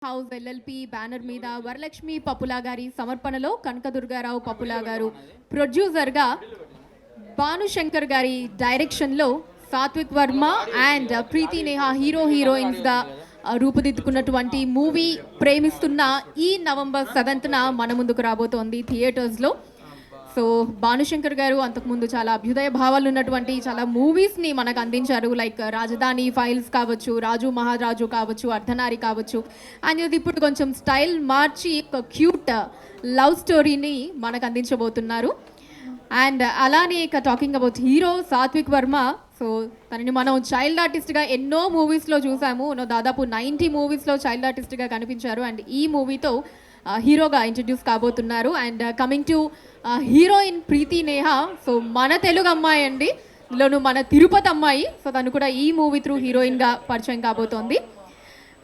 House LLP banner మీద వరలక్ష్మి పప్పులా గారి సమర్పణలో కనకదుర్గారావు పప్పులా గారు ప్రొడ్యూసర్గా భానుశంకర్ గారి డైరెక్షన్లో సాత్విక్ వర్మ అండ్ ప్రీతి నేహా హీరోయిన్స్గా రూపుదిద్దుకున్నటువంటి మూవీ ప్రేమిస్తున్న ఈ నవంబర్ 7న మన ముందుకు రాబోతోంది థియేటర్స్లో. సో భానుశంకర్ గారు అంతకుముందు చాలా అభ్యుదయ భావాలు ఉన్నటువంటి చాలా మూవీస్ని మనకు అందించారు. లైక్ రాజధాని ఫైల్స్ కావచ్చు, రాజు మహారాజు కావచ్చు, అర్ధనారి కావచ్చు. అండ్ ఇది ఇప్పుడు కొంచెం స్టైల్ మార్చి ఒక క్యూట్ లవ్ స్టోరీని మనకు అందించబోతున్నారు. అండ్ అలానే ఇక talking about hero Satvik Varma. So తనని మనం చైల్డ్ ఆర్టిస్ట్గా ఎన్నో మూవీస్లో చూసాము. దాదాపు 90 మూవీస్లో చైల్డ్ ఆర్టిస్ట్గా కనిపించారు. అండ్ ఈ మూవీతో హీరోగా ఇంట్రడ్యూస్ కాబోతున్నారు. And coming to heroine Preethi Neha. So మన తెలుగు అమ్మాయి అండి, ఇందులోను మన తిరుపతి అమ్మాయి. సో తను కూడా ఈ మూవీ త్రూ హీరోయిన్గా పరిచయం కాబోతోంది.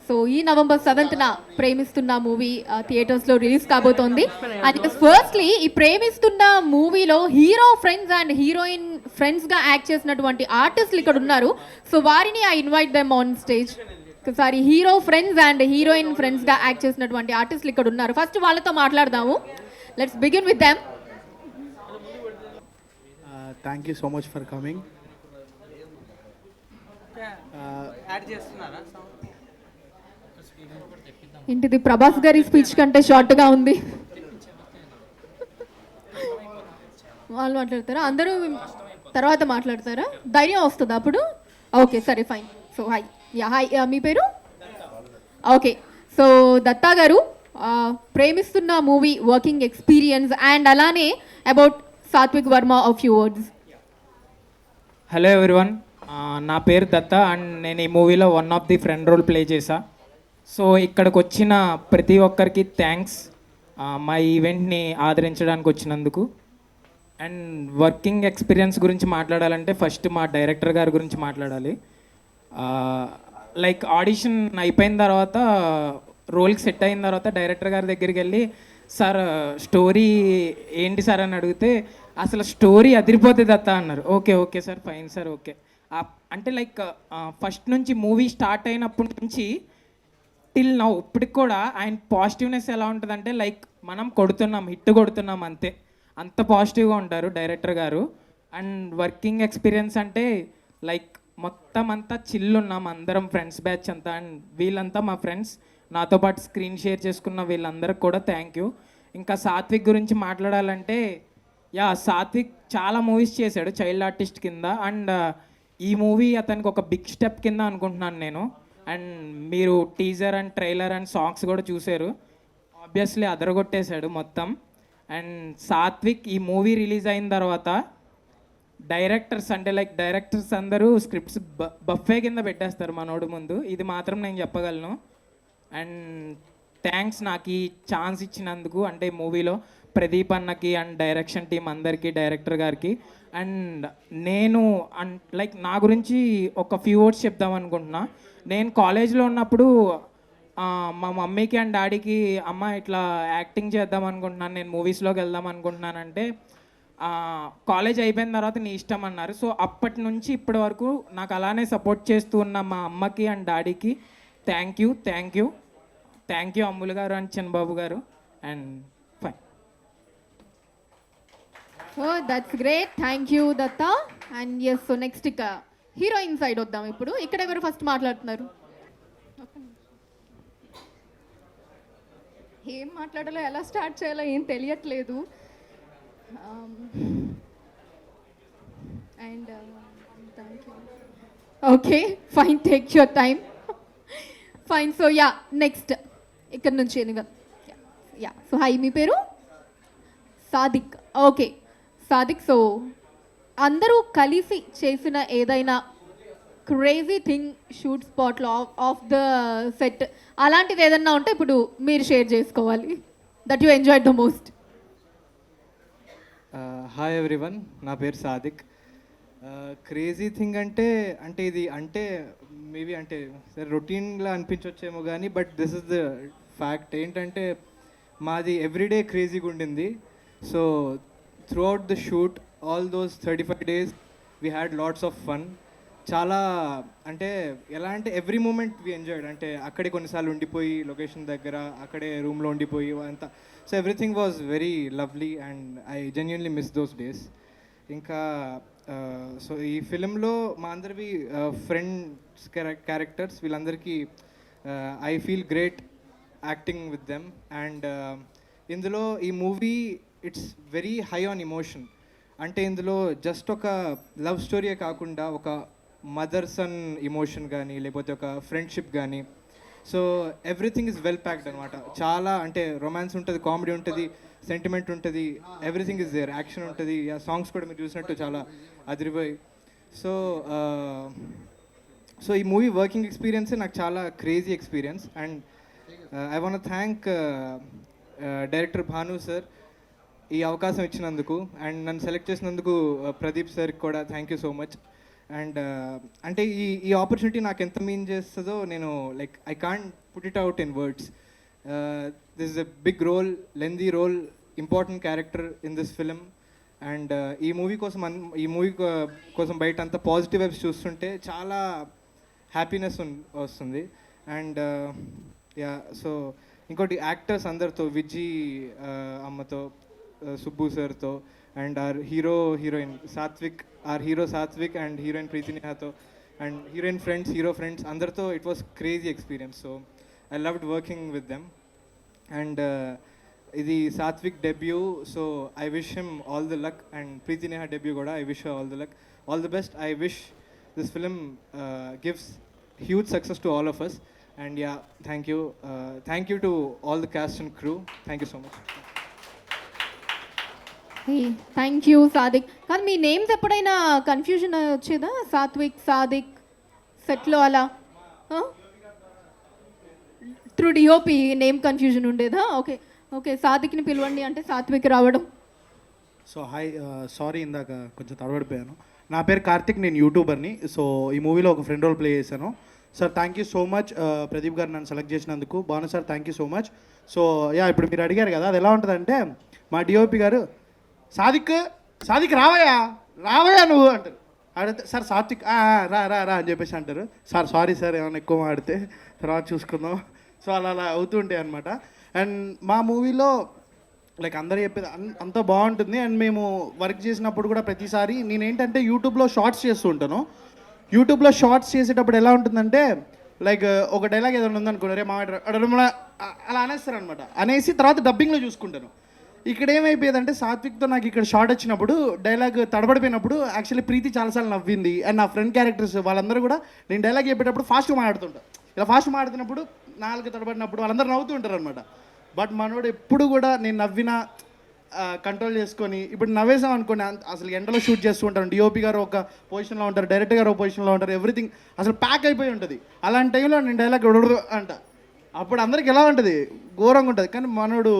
సో ఈ నవంబర్ 7న ప్రేమిస్తున్న మూవీ థియేటర్స్లో రిలీజ్ కాబోతోంది. అండ్ ఫస్ట్లీ ఈ ప్రేమిస్తున్న మూవీలో హీరో ఫ్రెండ్స్ అండ్ హీరోయిన్ ఫ్రెండ్స్గా యాక్ట్ చేసినటువంటి ఆర్టిస్టులు ఇక్కడ ఉన్నారు. సో వారిని I invite them on stage. ఒకసారి హీరో ఫ్రెండ్స్ అండ్ హీరోయిన్ ఫ్రెండ్స్గా యాక్ట్ చేసినటువంటి ఆర్టిస్టులు ఇక్కడ ఉన్నారు. ఫస్ట్ వాళ్ళతో మాట్లాడదాము. Let's begin with them. Thank you so much for coming. ఏంటిది ప్రభాస్ గారి స్పీచ్ కంటే షార్ట్గా ఉంది. వాళ్ళు మాట్లాడతారా? అందరూ తర్వాత మాట్లాడతారా? ధైర్యం వస్తుందా అప్పుడు? ఓకే సరే ఫైన్. So hi. హాయ్, మీ పేరు? ఓకే. సో దత్తా గారు, Premistunna movie working experience and అలానే about Sathvik Varma of few words. Hello everyone, నా పేరు దత్త అండ్ నేను ఈ మూవీలో one of the friend role play చేశా. సో ఇక్కడికి వచ్చిన ప్రతి ఒక్కరికి థ్యాంక్స్ మా ఈవెంట్ని ఆదరించడానికి వచ్చినందుకు. అండ్ వర్కింగ్ ఎక్స్పీరియన్స్ గురించి మాట్లాడాలంటే ఫస్ట్ మా డైరెక్టర్ గారి గురించి మాట్లాడాలి. లైక్ ఆడిషన్ అయిపోయిన తర్వాత, రోల్కి సెట్ అయిన తర్వాత డైరెక్టర్ గారి దగ్గరికి వెళ్ళి, సార్ స్టోరీ ఏంటి సార్ అని అడిగితే, అసలు స్టోరీ అదిరిపోతుంది దత్తా అన్నారు. Okay okay sir, fine sir, okay. అంటే లైక్ ఫస్ట్ నుంచి మూవీ స్టార్ట్ అయినప్పటి నుంచి టిల్ నౌ ఇప్పటికి కూడా ఆయన పాజిటివ్నెస్ ఎలా ఉంటుందంటే, లైక్ మనం హిట్ కొడుతున్నాం అంతే, అంత పాజిటివ్గా ఉంటారు డైరెక్టర్ గారు. అండ్ వర్కింగ్ ఎక్స్పీరియన్స్ అంటే లైక్ మొత్తం అంతా చిల్ ఉన్నాం అందరం, ఫ్రెండ్స్ బ్యాచ్ అంతా. అండ్ వీళ్ళంతా మా ఫ్రెండ్స్, నాతో పాటు స్క్రీన్ షేర్ చేసుకున్న వీళ్ళందరికి కూడా థ్యాంక్ యూ. ఇంకా సాత్విక్ గురించి మాట్లాడాలంటే, సాత్విక్ చాలా మూవీస్ చేశాడు చైల్డ్ ఆర్టిస్ట్ కింద. అండ్ ఈ మూవీ అతనికి ఒక బిగ్ స్టెప్ కింద అనుకుంటున్నాను నేను. అండ్ మీరు teaser and trailer and songs కూడా చూశారు, ఆబ్వియస్లీ అదరగొట్టేశాడు మొత్తం. అండ్ సాత్విక్ ఈ మూవీ రిలీజ్ అయిన తర్వాత డైరెక్టర్స్ అంటే లైక్ డైరెక్టర్స్ అందరూ స్క్రిప్ట్స్ బఫే కింద పెట్టేస్తారు మనోడు ముందు, ఇది మాత్రం నేను చెప్పగలను. అండ్ థ్యాంక్స్ నాకు ఈ ఛాన్స్ ఇచ్చినందుకు, అంటే మూవీలో ప్రదీప్ అన్నకి అండ్ డైరెక్షన్ టీం అందరికీ, డైరెక్టర్ గారికి. అండ్ నేను లైక్ నా గురించి ఒక ఫ్యూ వర్డ్స్ చెప్దాం అనుకుంటున్నా. నేను కాలేజ్లో ఉన్నప్పుడు మా మమ్మీకి అండ్ డాడీకి, అమ్మ ఇట్లా యాక్టింగ్ చేద్దాం అనుకుంటున్నాను, నేను మూవీస్లోకి వెళ్దాం అనుకుంటున్నానంటే, కాలేజ్ అయిపోయిన తర్వాత నీ ఇష్టం అన్నారు. సో అప్పటి నుంచి ఇప్పటి వరకు నాకు అలానే సపోర్ట్ చేస్తూ ఉన్న మా అమ్మకి అండ్ డాడీకి thank you, thank you, thank you Ammulu garu and Chandrababu garu. And fine. Oh that's great, thank you Datta. And yes, so next ఇక హీరోయిన్ సైడ్ వద్దాం. ఇప్పుడు ఇక్కడ ఎవరు ఫస్ట్ మాట్లాడుతున్నారు? ఏం మాట్లాడాలో, ఎలా స్టార్ట్ చేయాలో ఏం తెలియట్లేదు. And thank you. Okay fine, take your time. Fine. So next ఇక్కడ నుంచి సో హాయ్, మీ పేరు? సాదిక్. ఓకే సాదిక్. సో అందరూ కలిసి చేసిన ఏదైనా క్రేజీ థింగ్ షూట్ స్పాట్లో ఆఫ్ ద సెట్ అలాంటిది ఏదన్నా ఉంటే ఇప్పుడు మీరు షేర్ చేసుకోవాలి, that you enjoy the most. Hi everyone, నా పేరు సాదిక్. క్రేజీ థింగ్ అంటే ఇది అంటే మేబీ అంటే సరే రొటీన్గా అనిపించవచ్చేమో కానీ, but this is the fact. ఏంటంటే మాది ఎవ్రీడే క్రేజీగా ఉండింది. So through out the shoot, all those 35 days, we had lots of fun. చాలా అంటే ఎలా అంటే ఎవ్రీ మూమెంట్ వి ఎంజాయ్డ్. అంటే అక్కడే కొన్నిసార్లు ఉండిపోయి లొకేషన్ దగ్గర అక్కడే రూమ్లో ఉండిపోయి అంతా. So everything was very lovely and I genuinely miss those days. ఇంకా సో ఈ ఫిలింలో మా అందరివి ఫ్రెండ్స్ క్యారెక్టర్స్, వీళ్ళందరికీ I feel great acting with them. And ఇందులో ఈ movie it's very high on emotion. అంటే ఇందులో జస్ట్ ఒక లవ్ స్టోరీయే కాకుండా ఒక మదర్ సన్ ఇమోషన్ కానీ లేకపోతే ఒక ఫ్రెండ్షిప్ కానీ, so everything is well packed అనమాట. చాలా అంటే రొమాన్స్ ఉంటుంది, కామెడీ ఉంటుంది, సెంటిమెంట్ ఉంటుంది, ఎవ్రీథింగ్ ఇస్ దేర్, యాక్షన్ ఉంటుంది. సాంగ్స్ కూడా మీరు చూసినట్టు చాలా అదిరిపోయి. సో సో ఈ మూవీ వర్కింగ్ ఎక్స్పీరియన్స్ నాకు చాలా crazy experience. And I want thank director Bhanu sir ఈ అవకాశం ఇచ్చినందుకు, అండ్ నన్ను సెలెక్ట్ చేసినందుకు ప్రదీప్ సార్కి కూడా thank you so much. And అంటే ఈ ఆపర్చునిటీ నాకు ఎంత మీన్ చేస్తుందో నేను like I can't put it out in words. This is a big role, lengthy role, important character in this film. And ఈ మూవీ కోసం బయట అంత పాజిటివ్ వైబ్స్ చూస్తుంటే చాలా హ్యాపీనెస్ వస్తుంది. అండ్ యా, సో ఇంకోటి యాక్టర్స్ అందరితో, విజీ అమ్మతో, సుబ్బు సార్తో, and our heroine Satvik, Satvik and heroine Preethi నేహాతో, and heroine friends, hero friends అందరితో it was crazy experience. So I loved working with them. And ఇది Satvik debut, so I wish him all the luck. And Preethi Neha debut కూడా I wish all the luck, all the best. I wish this film gives huge success to all of us. And yeah, thank you to all the cast and crew. Thank you so much. Thank you Sadiq. కానీ మీ names ఎప్పుడైనా confusion వచ్చేదా? సాత్విక్, సాదిక్ సెట్లో అలా through DOP name confusion ఉండేదా? Okay okay, సాదిక్ని పిలవండి అంటే సాత్విక్ రావడం. So hi, sorry ఇందాక కొంచెం తడబడిపోయాను. నా పేరు కార్తిక్, నేను యూట్యూబర్ని. సో ఈ మూవీలో ఒక ఫ్రెండ్ రోల్ ప్లే చేశాను. Sir thank you so much, Pradeep గారు నన్ను సెలెక్ట్ చేసినందుకు. Bhanu sir thank you so much. So yeah, ఇప్పుడు మీరు అడిగారు కదా అది ఎలా ఉంటుందంటే, మా డిఓపి గారు సాదిక్ రావయ్యా నువ్వు అంటారు. అడిగితే సార్ సాత్విక్ రా రా రా అని చెప్పేసి అంటారు. సార్ సారీ సార్, ఏమైనా ఎక్కువ మాడితే తర్వాత చూసుకుందాం. సో అలా అవుతుంటాయి అనమాట. అండ్ మా మూవీలో లైక్ అందరూ చెప్పేది అంత బాగుంటుంది. అండ్ మేము వర్క్ చేసినప్పుడు కూడా ప్రతిసారి నేనేంటంటే యూట్యూబ్లో షార్ట్స్ చేస్తూ ఉంటాను. యూట్యూబ్లో షార్ట్స్ చేసేటప్పుడు ఎలా ఉంటుందంటే, లైక్ ఒక డైలాగ్ ఏదైనా ఉందనుకో, రే మా అలా అనేస్తారు అనమాట. అనేసి తర్వాత డబ్బింగ్లో చూసుకుంటాను. ఇక్కడ ఏమైపోయేదంటే సాత్విక్తో నాకు ఇక్కడ షార్ట్ వచ్చినప్పుడు డైలాగ్ తడబడిపోయినప్పుడు యాక్చువల్లీ ప్రీతి చాలాసార్లు నవ్వింది. అండ్ నా ఫ్రెండ్ క్యారెక్టర్స్ వాళ్ళందరూ కూడా నేను డైలాగ్ చెప్పేటప్పుడు ఫాస్ట్గా మాట్లాడుతుంటాను. ఇలా ఫాస్ట్ మాట్లాడుతున్నప్పుడు నాలుగు తడబడినప్పుడు వాళ్ళందరూ నవ్వుతూ ఉంటారు అనమాట. బట్ మనోడు ఎప్పుడు కూడా నేను నవ్వినా కంట్రోల్ చేసుకొని, ఇప్పుడు నవ్వేసాం అనుకోండి అసలు ఎండలో షూట్ చేస్తూ ఉంటాను. డిఓపి గారు ఒక పొజిషన్లో ఉంటారు, డైరెక్టర్ గారు ఒక పొజిషన్లో ఉంటారు, ఎవ్రీథింగ్ అసలు ప్యాక్ అయిపోయి ఉంటుంది. అలాంటి టైంలో నేను డైలాగ్ అంట, అప్పుడు అందరికి ఎలా ఉంటుంది, ఘోరంగా ఉంటుంది. కానీ మనోడు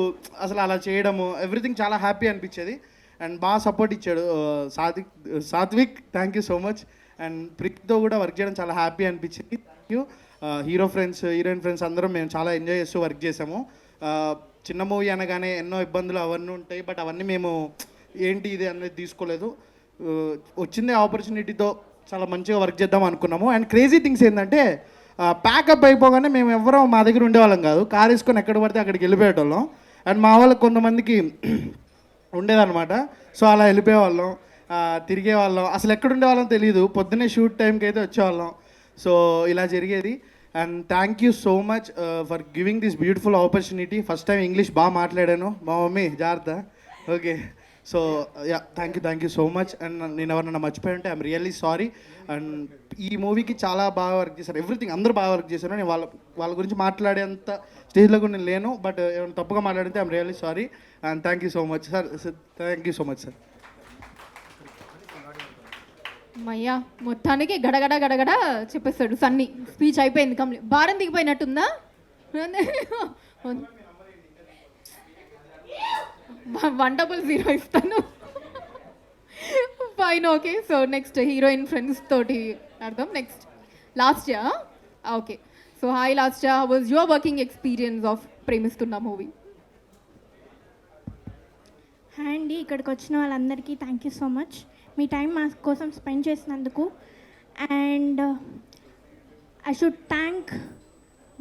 అసలు అలా చేయడము ఎవ్రీథింగ్ చాలా హ్యాపీ అనిపించేది. అండ్ బాగా సపోర్ట్ ఇచ్చాడు Sathvik. Thank you so much. And ప్రీతితో కూడా వర్క్ చేయడం చాలా హ్యాపీ అనిపించింది. Thank you. Hero friends, heroine friends అందరం మేము చాలా ఎంజాయ్ చేస్తూ వర్క్ చేసాము. చిన్న మూవీ అనగానే ఎన్నో ఇబ్బందులు అవన్నీ ఉంటాయి, బట్ అవన్నీ మేము ఏంటి ఇది అనేది తీసుకోలేదు. వచ్చిందే ఆపర్చునిటీతో చాలా మంచిగా వర్క్ చేద్దాం అనుకున్నాము. అండ్ క్రేజీ థింగ్స్ ఏంటంటే, ప్యాకప్ అయిపోగానే మేము ఎవరో మా దగ్గర ఉండేవాళ్ళం కాదు, కార్ వేసుకొని ఎక్కడ పడితే అక్కడికి వెళ్ళిపోయేటోళ్ళం. అండ్ మా వాళ్ళకి కొంతమందికి ఉండేదన్నమాట. సో అలా వెళ్ళిపోయేవాళ్ళం, తిరిగేవాళ్ళం, అసలు ఎక్కడ ఉండేవాళ్ళం తెలియదు. పొద్దున్నే షూట్ టైంకి అయితే వచ్చేవాళ్ళం. సో ఇలా జరిగేది. And thank you so much for giving this beautiful opportunity. First time English బాగా మాట్లాడాను, మా మమ్మీ జాగ్రత్త. Okay, so yeah, thank you so much. And నేను ఎవరన్నా మర్చిపోయి ఉంటే ఐఎమ్ రియల్లీ సారీ. అండ్ ఈ మూవీకి చాలా బాగా వర్క్ చేశారు, ఎవ్రీథింగ్ అందరూ బాగా వర్క్ చేశారు. నేను వాళ్ళ గురించి మాట్లాడేంత స్టేజ్లో కూడా నేను లేను, బట్ ఏమైనా తప్పుగా మాట్లాడితే I'm really sorry. And thank you so much sir. Thank you so much sir. మయ్యా మొత్తానికి గడగడ గడగడ చెప్పేస్తాడు సన్నీ. స్పీచ్ అయిపోయింది, కంప్లీట్. భారం దిగిపోయినట్టుందా? 100 ఇస్తాను. Fine, okay. So next heroine friends తోటి అర్థం. Next Lasya. Okay, so hi Lasya, how was your working experience of ప్రేమిస్తున్నా మూవీ? హాయ్ అండి, ఇక్కడికి వచ్చిన వాళ్ళందరికీ thank you so much. Me time మా కోసం స్పెండ్ చేసినందుకు. And I should thank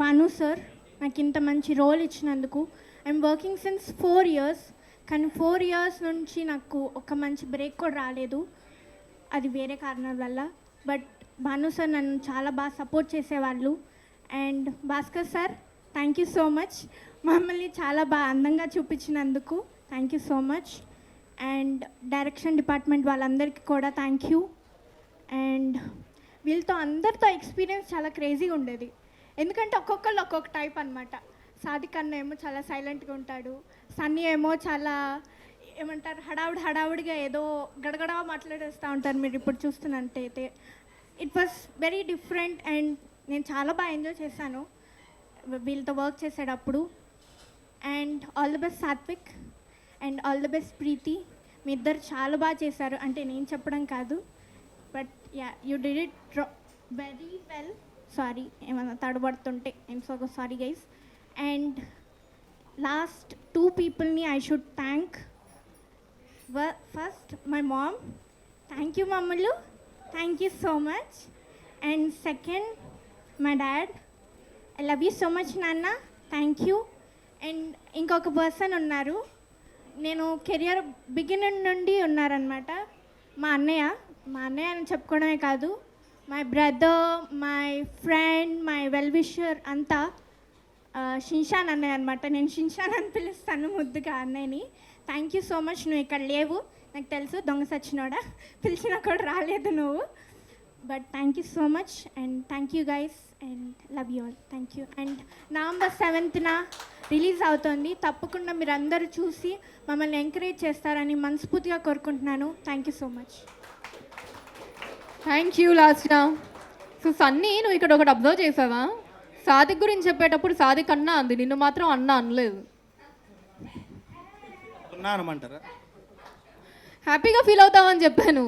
Bhanu sir నాకు ఇంత మంచి రోల్ ఇచ్చినందుకు. ఐఎమ్ వర్కింగ్ సిన్స్ 4 years, కానీ 4 years నుంచి నాకు ఒక మంచి బ్రేక్ కూడా రాలేదు, అది వేరే కారణాల వల్ల. బట్ భాను సార్ నన్ను చాలా బాగా సపోర్ట్ చేసేవాళ్ళు. And Bhaskar sir thank you so much, మమ్మల్ని చాలా బాగా అందంగా చూపించినందుకు thank you so much. And direction department వాళ్ళందరికీ కూడా థ్యాంక్ యూ. అండ్ వీళ్ళతో అందరితో ఎక్స్పీరియన్స్ చాలా క్రేజీగా ఉండేది, ఎందుకంటే ఒక్కొక్కళ్ళు ఒక్కొక్క టైప్ అనమాట. సాదిక్ అన్న ఏమో చాలా సైలెంట్గా ఉంటాడు, సన్నీ ఏమో చాలా ఏమంటారు హడావుడిగా ఏదో గడగడగా మాట్లాడేస్తూ ఉంటారు. మీరు ఇప్పుడు చూస్తున్నట్టయితే it was very different and నేను చాలా బాగా ఎంజాయ్ చేశాను వీళ్ళతో వర్క్ చేసేటప్పుడు. And all the best Satvik and all the best Preethi, మీ ఇద్దరు చాలా బాగా చేశారు, అంటే నేను చెప్పడం కాదు, but ya you did it very well. Sorry ఏమన్నా తడబడుతుంటే I'm so sorry guys. And last 2 peopleని I should thank. First my mom, thank you మమ్మలు, thank you so much. And second my dad, I love you so much నాన్న, thank you. And ఇంకొక person ఉన్నారు, నేను career beginning నుండి ఉన్నారనమాట, మా అన్నయ్య అని చెప్పుకోవడమే కాదు, my brother, my friend, my well wisher అంతా షిన్షాన్ అన్నయ్య అనమాట. నేను షిన్షాన్ అని పిలుస్తాను ముద్దుగా అన్నయ్యని. థ్యాంక్ యూ సో మచ్, నువ్వు ఇక్కడ లేవు నాకు తెలుసు, దొంగ సచ్చినోడా, పిలిచినా కూడా రాలేదు నువ్వు, but thank you so much and thank you guys and love you all, thank you. And November 7th release అవుతుంది, తప్పకుండా మీరు అందరూ చూసి మమ్మల్ని ఎంకరేజ్ చేస్తారని మనస్ఫూర్తిగా కోరుకుంటున్నాను. Thank you so much. Thank you లాస్నా. సో సన్నీ నువ్వు ఇక్కడ ఒకటి అబ్జర్వ్ చేసావా, సాదిక్ గురించి చెప్పేటప్పుడు సాదిక్ అన్నా అంది, నిన్ను మాత్రం అన్నా అనలేదు. అనమంటారా? హ్యాపీగా ఫీల్ అవుతావని చెప్పాను.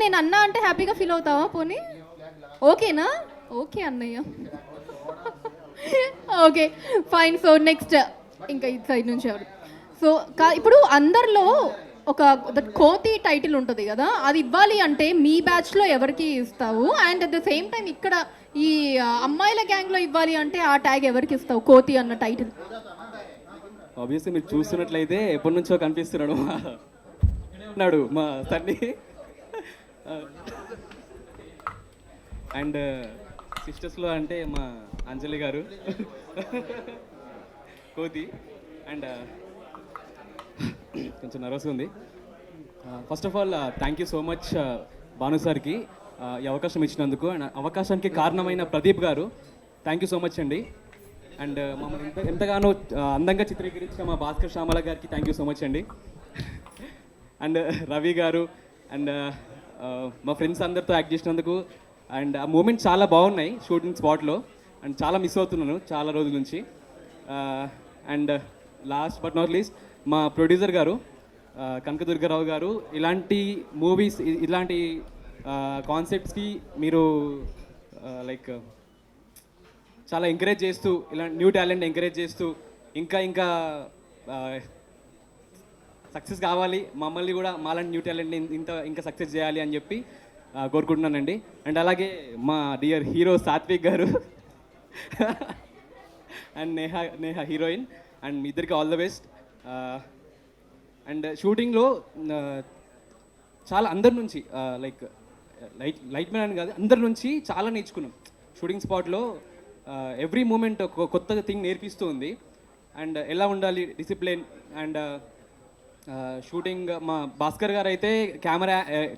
నేను అన్నా అంటే హ్యాపీగా ఫీల్ అవుతావా పోనీ? ఓకేనా? ఓకే అన్నయ్య, ఓకే ఫైన్. సో నెక్స్ట్ ఇంకా ఈ సైడ్ నుంచి ఎవరు? సో ఇప్పుడు అందరిలో ఒక కోతి టైటిల్ ఉంటుంది కదా, అది ఇవ్వాలి అంటే మీ బ్యాచ్లో ఎవరికి ఇస్తావు? And at the same time ఇక్కడ ఈ అమ్మాయిల గ్యాంగ్లో ఇవ్వాలి అంటే ఆ ట్యాగ్ ఎవరికి ఇస్తావు, కోతి అన్న టైటిల్? ఆబ్వియస్లీ మీరు చూస్తున్నట్లయితే ఎప్పటి నుంచో కనిపిస్తున్నాడు ఉన్నాడు మా సన్నీ. అండ్ సిస్టర్స్లో అంటే మా అంజలి గారు కోతి. అండ్ కొంచెం నర్వస్గా ఉంది. First of all thank you so much Bhanu సార్కి ఈ అవకాశం ఇచ్చినందుకు, అండ్ అవకాశానికి కారణమైన ప్రదీప్ గారు థ్యాంక్ యూ సో మచ్ అండి. అండ్ మమ్మల్ని ఎంతగానో అందంగా చిత్రీకరించిన మా భాస్కర్ శ్యామల గారికి థ్యాంక్ యూ సో మచ్ అండి. అండ్ రవి గారు అండ్ మా ఫ్రెండ్స్ అందరితో యాక్ట్ చేసినందుకు. అండ్ ఆ మూమెంట్ చాలా బాగున్నాయి షూటింగ్ స్పాట్లో, అండ్ చాలా మిస్ అవుతున్నాను చాలా రోజుల నుంచి. And last but not least మా ప్రొడ్యూసర్ గారు కనకదుర్గారావు గారు, ఇలాంటి మూవీస్ ఇలాంటి కాన్సెప్ట్స్కి మీరు లైక్ చాలా ఎంకరేజ్ చేస్తూ, ఇలాంటి న్యూ టాలెంట్ ఎంకరేజ్ చేస్తూ ఇంకా ఇంకా సక్సెస్ కావాలి, మమ్మల్ని కూడా మాలాంటి న్యూ టాలెంట్ని ఇంకా సక్సెస్ చేయాలి అని చెప్పి కోరుకుంటున్నానండి. అండ్ అలాగే మా డియర్ హీరో సాత్విక్ గారు అండ్ నేహ హీరోయిన్, అండ్ మీ ఇద్దరికి ఆల్ ద బెస్ట్. అండ్ షూటింగ్లో చాలా అందరి నుంచి లైక్ లైట్ మ్యాన్ అని కాదు, అందరి నుంచి చాలా నేర్చుకున్నాం షూటింగ్ స్పాట్లో. ఎవ్రీ మూమెంట్ ఒక కొత్త థింగ్ నేర్పిస్తూ ఉంది. అండ్ ఎలా ఉండాలి డిసిప్లిన్. అండ్ షూటింగ్ మా భాస్కర్ గారు అయితే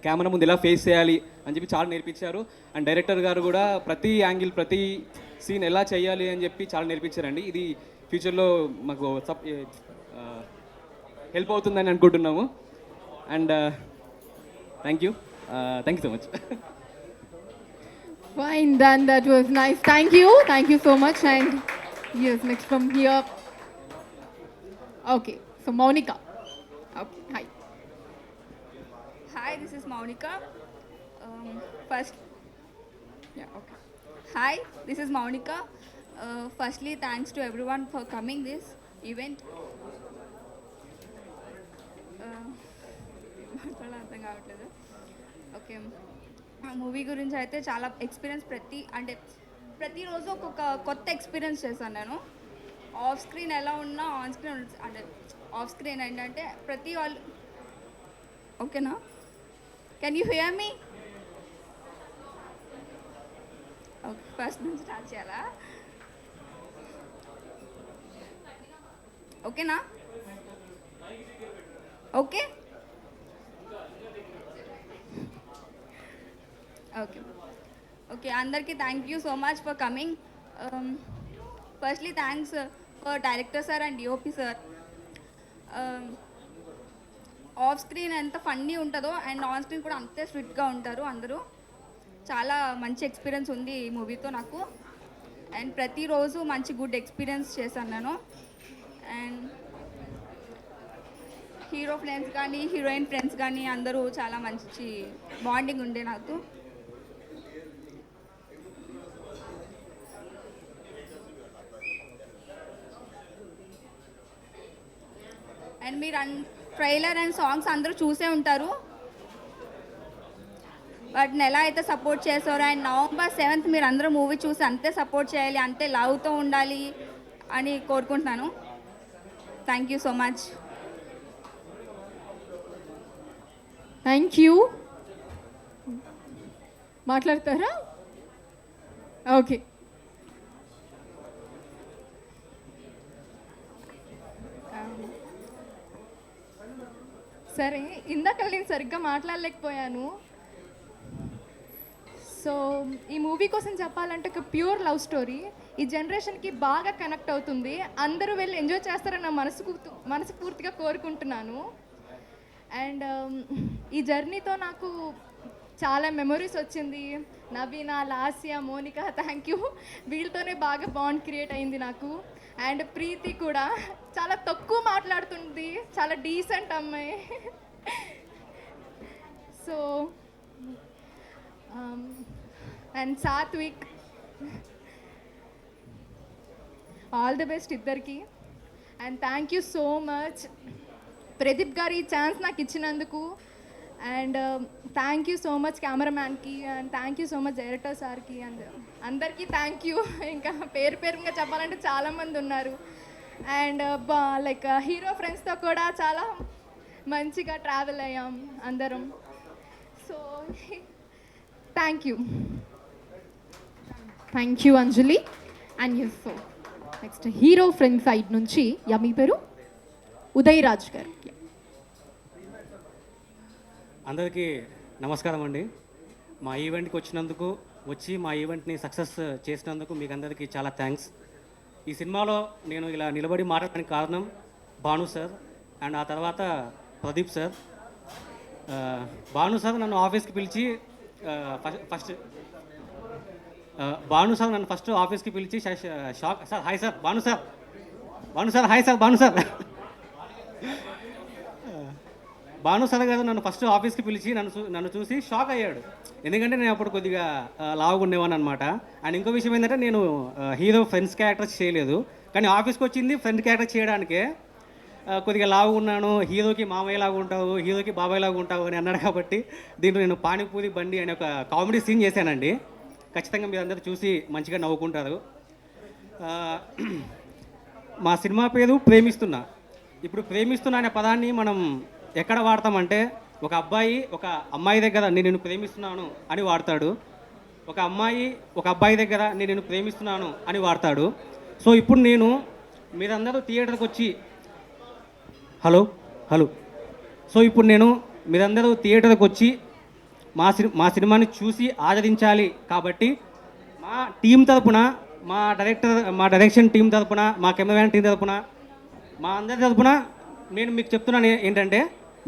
కెమెరా ముందు ఎలా ఫేస్ చేయాలి అని చెప్పి చాలా నేర్పించారు. అండ్ డైరెక్టర్ గారు కూడా ప్రతి యాంగిల్ ప్రతి సీన్ ఎలా చేయాలి అని చెప్పి చాలా నేర్పించారండి. ఇది ఫ్యూచర్లో మాకు హెల్ప్ అవుతుందని అనుకుంటున్నాము. And thank you so much. Fine, done. That was nice. Thank you so much. And yes, next from here. Okay, so Monica. Okay, hi. Hi, this is Monica. First, yeah, okay. Hi, this is Monica. Firstly, thanks to everyone for coming this event. అర్థం కావట్లేదు. Okay, ఆ movie గురించి అయితే చాలా experience ప్రతిరోజు ఒక్కొక్క కొత్త experience చేశాను నేను. ఆఫ్ స్క్రీన్ ఎలా ఉన్నా ఆన్ స్క్రీన్ అంటే ఆఫ్ స్క్రీన్ ఏంటంటే ప్రతి వాళ్ళు ఓకేనా, can you here me? Okay, first నుంచి స్టార్ట్ చేయాలా? ఓకేనా? ఓకే ఓకే ఓకే, అందరికీ thank you so much for coming. Firstly thanks for director sir and DOP sir. Off screen ఎంత ఫన్నీ ఉంటుందో అండ్ ఆన్ స్క్రీన్ కూడా అంతే స్ట్రిక్ట్గా ఉంటారు అందరూ. చాలా మంచి ఎక్స్పీరియన్స్ ఉంది ఈ మూవీతో నాకు. అండ్ ప్రతిరోజు మంచి గుడ్ ఎక్స్పీరియన్స్ చేశాను నేను. అండ్ హీరో ఫ్రెండ్స్ కానీ హీరోయిన్ ఫ్రెండ్స్ కానీ అందరూ చాలా మంచి బాండింగ్ ఉండే నాకు. అండ్ మీరు ట్రైలర్ అండ్ సాంగ్స్ అందరూ చూసే ఉంటారు. వాటిని ఎలా అయితే సపోర్ట్ చేస్తారో అండ్ November 7th మీరు అందరూ మూవీ చూసి అంతే సపోర్ట్ చేయాలి, అంతే లవ్తో ఉండాలి అని కోరుకుంటున్నాను. Thank you so much. Thank you. మాట్లాడతారా? ఓకే. సరే, ఇందాక నేను సరిగ్గా మాట్లాడలేకపోయాను. సో ఈ మూవీ కోసం చెప్పాలంటే ఒక ప్యూర్ లవ్ స్టోరీ. ఈ జనరేషన్కి బాగా కనెక్ట్ అవుతుంది. అందరూ వెళ్ళి ఎంజాయ్ చేస్తారని నా మనస్ఫూర్తిగా కోరుకుంటున్నాను. అండ్ ఈ జర్నీతో నాకు చాలా మెమొరీస్ వచ్చింది. నవీన, లాస్య, మోనిక, థ్యాంక్ యూ. వీళ్ళతోనే బాగా బాండ్ క్రియేట్ అయింది నాకు. అండ్ ప్రీతి కూడా చాలా తక్కువ మాట్లాడుతుంది, చాలా డీసెంట్ అమ్మాయి. So and Satvik, all the best ఇద్దరికి. And thank you so much Pradeep garu ఈ ఛాన్స్ నాకు ఇచ్చినందుకు. And thank you so much కెమెరామ్యాన్కి. And thank you so much director సార్కి. అండ్ అందరికీ థ్యాంక్ యూ. ఇంకా పేరుగా చెప్పాలంటే చాలామంది ఉన్నారు. అండ్ లైక్ హీరో ఫ్రెండ్స్తో కూడా చాలా మంచిగా ట్రావెల్ అయ్యాం అందరం. So thank you. Thank you Anjali. And you. So next hero friend side నుంచి మీ పేరు? ఉదయ్ రాజ్ గారు. అందరికీ నమస్కారం అండి. మా ఈవెంట్కి వచ్చి మా ఈవెంట్ని సక్సెస్ చేసినందుకు మీకు అందరికీ చాలా థ్యాంక్స్. ఈ సినిమాలో నేను ఇలా నిలబడి మాట్లాడడానికి కారణం భాను సార్ అండ్ ఆ తర్వాత ప్రదీప్ సార్. భాను సార్ నన్ను ఆఫీస్కి పిలిచి భాను సార్ నన్ను ఫస్ట్ ఆఫీస్కి పిలిచి shock sir hi sir Bhanu sir hi sir Bhanu sir Bhanu sir గారు నన్ను ఫస్ట్ ఆఫీస్కి పిలిచి నన్ను చూసి షాక్ అయ్యాడు. ఎందుకంటే నేను అప్పుడు కొద్దిగా లావుగా ఉండేవాను అనమాట. అండ్ ఇంకో విషయం ఏంటంటే నేను హీరో ఫ్రెండ్స్ క్యారెక్టర్స్ చేయలేదు, కానీ ఆఫీస్కి వచ్చింది ఫ్రెండ్ క్యారెక్టర్ చేయడానికే. కొద్దిగా లావుగా ఉన్నాను, హీరోకి మామయ్య లాగా ఉంటావు, హీరోకి బాబాయ్ లాగా ఉంటావు అని అన్నాడు. కాబట్టి దీంట్లో నేను పానీపూరి బండి అనే ఒక కామెడీ సీన్ చేశానండి. ఖచ్చితంగా మీరు అందరూ చూసి మంచిగా నవ్వుకుంటారు. మా సినిమా పేరు ప్రేమిస్తున్నా. ఇప్పుడు ప్రేమిస్తున్నా అనే పదాన్ని మనం ఎక్కడ వాడతామంటే, ఒక అబ్బాయి ఒక అమ్మాయి దగ్గర నేను నిన్ను ప్రేమిస్తున్నాను అని వాడతాడు, ఒక అమ్మాయి ఒక అబ్బాయి దగ్గర నేను నిన్ను ప్రేమిస్తున్నాను అని వాడతాడు. సో ఇప్పుడు నేను మీరందరూ థియేటర్కి వచ్చి ఇప్పుడు నేను మీరందరూ థియేటర్కి వచ్చి మా సినిమాని చూసి ఆదరించాలి. కాబట్టి మా టీం తరపున, మా డైరెక్షన్ టీం తరపున, మా కెమెరామ్యాన్ టీం తరపున, మా అందరి తరపున నేను మీకు చెప్తున్నాను ఏంటంటే,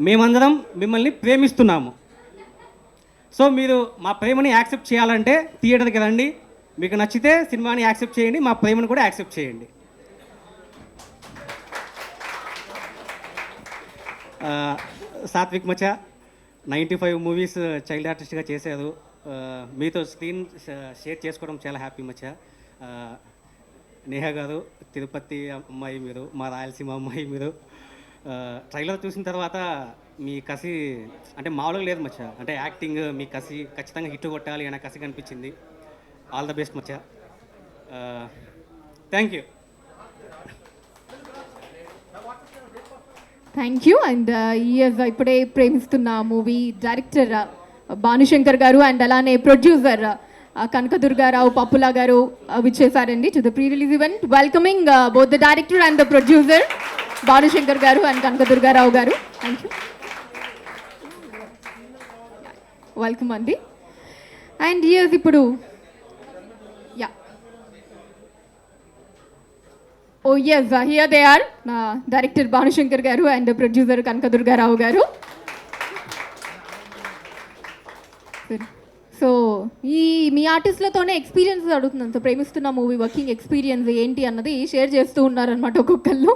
మేమందరం మిమ్మల్ని ప్రేమిస్తున్నాము. సో మీరు మా ప్రేమని యాక్సెప్ట్ చేయాలంటే థియేటర్కి రండి. మీకు నచ్చితే సినిమాని యాక్సెప్ట్ చేయండి, మా ప్రేమను కూడా యాక్సెప్ట్ చేయండి. సాత్విక్ మచ 95 మూవీస్ చైల్డ్ ఆర్టిస్ట్గా చేశారు. మీతో స్క్రీన్ షేర్ చేసుకోవడం చాలా హ్యాపీ మచ. నేహా గారు తిరుపతి అమ్మాయి మీరు, మా రాయలసీమ అమ్మాయి మీరు. ట్రైలర్ చూసిన తర్వాత మీ కసి అంటే మామూలుగా లేదు మచ్చ. అంటే యాక్టింగ్ మీ కసి ఖచ్చితంగా హిట్ కొట్టాలి అనే కసి కనిపించింది. ఆల్ ద బెస్ట్ మచ్చ. Thank you. Thank you. And ఇప్పుడే ప్రేమిస్తున్న మూవీ డైరెక్టర్ భానుశంకర్ గారు అండ్ అలానే ప్రొడ్యూసర్ కనకదుర్గారావు పప్పులా గారు విచ్చేసారండి to the pre release event. Welcoming both the director and the producer Bhanushankar గారు అండ్ కనకదుర్గారావు గారు. Thank you. వెల్కమ్ అండి. అండ్ ఇప్పుడు yeah oh yes here they are director Bhanushankar గారు అండ్ ప్రొడ్యూసర్ కనకదుర్గారావు గారు. సో మీ ఆర్టిస్ట్లతోనే ఎక్స్పీరియన్స్ అడుగుతున్నాను. So Premistunna movie working experience ఏంటి అన్నది షేర్ చేస్తూ ఉన్నారనమాట ఒక్కొక్కళ్ళు.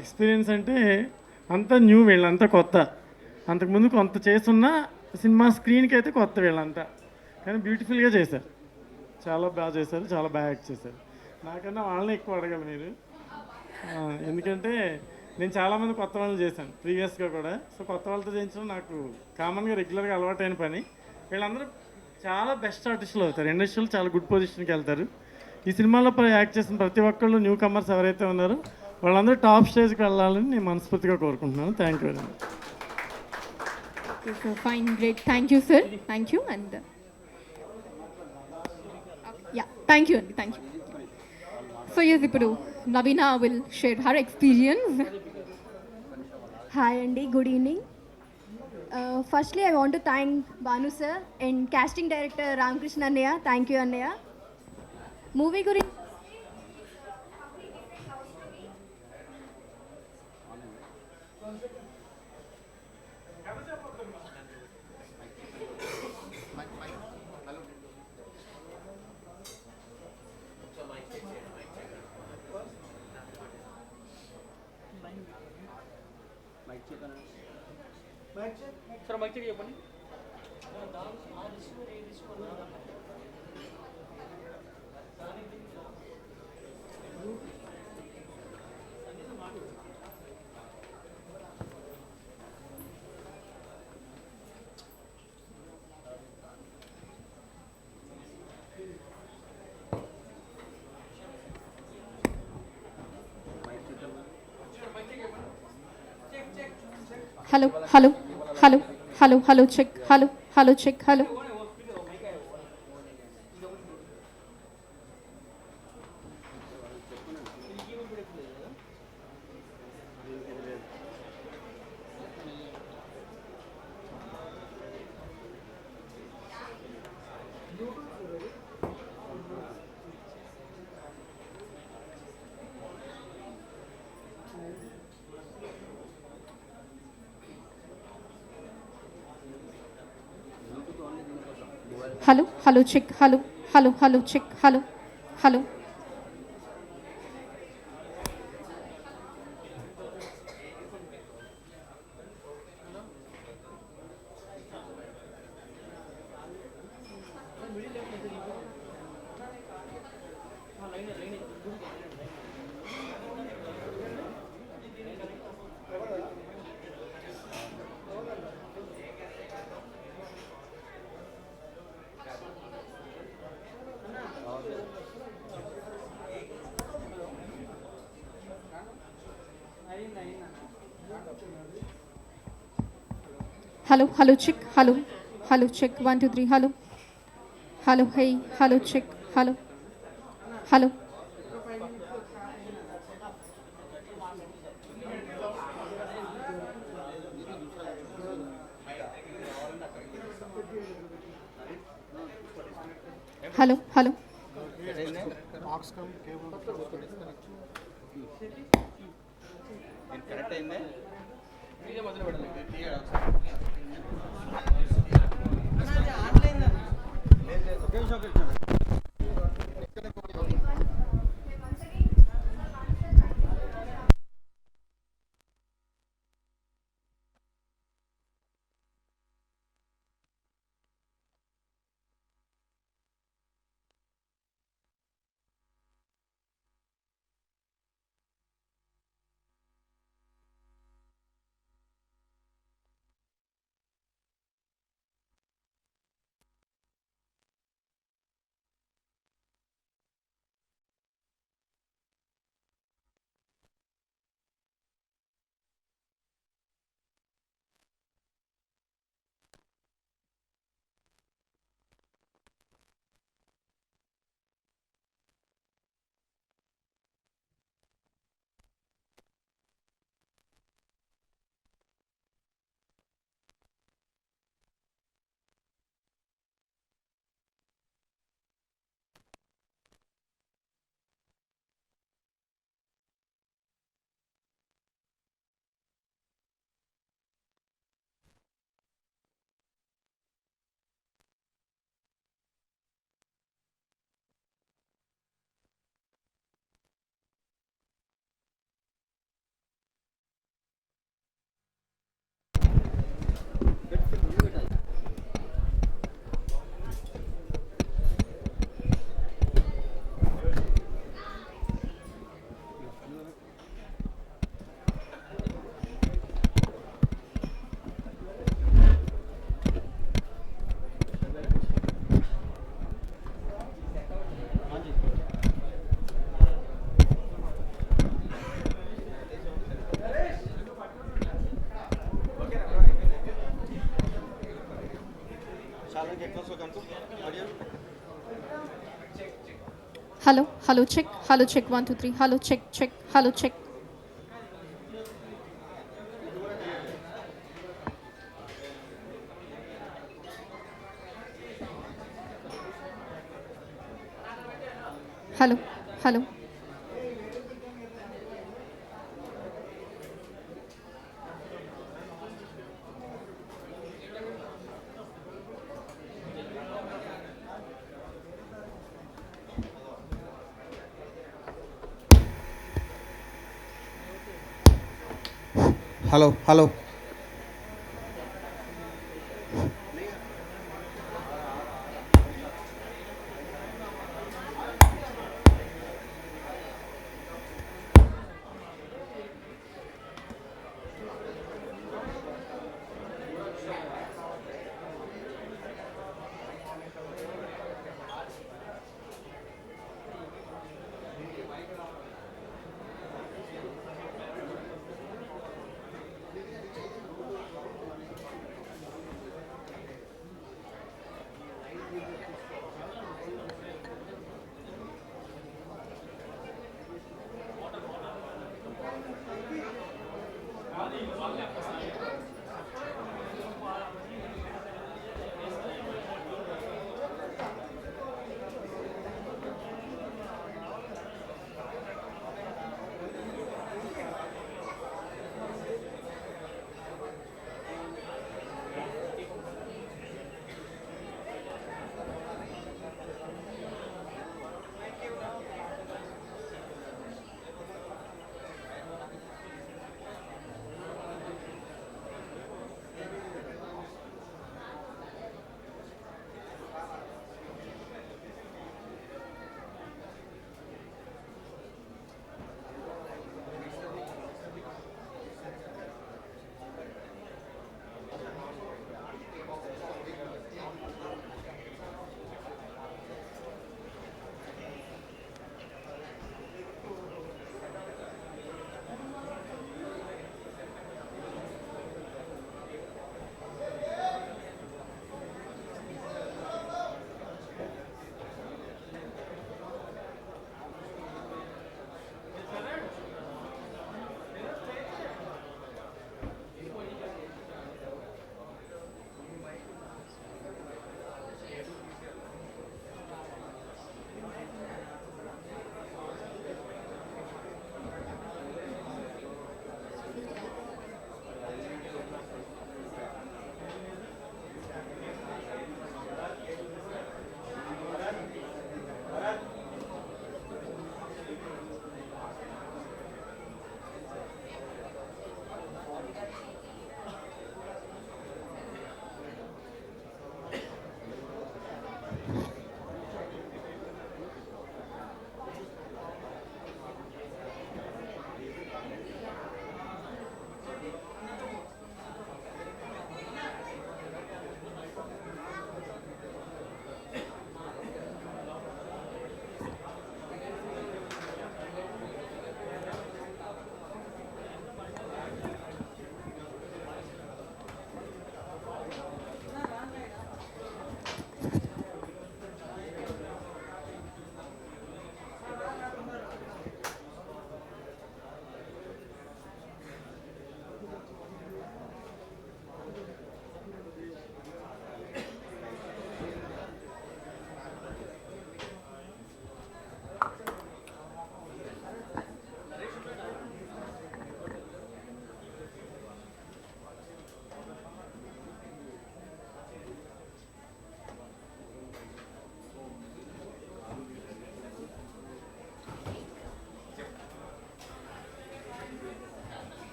ఎక్స్పీరియన్స్ అంటే అంతా న్యూ, వీళ్ళంతా కొత్త. అంతకుముందు కొంత చేస్తున్న సినిమా స్క్రీన్కి అయితే కొత్త వీళ్ళంతా, కానీ బ్యూటిఫుల్గా చేశారు. చాలా బాగా చేశారు, చాలా బాగా యాక్ట్ చేశారు. నాకన్నా వాళ్ళని ఎక్కువ అడగాలి మీరు, ఎందుకంటే నేను చాలామంది కొత్త వాళ్ళు చేశాను ప్రీవియస్గా కూడా. సో కొత్త వాళ్ళతో చేయించడం నాకు కామన్గా రెగ్యులర్గా అలవాటైన పని. వీళ్ళందరూ చాలా బెస్ట్ ఆర్టిస్టులు అవుతారు, ఇండస్ట్రీలో చాలా గుడ్ పొజిషన్కి వెళ్తారు. ఈ సినిమాలో యాక్ట్ చేసిన ప్రతి ఒక్కళ్ళు న్యూ కమర్స్ ఎవరైతే ఉన్నారో వాళ్ళందరూ టాప్ స్టేజ్కి వెళ్ళాలని నేను మనస్ఫూర్తిగా కోరుకుంటున్నాను. Thank you very much. Fine, great. Thank you sir. Thank you. And yeah thank you అండి. Thank you. సో ఇప్పుడు Naveena will share her experience. Hi Andy, good evening. Firstly, I want to thank Banu sir and casting director Ramkrishna Annaya. Thank you Annaya. Movie gurinchi hello hello hello hello hello check hello hello check hello. Hello hello check hello hello hello check hello hello. Hello hello check hello hello check 1 2 3 hello hello hey hello check hello hello. Hello hello hello check 1 2 3 hello check hello check. Hello. Hello.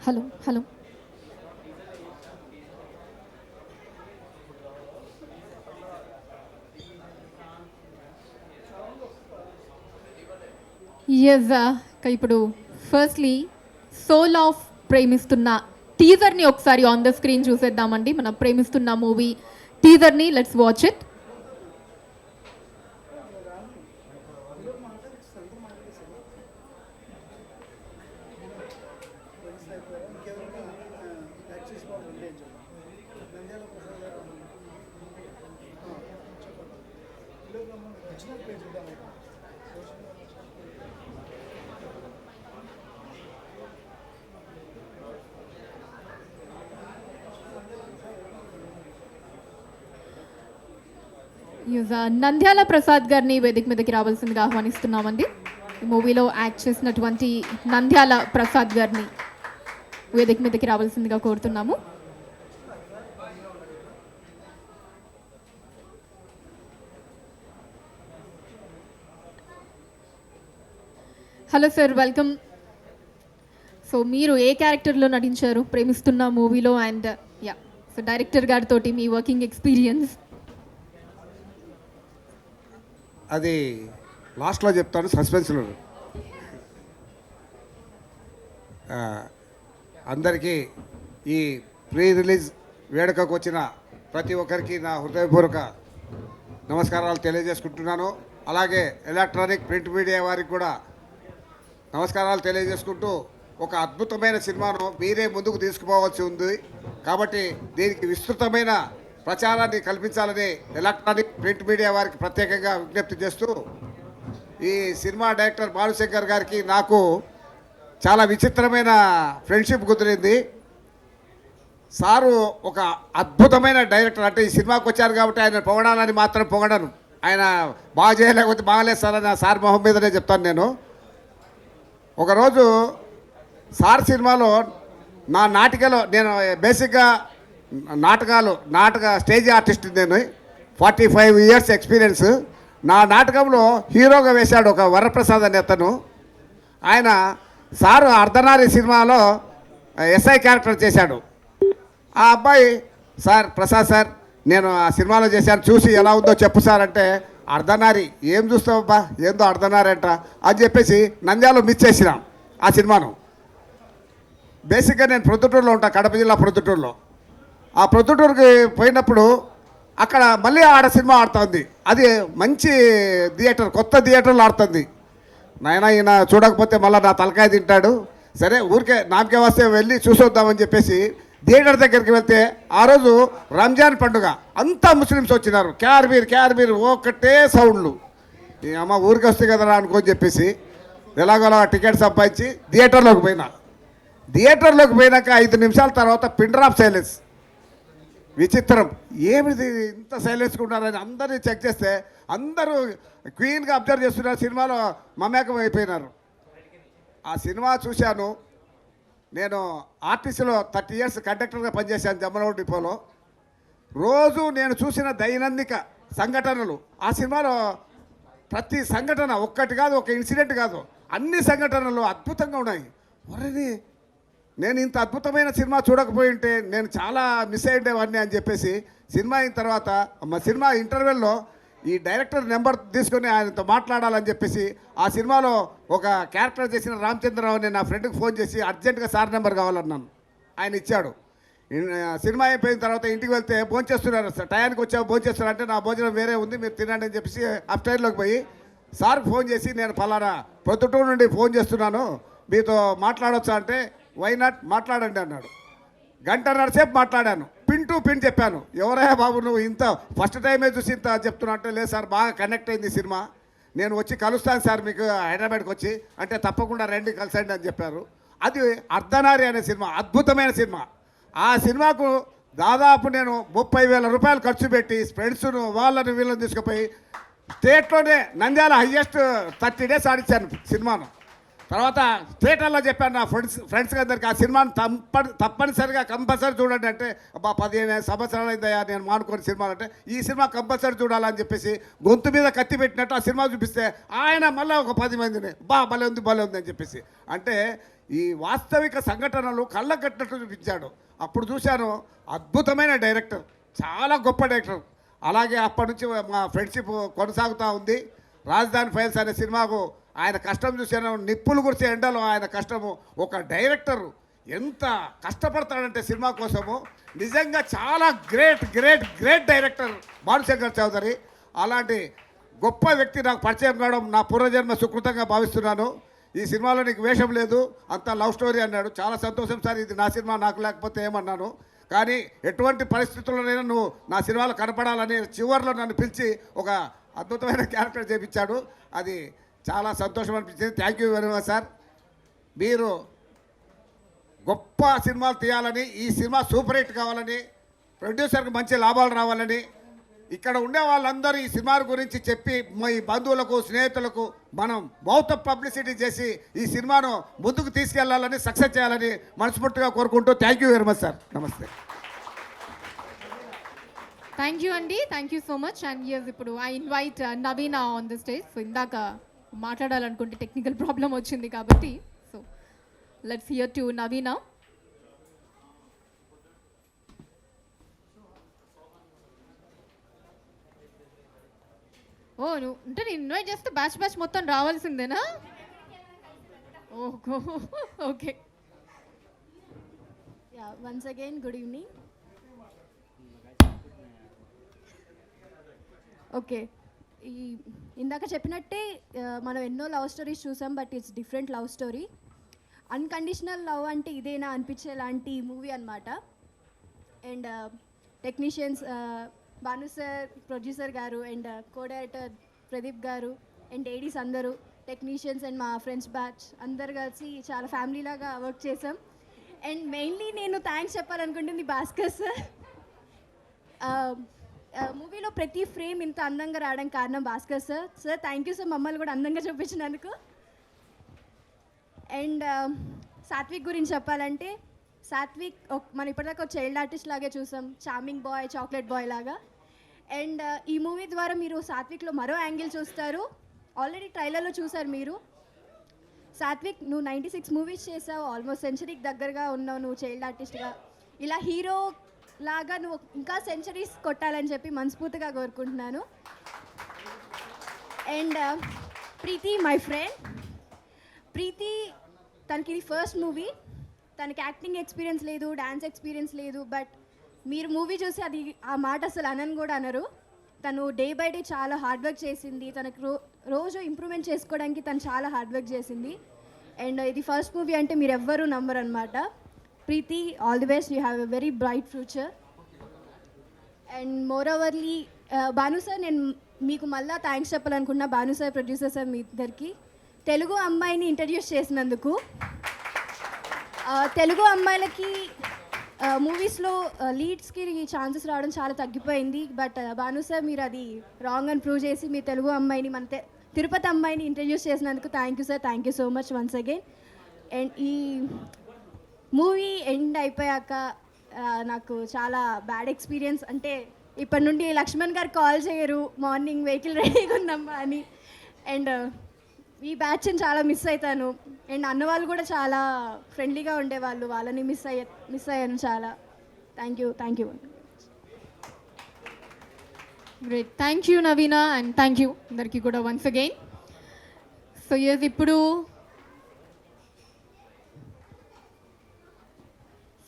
Hello hello yes ఇప్పుడు firstly soul of Premistunna టీజర్ని ఒకసారి on the screen చూసేద్దామండి. మన Premistunna movie టీజర్ని let's watch it. Nandyal Prasad గారిని వేదిక మీదకి రావాల్సిందిగా ఆహ్వానిస్తున్నామండి. ఈ మూవీలో యాక్ట్ చేసినటువంటి నంద్యాల ప్రసాద్ గారిని వేదిక మీదకి రావాల్సిందిగా కోరుతున్నాము. Hello sir, welcome. సో మీరు ఏ క్యారెక్టర్లో నటించారు ప్రేమిస్తున్న మూవీలో? అండ్ యా, సో డైరెక్టర్ గారితో మీ వర్కింగ్ ఎక్స్పీరియన్స్. అది లాస్ట్లో చెప్తాను, సస్పెన్స్లో. అందరికీ ఈ ప్రీ రిలీజ్ వేడుకకు వచ్చిన ప్రతి ఒక్కరికి నా హృదయపూర్వక నమస్కారాలు తెలియజేసుకుంటున్నాను. అలాగే ఎలక్ట్రానిక్ ప్రింట్ మీడియా వారికి కూడా నమస్కారాలు తెలియజేసుకుంటూ, ఒక అద్భుతమైన సినిమాను మీరే ముందుకు తీసుకుపోవాల్సి ఉంది కాబట్టి దీనికి విస్తృతమైన ప్రచారాన్ని కల్పించాలని ఎలక్ట్రానిక్ ప్రింట్ మీడియా వారికి ప్రత్యేకంగా విజ్ఞప్తి చేస్తూ, ఈ సినిమా డైరెక్టర్ భానుశంకర్ గారికి నాకు చాలా విచిత్రమైన ఫ్రెండ్షిప్ కుదిరింది. సారు ఒక అద్భుతమైన డైరెక్టర్. అంటే ఈ సినిమాకి వచ్చారు కాబట్టి ఆయన పొగడాలని మాత్రం పొగడను. ఆయన బాగా చేయలేకపోతే బాగాలేదు సార్ అని సార్ మొహం మీదనే చెప్తాను నేను. ఒకరోజు సార్ సినిమాలో నా నాటికలో, నేను బేసిక్గా నాటక స్టేజ్ ఆర్టిస్ట్, నేను 45 ఇయర్స్ ఎక్స్పీరియన్స్. నా నాటకంలో హీరోగా వేశాడు ఒక వరప్రసాద్ అనే అతను. ఆయన సారు అర్ధనారి సినిమాలో ఎస్ఐ క్యారెక్టర్ చేశాడు. ఆ అబ్బాయి, సార్ ప్రసాద్ సార్ నేను ఆ సినిమాలో చేశాను, చూసి ఎలా ఉందో చెప్పు సార్ అంటే, అర్ధనారి ఏం చూస్తావబ్బా, ఏందో అర్ధనారి అంట అని చెప్పేసి నంద్యాలలో మిస్ చేసినాం ఆ సినిమాను. బేసిక్గా నేను ప్రొద్దుటూరులో ఉంటాను, కడప జిల్లా ప్రొద్దుటూరులో. ఆ ప్రొద్దుటూరుకి పోయినప్పుడు అక్కడ మళ్ళీ ఆడ సినిమా ఆడుతుంది. అది మంచి థియేటర్, కొత్త థియేటర్లో ఆడుతుంది. నాయన ఈయన చూడకపోతే మళ్ళీ నా తలకాయ తింటాడు, సరే ఊరికే నామకే వస్తే వెళ్ళి చూసొద్దామని చెప్పేసి థియేటర్ దగ్గరికి వెళ్తే, ఆ రోజు రంజాన్ పండుగ, అంతా ముస్లిమ్స్ వచ్చినారు. క్యార్బీర్ ఒకటే సౌండ్లు. ఈ అమ్మ ఊరికి వస్తే కదరా అనుకోని చెప్పేసి ఎలాగోలా టికెట్ సంపాదించి థియేటర్లోకి పోయినాక 5 నిమిషాల తర్వాత పిన్ డ్రాప్ సైలెన్స్. విచిత్రం, ఏమిది ఇంత సైలెన్స్గా ఉన్నారని అందరినీ చెక్ చేస్తే అందరూ క్వీన్గా అబ్జర్వ్ చేస్తున్నారు. సినిమాలో మమేకం అయిపోయినారు. ఆ సినిమా చూశాను. నేను ఆర్టీసీలో 30 ఇయర్స్ కండక్టర్గా పనిచేశాను జమ్మలమడుగు డిపోలో. రోజు నేను చూసిన దైనందిక సంఘటనలు ఆ సినిమాలో, ప్రతి సంఘటన ఒక్కటి కాదు, ఒక ఇన్సిడెంట్ కాదు, అన్ని సంఘటనలు అద్భుతంగా ఉన్నాయి. ఒరేది, నేను ఇంత అద్భుతమైన సినిమా చూడకపోయి ఉంటే నేను చాలా మిస్ అయ్యేవాడిని అని చెప్పేసి సినిమా అయిన తర్వాత మా సినిమా ఇంటర్వెల్లో ఈ డైరెక్టర్ నెంబర్ తీసుకొని ఆయనతో మాట్లాడాలని చెప్పేసి ఆ సినిమాలో ఒక క్యారెక్టర్ చేసిన రామచంద్రరావు అని నా ఫ్రెండ్కి ఫోన్ చేసి అర్జెంటుగా సార్ నెంబర్ కావాలన్నాను. ఆయన ఇచ్చాడు. సినిమా అయిపోయిన తర్వాత ఇంటికి వెళ్తే భోంచేస్తున్నారు, టయానికి వచ్చా భోంచేస్తున్నారు అంటే, నా భోజనం వేరే ఉంది మీరు తినండి అని చెప్పేసి అప్స్టైర్లోకి పోయి సార్కి ఫోన్ చేసి, నేను పలానా ప్రొద్దుటూరు నుండి ఫోన్ చేస్తున్నాను, మీతో మాట్లాడొచ్చా అంటే, వై నాట్ మాట్లాడండి అన్నాడు. 1.5 గంట సేపు మాట్లాడాను, పిన్ టు పిన్ చెప్పాను. ఎవరయ్యా బాబు నువ్వు ఇంత ఫస్ట్ టైమే చూసి ఇంత చెప్తున్నా అంటే, లేదు సార్ బాగా కనెక్ట్ అయింది సినిమా, నేను వచ్చి కలుస్తాను సార్ మీకు హైదరాబాద్కి వచ్చి అంటే, తప్పకుండా రండి కలిసండి అని చెప్పారు. అది అర్ధనారి అనే సినిమా, అద్భుతమైన సినిమా. ఆ సినిమాకు దాదాపు నేను 30,000 రూపాయలు ఖర్చు పెట్టి ఫ్రెండ్స్ను వాళ్ళని వీళ్ళని తీసుకుపోయి స్టేట్లోనే నంద్యాల హయ్యెస్ట్ 30 డేస్ ఆడించాను సినిమాను. తర్వాత థియేటర్లో చెప్పాను నా ఫ్రెండ్స్ అందరికి, ఆ సినిమాను తప్పనిసరిగా కంపల్సరీ చూడండి అంటే, అబ్బా 15 సంవత్సరాలు అయిందయ్యా నేను మానుకొని సినిమాలు అంటే, ఈ సినిమా కంపల్సరీ చూడాలని చెప్పేసి గొంతు మీద కత్తి పెట్టినట్టు ఆ సినిమా చూపిస్తే ఆయన మళ్ళీ ఒక 10 మందిని భలే ఉంది అని చెప్పేసి. అంటే ఈ వాస్తవిక సంఘటనలు కళ్ళకట్టినట్టు చూపించాడు. అప్పుడు చూశాను, అద్భుతమైన డైరెక్టర్, చాలా గొప్ప డైరెక్టర్. అలాగే అప్పటి నుంచి మా ఫ్రెండ్షిప్ కొనసాగుతూ ఉంది. రాజధాని ఫైల్స్ అనే సినిమాకు ఆయన కష్టం చూశాను. నిప్పులు కురిసే ఎండలో ఆయన కష్టము. ఒక డైరెక్టర్ ఎంత కష్టపడతాడంటే సినిమా కోసము, నిజంగా చాలా great great great director Bhanushankar Chowdary. అలాంటి గొప్ప వ్యక్తి నాకు పరిచయం కావడం నా పూర్వజన్మ సుకృతంగా భావిస్తున్నాను. ఈ సినిమాలో నీకు వేషం లేదు, అంతా లవ్ స్టోరీ అన్నాడు. చాలా సంతోషం సార్, ఇది నా సినిమా, నాకు లేకపోతే ఏమన్నాను. కానీ ఎటువంటి పరిస్థితుల్లోనైనా నువ్వు నా సినిమాలో కనపడాలని చివరిలో నన్ను పిలిచి ఒక అద్భుతమైన క్యారెక్టర్ చేపించాడు. అది చాలా సంతోషం అనిపించింది. Thank you very much sir. మీరు గొప్ప సినిమాలు తీయాలని, ఈ సినిమా సూపర్ హిట్ కావాలని, ప్రొడ్యూసర్కి మంచి లాభాలు రావాలని, ఇక్కడ ఉండే వాళ్ళందరూ ఈ సినిమా గురించి చెప్పి మీ బంధువులకు స్నేహితులకు మనం మౌత్ ఆఫ్ పబ్లిసిటీ చేసి ఈ సినిమాను ముందుకు తీసుకెళ్లాలని, సక్సెస్ చేయాలని మనస్ఫూర్తిగా కోరుకుంటూ thank you very much sir. నమస్తే. థ్యాంక్ యూ అండి, thank you so much. And yes, ఇప్పుడు I invite Naveena on the stage. So ఇందాక మాట్లాడాలనుకుంటే టెక్నికల్ ప్రాబ్లం వచ్చింది కాబట్టి, so let's hear to Naveena. ఓ, నువ్వు అంటే నేను ఇన్వైట్ చేస్తే బ్యాచ్ మొత్తం రావాల్సిందేనా? ఓహో, okay. Yeah, once again, good evening. Okay, ఈ ఇందాక చెప్పినట్టే మనం ఎన్నో లవ్ స్టోరీస్ చూసాం, but it's different love story. Unconditional love అంటే ఇదేనా అనిపించేలాంటి మూవీ అనమాట. And technicians Bhanu sir, producer గారు, అండ్ కో డైరెక్టర్ ప్రదీప్ గారు, అండ్ ఏడీస్ అందరూ, టెక్నీషియన్స్ అండ్ మా ఫ్రెండ్స్ బ్యాచ్ అందరు కలిసి చాలా ఫ్యామిలీ లాగా వర్క్ చేసాం. అండ్ మెయిన్లీ నేను థ్యాంక్స్ చెప్పాలనుకుంటుంది భాస్కర్ సార్. మూవీలో ప్రతి ఫ్రేమ్ ఇంత అందంగా రావడానికి కారణం Bhaskar sir. Sir thank you sir, మమ్మల్ని కూడా అందంగా చూపించినందుకు. అండ్ సాత్విక్ గురించి చెప్పాలంటే, సాత్విక్ మనం ఇప్పటిదాకా ఒక చైల్డ్ ఆర్టిస్ట్ లాగే చూసాం, చార్మింగ్ బాయ్, చాక్లెట్ బాయ్ లాగా. అండ్ ఈ మూవీ ద్వారా మీరు సాత్విక్లో మరో యాంగిల్ చూస్తారు. ఆల్రెడీ ట్రైలర్లో చూసారు మీరు. సాత్విక్, నువ్వు 96 మూవీస్ చేసావు, ఆల్మోస్ట్ సెంచరీకి దగ్గరగా ఉన్నావు నువ్వు చైల్డ్ ఆర్టిస్ట్గా. ఇలా హీరో లాగా నువ్వు ఇంకా సెంచరీస్ కొట్టాలని చెప్పి మనస్ఫూర్తిగా కోరుకుంటున్నాను. And Preethi, my friend Preethi, తనకి ఇది ఫస్ట్ మూవీ. తనకి యాక్టింగ్ ఎక్స్పీరియన్స్ లేదు, డాన్స్ ఎక్స్పీరియన్స్ లేదు. బట్ మీరు మూవీ చూసి అది ఆ మాట అసలు అనని కూడా అనరు. తను డే బై డే చాలా హార్డ్ వర్క్ చేసింది. తనకు రోజు ఇంప్రూవ్మెంట్ చేసుకోవడానికి తను చాలా హార్డ్ వర్క్ చేసింది. అండ్ ఇది ఫస్ట్ మూవీ అంటే మీరు ఎవ్వరూ నమ్మరు అనమాట. Preethi, all the best, you have a very bright future. And more overly Bhanu sir, నేను మీకు మళ్ళీ థ్యాంక్స్ చెప్పాలనుకున్నా. భాను సార్, ప్రొడ్యూసర్ సార్, మీ ఇద్దరికి తెలుగు అమ్మాయిని ఇంట్రడ్యూస్ చేసినందుకు. తెలుగు అమ్మాయిలకి మూవీస్లో లీడ్స్కి ఛాన్సెస్ రావడం చాలా తగ్గిపోయింది. బట్ భాను సార్, మీరు అది రాంగ్ అని ప్రూవ్ చేసి మీ తెలుగు అమ్మాయిని, మన తిరుపతి అమ్మాయిని ఇంట్రడ్యూస్ చేసినందుకు thank you sir. Thank you so much once again. And ఈ మూవీ ఎండ్ అయిపోయాక నాకు చాలా బ్యాడ్ ఎక్స్పీరియన్స్. అంటే ఇప్పటి నుండి లక్ష్మణ్ గారు కాల్ చేయరు, మార్నింగ్ వెహికల్ రెడీగా ఉందమ్మా అని. అండ్ ఈ బ్యాచ్ని చాలా మిస్ అవుతాను. అండ్ అన్నవాళ్ళు కూడా చాలా ఫ్రెండ్లీగా ఉండేవాళ్ళు, వాళ్ళని మిస్ అయ్యాను చాలా. Thank you. Great, thank you Naveena, and thank you అందరికీ కూడా వన్స్ అగైన్. సో ఎస్, ఇప్పుడు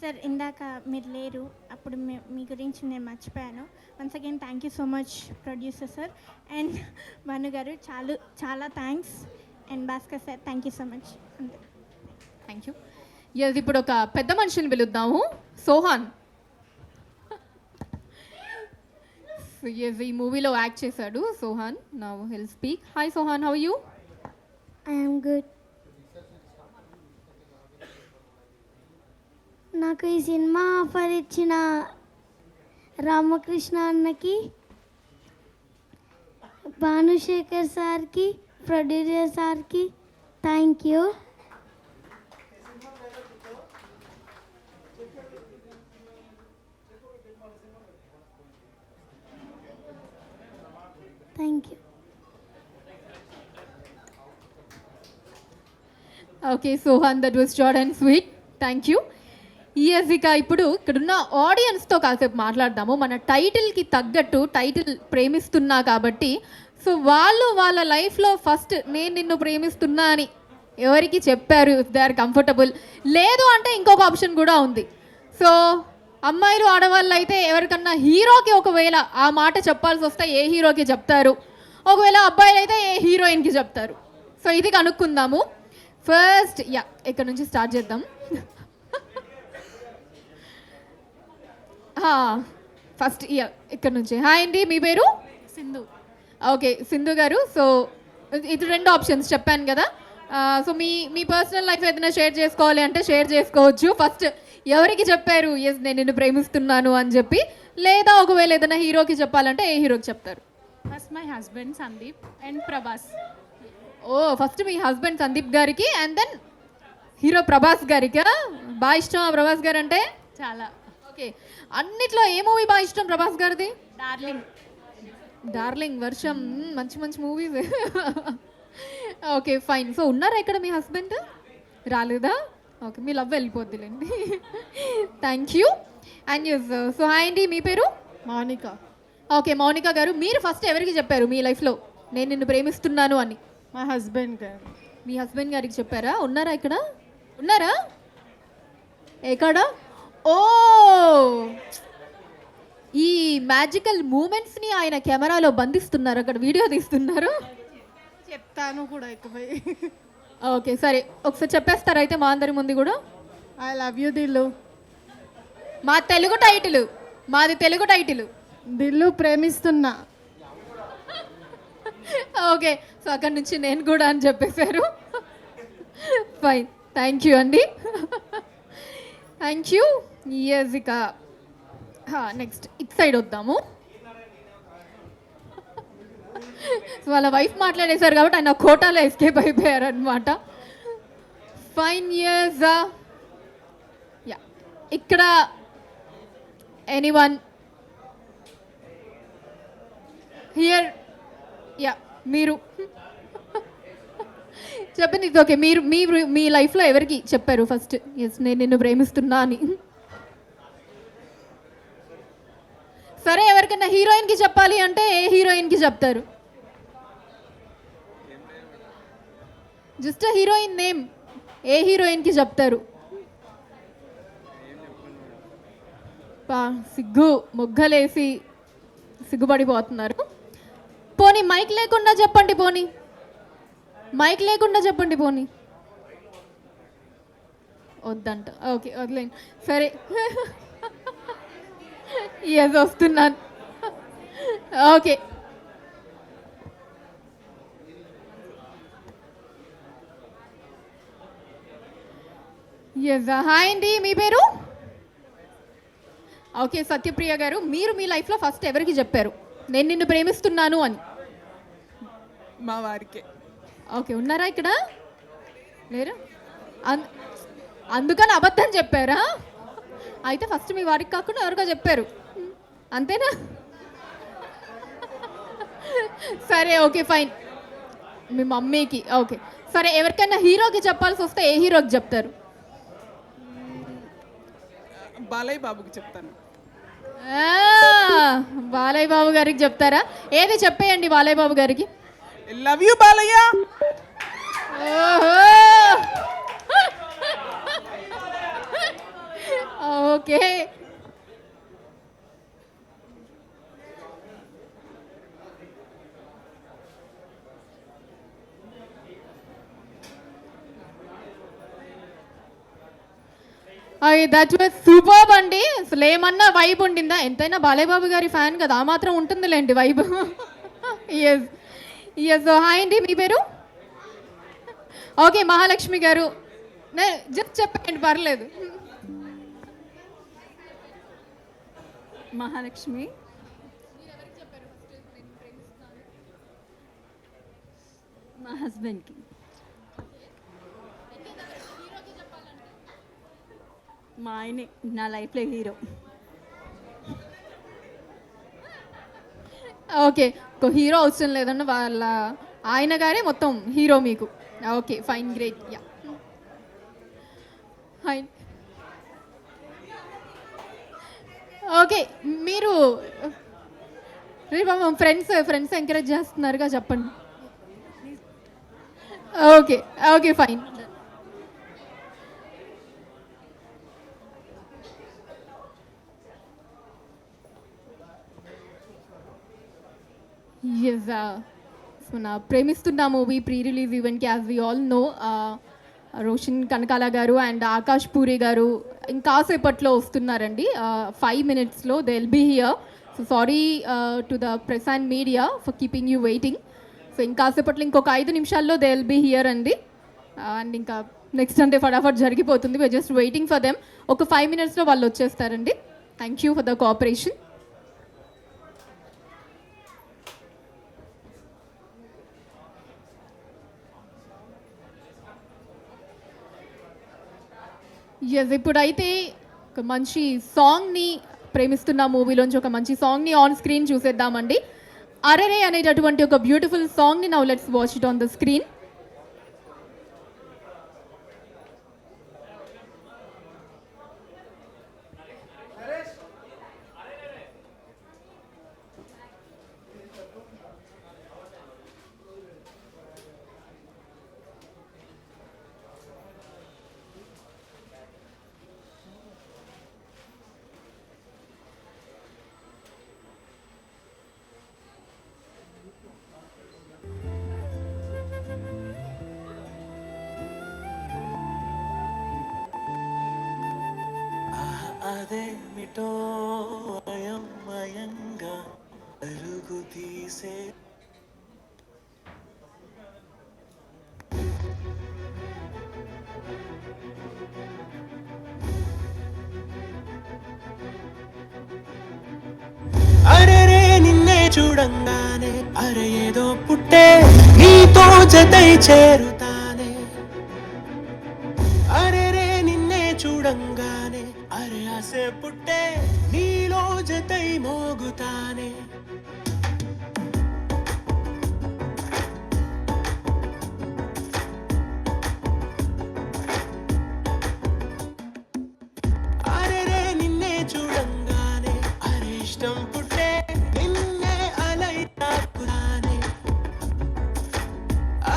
సార్ ఇందాక మీరు లేరు, అప్పుడు మీ గురించి నేను మర్చిపోయాను. Once again thank you so much producer sir and Bhanu గారు, చాలా thanks. And Bhaskar sir, thank you so much. Thank you. Yes, ఇప్పుడు ఒక పెద్ద మనిషిని పిలుద్దాము, సోహాన్. ఎస్, ఈ మూవీలో యాక్ట్ చేశాడు Sohan. Now hill speak. Hi Sohan, how you? I am good. నాకు ఈ సినిమా ఆఫర్ ఇచ్చిన రామకృష్ణ అన్నకి, భానుశేఖర్ సార్కి, ప్రొడ్యూసర్ సార్కి thank you. Thank you. Okay Sohan, that was short and sweet. Thank you. ఇక ఇప్పుడు ఇక్కడున్న ఆడియన్స్తో కాసేపు మాట్లాడదాము. మన టైటిల్కి తగ్గట్టు టైటిల్ ప్రేమిస్తున్నా కాబట్టి, సో వాళ్ళు వాళ్ళ లైఫ్లో ఫస్ట్ నేను నిన్ను ప్రేమిస్తున్నా అని ఎవరికి చెప్పారు, ఇఫ్ దే ఆర్ కంఫర్టబుల్. లేదు అంటే ఇంకొక ఆప్షన్ కూడా ఉంది. సో అమ్మాయిలు ఆడవాళ్ళు అయితే ఎవరికన్నా హీరోకి ఒకవేళ ఆ మాట చెప్పాల్సి వస్తే ఏ హీరోకి చెప్తారు, ఒకవేళ అబ్బాయిలు అయితే ఏ హీరోయిన్కి చెప్తారు. సో ఇది కనుక్కుందాము. ఫస్ట్ ఇక్కడ నుంచి స్టార్ట్ చేద్దాం. ఫస్ట్ ఇక్కడ నుంచి. హాయ్ అండి, మీ పేరు? సింధు. ఓకే సింధు గారు. సో ఇది 2 ఆప్షన్స్ చెప్పాను కదా. సో మీ పర్సనల్ లైఫ్ ఏదైనా షేర్ చేసుకోవాలి అంటే షేర్ చేసుకోవచ్చు. ఫస్ట్ ఎవరికి చెప్పారు ఎస్ నేను నిన్ను ప్రేమిస్తున్నాను అని చెప్పి, లేదా ఒకవేళ ఏదైనా హీరోకి చెప్పాలంటే ఏ హీరోకి చెప్తారు? First my husband Sandeep and Prabhas. ఓ ఫస్ట్ మీ హస్బెండ్ సందీప్ గారికి అండ్ దెన్ హీరో ప్రభాస్ గారికి. బాగా ఇష్టం ప్రభాస్ గారు అంటే? చాలా. ఓకే, అన్నిట్లో ఏ మూవీ బాగా ఇష్టం ప్రభాస్ గారిది? డార్లింగ్. డార్లింగ్, వర్షం, మంచి మంచి మూవీస్. Okay fine. సో ఉన్నారా ఇక్కడ మీ హస్బెండ్? రాలేదా? ఓకే, మీ లవ్ వెళ్ళిపోద్దిలేండి. Thank you. And so hi అండి, మీ పేరు? మౌనిక. ఓకే మౌనిక గారు, మీరు ఫస్ట్ ఎవరికి చెప్పారు మీ లైఫ్లో నేను నిన్ను ప్రేమిస్తున్నాను అని? మా హస్బెండ్ గారు. మీ హస్బెండ్ గారికి చెప్పారా? ఉన్నారా ఇక్కడ? ఉన్నారా? ఎక్కడ? ఓ ఈ మ్యాజికల్ మూమెంట్స్ని ఆయన కెమెరాలో బంధిస్తున్నారు, అక్కడ వీడియో తీస్తున్నారు. చెప్తాను కూడా ఎక్కువై. ఓకే సరే, ఒకసారి చెప్పేస్తారా అయితే మా అందరి ముందు కూడా? I love you Dillu. మాది తెలుగు టైటిల్. దిల్లు ప్రేమిస్తున్నా. ఓకే, సో అక్కడి నుంచి నేను కూడా అని చెప్పేశారు. ఫైన్, థ్యాంక్ యూ అండి. Thank you. ఇక నెక్స్ట్ ఇట్ సైడ్ వద్దాము. సో వాళ్ళ వైఫ్ మాట్లాడేశారు కాబట్టి ఆయన కోటాలో ఎస్కేప్ అయిపోయారు అనమాట. ఫైన్. ఇక్కడ ఎనీవన్ హియర్? మీరు చెప్పండి. ఓకే, మీరు మీ లైఫ్లో ఎవరికి చెప్పారు ఫస్ట్ ఎస్ నేను నిన్ను ప్రేమిస్తున్నా అని? సరే, ఎవరికైనా హీరోయిన్కి చెప్పాలి అంటే ఏ హీరోయిన్కి చెప్తారు? జస్ట్ హీరోయిన్ నేమ్, ఏ హీరోయిన్కి చెప్తారు? సిగ్గు మొగ్గలేసి సిగ్గుపడిపోతున్నారు. పోనీ మైక్ లేకుండా చెప్పండి, పోనీ. వద్దంట. ఓకే వదిలేండి. సరే. ఎస్ వస్తున్నాను. Okay yes. హాయ్ అండి, మీ పేరు? ఓకే సత్యప్రియ గారు, మీరు మీ లైఫ్లో ఫస్ట్ ఎవరికి చెప్పారు నేను నిన్ను ప్రేమిస్తున్నాను అని? మా వారికే. ఓకే, ఉన్నారా ఇక్కడ? లేరు? అందుకని అబద్ధం చెప్పారా? అయితే ఫస్ట్ మీ వారికి కాకుండా ఎవరికో చెప్పారు, అంతేనా? సరే ఓకే ఫైన్, మీ మమ్మీకి. ఓకే సరే, ఎవరికైనా హీరోకి చెప్పాల్సి వస్తే ఏ హీరోకి చెప్తారు? బాలయ్య బాబుకి చెప్తాను. బాలయ్య బాబు గారికి చెప్తారా? ఏది చెప్పేయండి బాలయ్య బాబు గారికి. Love you Balayya. Okay that was superb అండి. అసలు ఏమన్నా వైబ్ ఉండిందా? ఎంతైనా బాలయ్య బాబు గారి ఫ్యాన్ కదా, ఆ మాత్రం ఉంటుందిలేండి వైబ్. ఎస్. హాయ్ అండి, మీ పేరు? ఓకే మహాలక్ష్మి గారు, జస్ట్ చెప్పండి పర్లేదు. మహాలక్ష్మి. మా హస్బెండ్కి. మా ఆయనే నా లైఫ్లో హీరో. ఓకే, హీరో అవసరం లేదన్న వాళ్ళ ఆయన గారే మొత్తం హీరో మీకు. Okay fine, great. Hi. Okay, మీరు రేపు ఫ్రెండ్స్ ఎంకరేజ్ చేస్తున్నారుగా, చెప్పండి. Okay okay fine. ఎస్, మన ప్రేమిస్తున్న మూవీ ప్రీ రిలీజ్ ఈవెంట్కి as we all know Roshan Kanakala గారు అండ్ ఆకాష్ పూరి గారు ఇంకాసేపట్లో వస్తున్నారండి. 5 minutesలో they will be here. So sorry to the press and media for keeping you waiting. So ఇంకాసేపట్లో ఇంకొక 5 నిమిషాల్లో దే విల్ బీ హియర్ అండి. అండ్ ఇంకా నెక్స్ట్ అంటే ఫటాఫట్ జరిగిపోతుంది. We are just waiting for them. ఒక 5 minutesలో వాళ్ళు వచ్చేస్తారండి. Thank you for the cooperation. Yes, ఇప్పుడైతే ఒక మంచి సాంగ్ని ప్రేమిస్తున్న మూవీలోంచి ఒక మంచి సాంగ్ని ఆన్ స్క్రీన్ చూసేద్దామండి. అరెరే అనేటటువంటి ఒక బ్యూటిఫుల్ సాంగ్ని now let's watch it on the screen. అదేమిటో అయమయంగా అరుగు తీసే అరెరే నిన్నే చూడంగానే అరే ఏదో పుట్టే నీతో జతై చేరుతానే. అరెరే నిన్నే చూడంగానే అరే ఆసే పుట్టే నీలో జతై మోగుతానే. అరెరే నిన్నే చూడంగానే అరే ఇష్టం పుట్టే నిన్నే అలై తాకుతానే.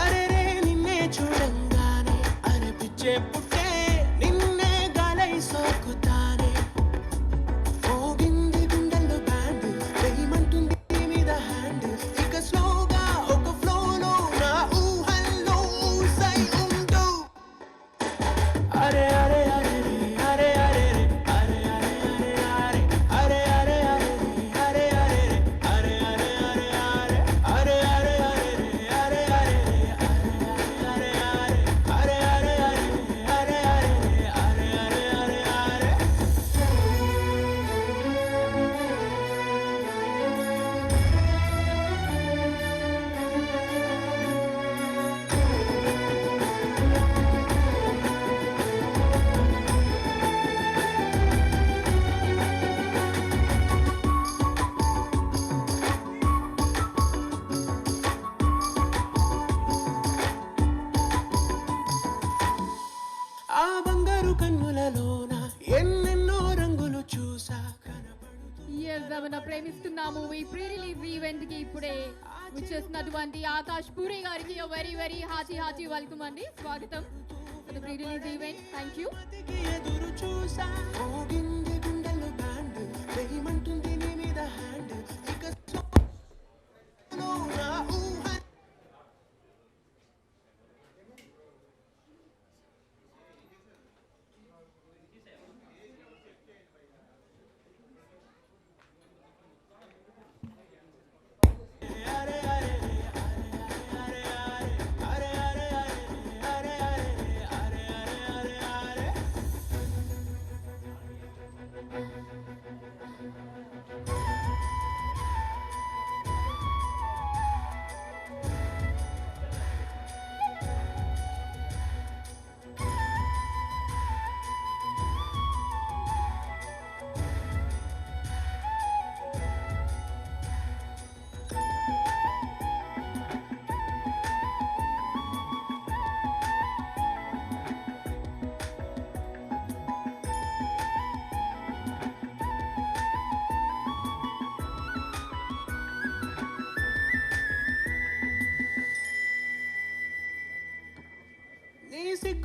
అరెరే నిన్నే చూడంగానే అరే పిచ్చే పుట్టే నిన్నే గాలై సోకుతానే. మోగింది గుండెల్లో బ్యాండ్ వేయమంటుంది మీద హ్యాండ్. ఇక స్లోగా ఒక ఫ్లోలో నా ఊహల్లో ఊసై ఉంటూ అరే అరే అరే అరే అరే అరే అరే అరే అరే అరే అరే అరే అరే అరే అరే అరే అరే అరే ఆ బంగారు కన్నులలోన ఎన్నెన్నో రంగులు చూసా ఎస్, మన ప్రేమిస్తున్న మూవీ ప్రీ రిలీజ్ ఈవెంట్కి ఇప్పుడే వచ్చేసినటువంటి ఆకాష్ పూరి గారికి వెరీ వెరీ హార్టీ వెల్కమ్ అండి. స్వాగతం for the pre release event. Thank you. ఎదురు చూసా మోగింది గుండెల్లో బ్యాండ్ వేయమంటుంది నీ మీద హ్యాండ్. ఇక స్లోలో నా ఊహ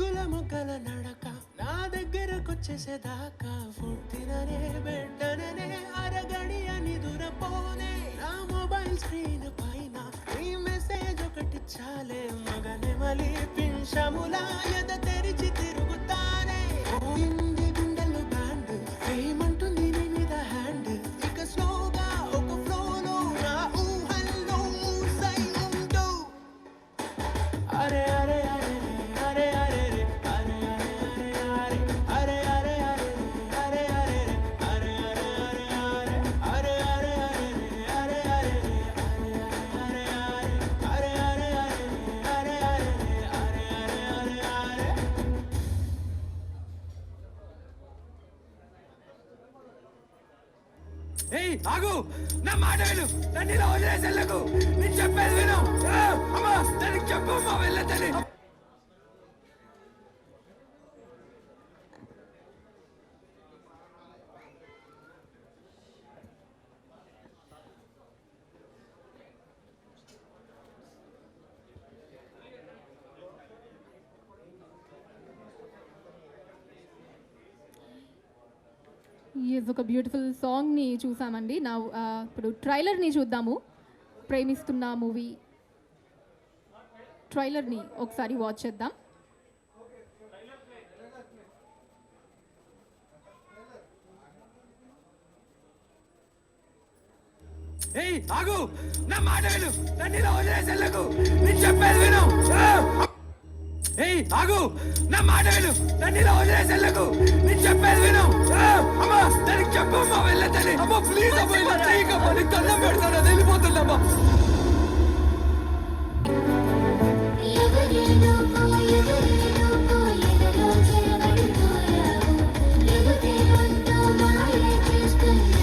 సిగ్గుల మొగ్గల నడక నా దగ్గరకొచ్చేసేదాకా ఫుడ్ తిననే వెంటనే అరగడి అని దూరపోనే నా మొబైల్ స్క్రీన్ పైన ఈ మెసేజ్ ఒకటి చాలే మగనే మలి పింఛములా ఎద తెరిచి తిరుగుతానే ఇంది గుండెలు బ్యాండ్ ఏమంటుంది నీ మీద హ్యాండ్ ఇక స్లోగా ఒక ఫ్లోలో నా ఊహల్లో ఊసై ఉంటూ అరే అరే అరే అరే అరే అరే అరే అరే అరే అరే అరే అరే అరే అరే అరే ఏయ్ ఆగు నా మాట విను నన్ను ఇలా వదిలేసి వెళ్ళకు నేను చెప్పేది విను అమ్మా దానికి చెప్పు అమ్మా వెళ్ళతని ఒక బ్యూటిఫుల్ సాంగ్ని చూసామండి నా ఇప్పుడు ట్రైలర్ని చూద్దాము ప్రేమిస్తున్న మూవీ ట్రైలర్ని ఒకసారి వాచ్ చేద్దాం. ఏయ్ ఆగు నా మాట విను నన్ను ఇలా వదిలేసి వెళ్ళకు నేను చెప్పేది విను ఏయ్ ఆగు నా మాట విను నన్ను ఇలా వదిలేసి వెళ్ళకు నేను చెప్పేది విను అమ్మా దానికి చెప్పు అమ్మా వెళ్ళతని అమ్మా ప్లీజ్ అమ్మా ఇలా చేయకమ్మా నీకు దండం పెడతాను అది వెళ్ళిపోతుందమ్మా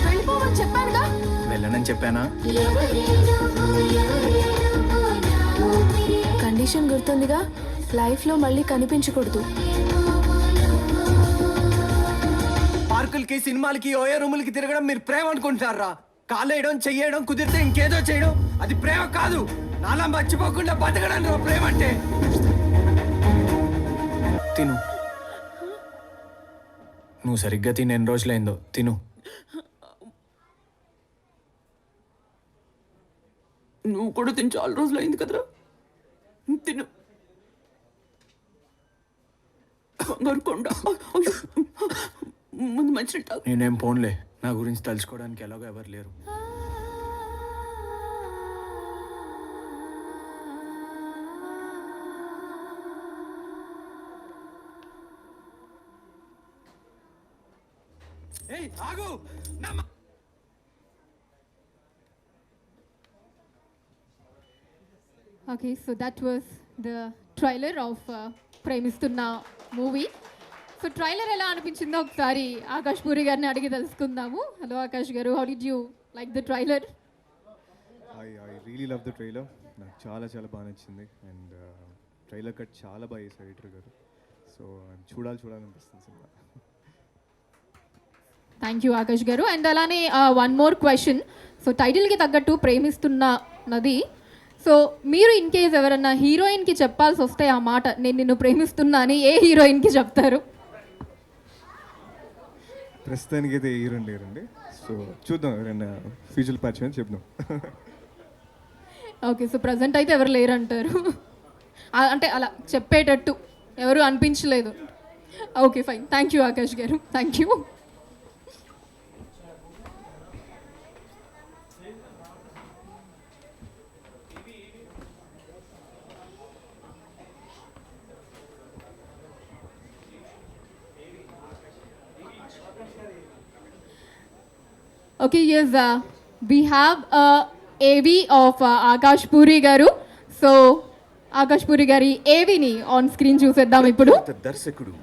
వెళ్ళిపోమని చెప్పానుగా. వెళ్ళనని చెప్పానా? కండిషన్ గుర్తుందిగా, లైఫ్లో మళ్ళీ కనిపించకూడదు. పార్కులకి సినిమాలకి ఓయో రూములకి తిరగడం మీరు ప్రేమ అనుకుంటారా? కాలేయడం చెయ్యడం కుదిరితే ఇంకేదో చేయడం అది ప్రేమ కాదు. నాలా మర్చిపోకుండా బతకడం రా ప్రేమ అంటే. తిను. నువ్వు సరిగ్గా తిని ఎన్ని రోజులైందో తిను. నువ్వు కూడా తిని చాలా రోజులు అయింది కదరా, తిను. కొండ ముందు మంచి నేనేం పోన్లే, నా గురించి తలుచుకోవడానికి ఎలాగో ఎవరు లేరు. ఏయ్ ఆగు నా Okay, so that was the trailer of ప్రేమిస్తున్న మూవీ. సో ట్రైలర్ ఎలా అనిపించిందో ఒకసారి ఆకాష్ పూరి గారిని అడిగి తెలుసుకుందాము. హలో ఆకాష్ గారు, how did you like the trailer? I really love the trailer. నాకు చాలా చాలా బాగా నచ్చింది. అండ్ ట్రైలర్ కట్ చాలా బాగా చేశారు ఎడిటర్ గారు. సో చూడాలనిపిస్తుంది సినిమా. థ్యాంక్ యూ ఆకాష్ గారు. అండ్ అలానే వన్ మోర్ క్వశ్చన్. సో టైటిల్కి తగ్గట్టు ప్రేమిస్తున్న నది. సో మీరు ఇన్ కేస్ ఎవరన్నా హీరోయిన్కి చెప్పాల్సి వస్తే ఆ మాట, నేను నిన్ను ప్రేమిస్తున్నా అని, ఏ హీరోయిన్కి చెప్తారు? ప్రస్తుతానికి అయితే హీరోయిన్ లేరండి. సో చూద్దాం, ఎవరైనా ఫ్యూచర్ పరిచయం చెప్దాం. ఓకే, సో ప్రజెంట్ అయితే ఎవరు లేరంటారు. అంటే అలా చెప్పేటట్టు ఎవరు అనిపించలేదు. Okay fine, thank you Akash గారు, thank you. Okay, yes, we have a AV of Akash Puri garu. So, Akash Puri gari AV ni on screen చూసేద్దాం ఇప్పుడు. దర్శకుడు,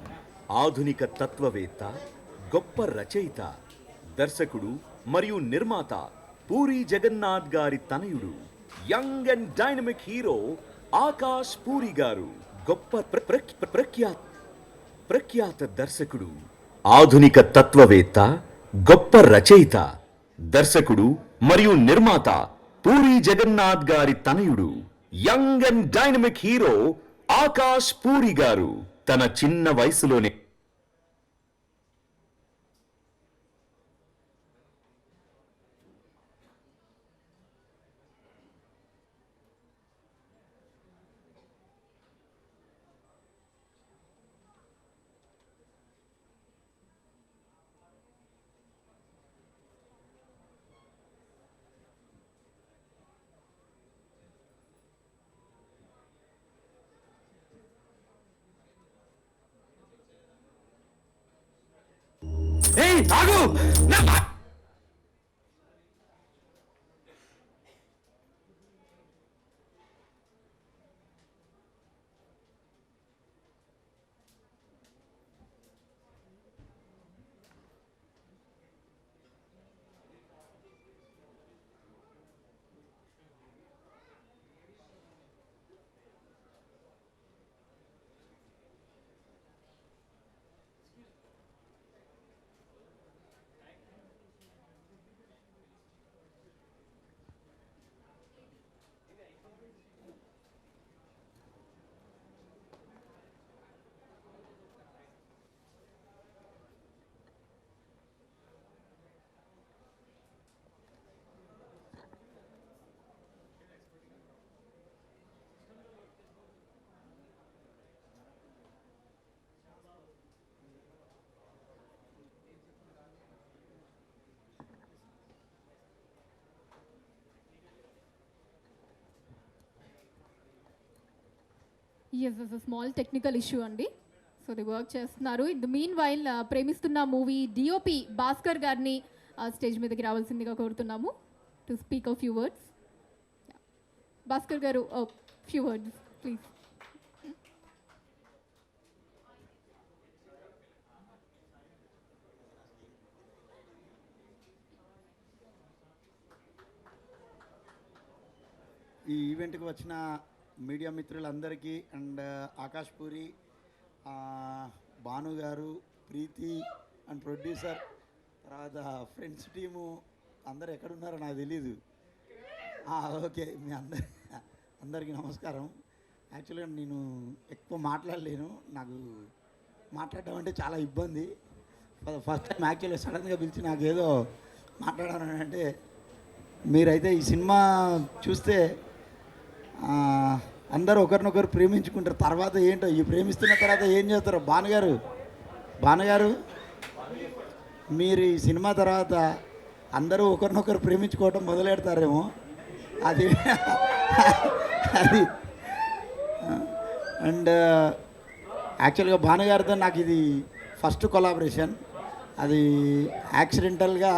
ఆధునిక తత్వవేత్త, గొప్ప రచయిత, దర్శకుడు మరియు నిర్మాత పూరి జగన్నాథ్ గారి తనయుడు, young and dynamic hero Akash Puri గారు. గొప్ప ప్రఖ్యాత దర్శకుడు, ఆధునిక తత్వవేత్త, గొప్ప రచయిత, దర్శకుడు మరియు నిర్మాత పూరి జగన్నాథ్ గారి తనయుడు, young and dynamic hero Akash Puri గారు. తన చిన్న వయసులోనే ఆగు! Yes is small technical issue అండి. సో ది వర్క్ చేస్తున్నారు. In the meanwhile Premistunna movie DOP Bhaskar గారిని స్టేజ్ మీదకి రావాల్సిందిగా కోరుతున్నాము to speak of few words. Bhaskar గారు ఫ్యూ వర్డ్స్ ప్లీజ్. ఈ ఈవెంట్కి వచ్చిన మీడియా మిత్రులందరికీ అండ్ ఆకాష్ పూరి, భాను గారు, ప్రీతి అండ్ ప్రొడ్యూసర్, తర్వాత ఫ్రెండ్స్ టీము అందరు ఎక్కడున్నారో నాకు తెలీదు. ఓకే, మీ అందరికీ నమస్కారం. యాక్చువల్గా నేను ఎక్కువ మాట్లాడలేను, నాకు మాట్లాడడం అంటే చాలా ఇబ్బంది. ఫస్ట్ టైం యాక్చువల్గా సడన్గా పిలిచి నాకు ఏదో మాట్లాడాలని అంటే, మీరైతే ఈ సినిమా చూస్తే అందరూ ఒకరినొకరు ప్రేమించుకుంటారు. తర్వాత ఏంటో ఈ ప్రేమిస్తున్న తర్వాత ఏం చేస్తారో భానుగారు మీరు ఈ సినిమా తర్వాత అందరూ ఒకరినొకరు ప్రేమించుకోవటం మొదలెడతారేమో. అది అండ్ యాక్చువల్గా భానుగారితో నాకు ఇది ఫస్ట్ కొలాబరేషన్. అది యాక్సిడెంటల్గా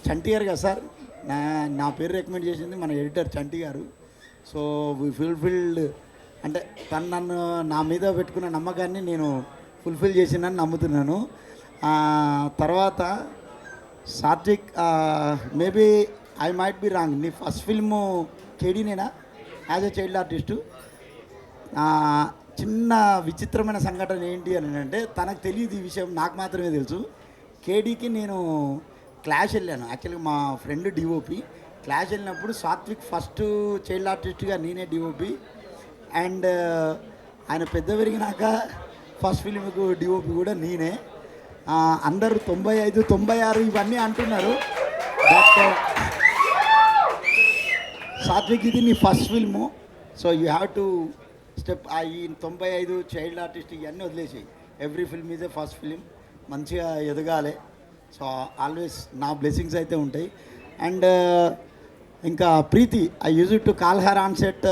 చంటి గారు కదా సార్, నా పేరు రికమెండ్ చేసింది మన ఎడిటర్ చంటి గారు. సో ఫుల్ఫిల్డ్ అంటే తను నన్ను నా మీద పెట్టుకున్న నమ్మకాన్ని నేను ఫుల్ఫిల్ చేసిందని నమ్ముతున్నాను. తర్వాత Satvik, maybe I might be wrong, నీ ఫస్ట్ ఫిల్ము కేడీనేనా యాజ్ ఎ చైల్డ్ ఆర్టిస్టు? చిన్న విచిత్రమైన సంఘటన ఏంటి అని అంటే, తనకు తెలియదు ఈ విషయం, నాకు మాత్రమే తెలుసు. కేడీకి నేను క్లాష్ వెళ్ళాను. యాక్చువల్గా మా ఫ్రెండ్ డిఓపి క్లాష్ వెళ్ళినప్పుడు సాత్విక్ ఫస్ట్ చైల్డ్ ఆర్టిస్ట్గా నేనే డిఓపి. అండ్ ఆయన పెద్ద పెరిగినాక ఫస్ట్ ఫిలింకు డిఓపి కూడా నేనే. అందరూ 95, 96 ఇవన్నీ అంటున్నారు. బట్ సాత్విక్ ఇది నీ first film, so you have to step. ఈ 95 చైల్డ్ ఆర్టిస్ట్ ఇవన్నీ వదిలేసాయి. Every film is a first film. మంచిగా ఎదగాలి. సో ఆల్వేస్ నా బ్లెస్సింగ్స్ అయితే ఉంటాయి. అండ్ ఇంకా Preethi, I use to call her on set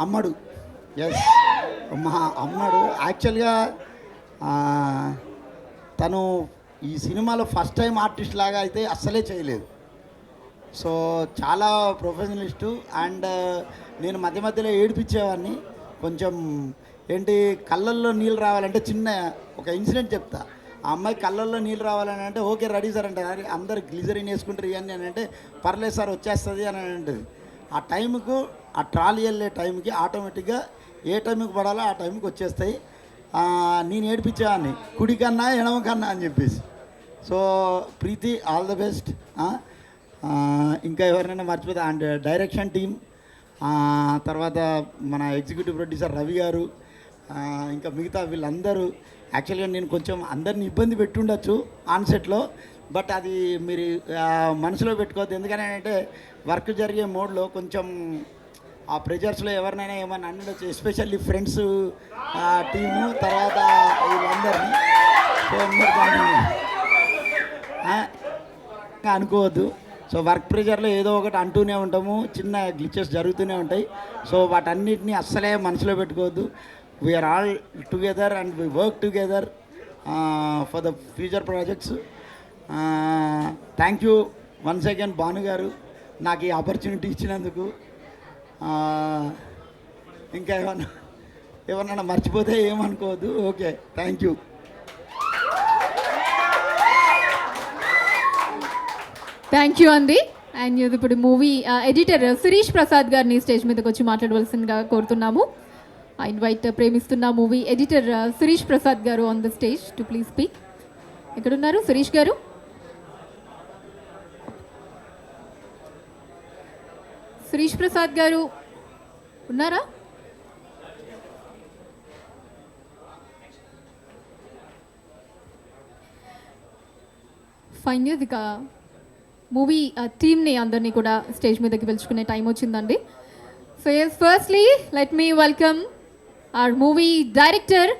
అమ్మడు. ఎస్, మా అమ్మడు. యాక్చువల్గా తను ఈ సినిమాలో ఫస్ట్ టైం ఆర్టిస్ట్ లాగా అయితే అస్సలే చేయలేదు. సో చాలా ప్రొఫెషనలిస్టు. అండ్ నేను మధ్య మధ్యలో ఏడిపించేవాడిని కొంచెం. ఏంటి కళ్ళల్లో నీళ్ళు రావాలంటే చిన్న ఒక ఇన్సిడెంట్ చెప్తా. ఆ అమ్మాయి కళ్ళల్లో నీళ్ళు రావాలని అంటే ఓకే రెడీ సార్ అంటే, అందరు గ్లిజరిన్ వేసుకుంటారు ఇవన్నీ అని అంటే పర్లేదు సార్ వచ్చేస్తుంది అని అంటుంది. ఆ టైంకు ఆ ట్రాలీ వెళ్ళే టైంకి ఆటోమేటిక్గా ఏ టైంకి పడాలో ఆ టైంకి వచ్చేస్తాయి. నేను ఏడిపించేవాడిని కుడి కన్నా ఎడమ కన్నా అని చెప్పేసి. So Preethi, all the best. ఇంకా ఎవరినైనా మర్చిపోతే అండ్ డైరెక్షన్ టీమ్, తర్వాత మన ఎగ్జిక్యూటివ్ ప్రొడ్యూసర్ రవి గారు, ఇంకా మిగతా వీళ్ళందరూ యాక్చువల్గా నేను కొంచెం అందరిని ఇబ్బంది పెట్టుండొచ్చు ఆన్సెట్లో, బట్ అది మీరు మనసులో పెట్టుకోవద్దు. ఎందుకంటే వర్క్ జరిగే మోడ్లో కొంచెం ఆ ప్రెజర్స్లో ఎవరినైనా ఏమైనా అనొచ్చు, ఎస్పెషల్లీ ఫ్రెండ్స్ టీము, తర్వాత వీళ్ళందరినీ. సో మీరు అనుకోవద్దు. సో వర్క్ ప్రెషర్లో ఏదో ఒకటి అంటూనే ఉంటాము, చిన్న గ్లిచెస్ జరుగుతూనే ఉంటాయి. సో వాటన్నిటిని అస్సలే మనసులో పెట్టుకోవద్దు. We are all together and we work together for the future projects. Thank you once again Bhanu గారు నాకు ఈ ఆపర్చునిటీ ఇచ్చినందుకు. ఇంకా ఏమన్నా మర్చిపోతే ఏమనుకోవద్దు. Okay, thank you. Thank you అండి. అండ్ ఇప్పుడు మూవీ ఎడిటర్ శిరీష్ ప్రసాద్ గారిని స్టేజ్ మీదకి వచ్చి మాట్లాడవలసిందిగా కోరుతున్నాము. I invite Premistunna movie editor Sirish Prasad గారు on the stage to please speak. ఎక్కడున్నారు శిరీష్ గారు? శిరీష్ ప్రసాద్ గారు ఉన్నారా? ఫైనల్ ఇక మూవీ టీమ్ని అందరినీ కూడా స్టేజ్ మీదకి పిలుచుకునే టైం వచ్చిందండి. So yes, firstly let me welcome our movie director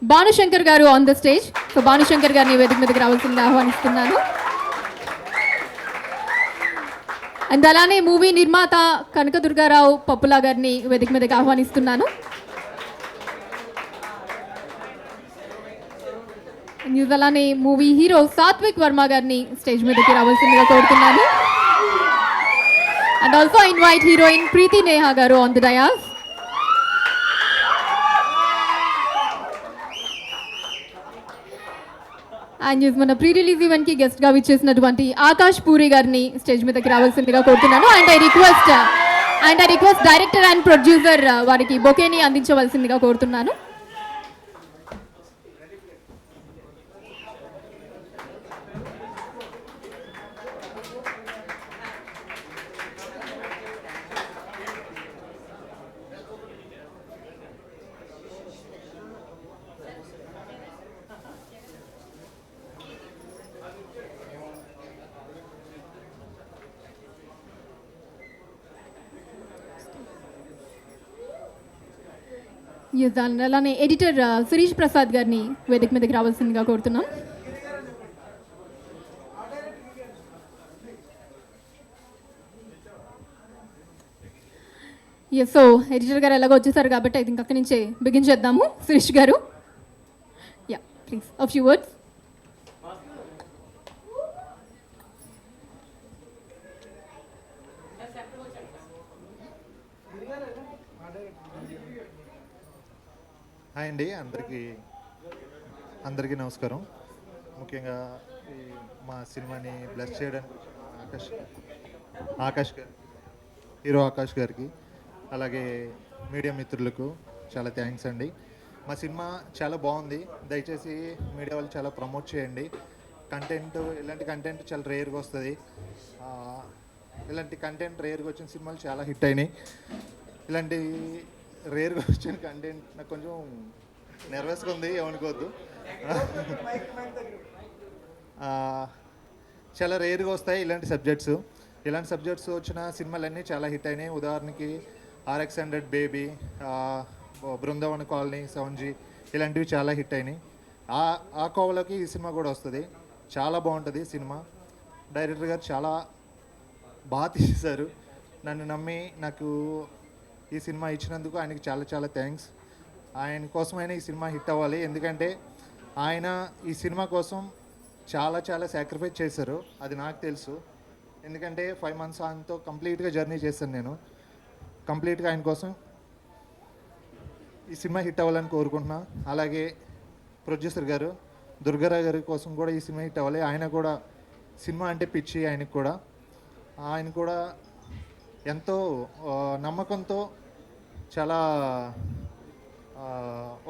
Bhanushankar గారు on the stage. So Bhanushankar గారిని వేదిక మీదకి రావాల్సిందిగా ఆహ్వానిస్తున్నాను. అండ్ అలానే మూవీ నిర్మాత కనకదుర్గారావు పప్పులా గారిని వేదిక మీదకి ఆహ్వానిస్తున్నాను. న్యూస్ అలానే మూవీ హీరో సాత్విక్ వర్మ గారిని స్టేజ్ మీదకి రావాల్సిందిగా కోరుతున్నాను. And also invite heroine Preethi Neha గారు ఆన్ ది డయాస్. అండ్ మన ప్రీ రిలీజ్ ఈవెంట్కి గెస్ట్గా విచ్చేసినటువంటి ఆకాష్ పూరి గారిని స్టేజ్ మీదకి రావాల్సిందిగా కోరుతున్నాను. And I request director and producer వారికి బొకేని అందించవలసిందిగా కోరుతున్నాను. అలానే ఎడిటర్ శిరీష్ ప్రసాద్ గారిని వేదిక మీదకి రావాల్సిందిగా కోరుతున్నాం. సో ఎడిటర్ గారు ఎలాగో వచ్చేసారు కాబట్టి ఇది అక్కడి నుంచే బిగిన్ చేద్దాము. శిరీష్ గారు, yeah please a few words. Hi అండి, అందరికీ నమస్కారం. ముఖ్యంగా ఈ మా సినిమాని బ్లెస్ చేయడానికి ఆకాష్ గారు, హీరో ఆకాష్ గారికి, అలాగే మీడియా మిత్రులకు చాలా థ్యాంక్స్ అండి. మా సినిమా చాలా బాగుంది, దయచేసి మీడియా వాళ్ళు చాలా ప్రమోట్ చేయండి. ఇలాంటి కంటెంట్ చాలా రేర్గా వస్తుంది. ఇలాంటి కంటెంట్ రేర్గా వచ్చిన సినిమాలు చాలా హిట్ అయినాయి. ఇలాంటి రేర్గా వచ్చిన కంటెంట్ నాకు కొంచెం నర్వస్గా ఉంది, ఏమనుకోవద్దు. చాలా రేర్గా వస్తాయి ఇలాంటి సబ్జెక్ట్స్ వచ్చిన సినిమాలన్నీ చాలా హిట్ అయినాయి. ఉదాహరణకి RX100 బేబీ, బృందావన కాలనీ, సౌంజీ ఇలాంటివి చాలా హిట్ అయినాయి. ఆ కోవలోకి ఈ సినిమా కూడా వస్తుంది. చాలా బాగుంటుంది సినిమా. డైరెక్టర్ గారు చాలా బాగా తీశారు. నన్ను నమ్మి నాకు ఈ సినిమా ఇచ్చినందుకు ఆయనకి చాలా చాలా థ్యాంక్స్. ఆయన కోసమైనా ఈ సినిమా హిట్ అవ్వాలి, ఎందుకంటే ఆయన ఈ సినిమా కోసం చాలా చాలా సాక్రిఫైస్ చేశారు, అది నాకు తెలుసు. ఎందుకంటే 5 months ఆయనతో కంప్లీట్గా జర్నీ చేశాను నేను. కంప్లీట్గా ఆయన కోసం ఈ సినిమా హిట్ అవ్వాలని కోరుకుంటున్నా. అలాగే ప్రొడ్యూసర్ గారు దుర్గారావు గారి కోసం కూడా ఈ సినిమా హిట్ అవ్వాలి. ఆయన కూడా సినిమా అంటే పిచ్చి ఆయనకు కూడా. ఆయన కూడా ఎంతో నమ్మకంతో, చాలా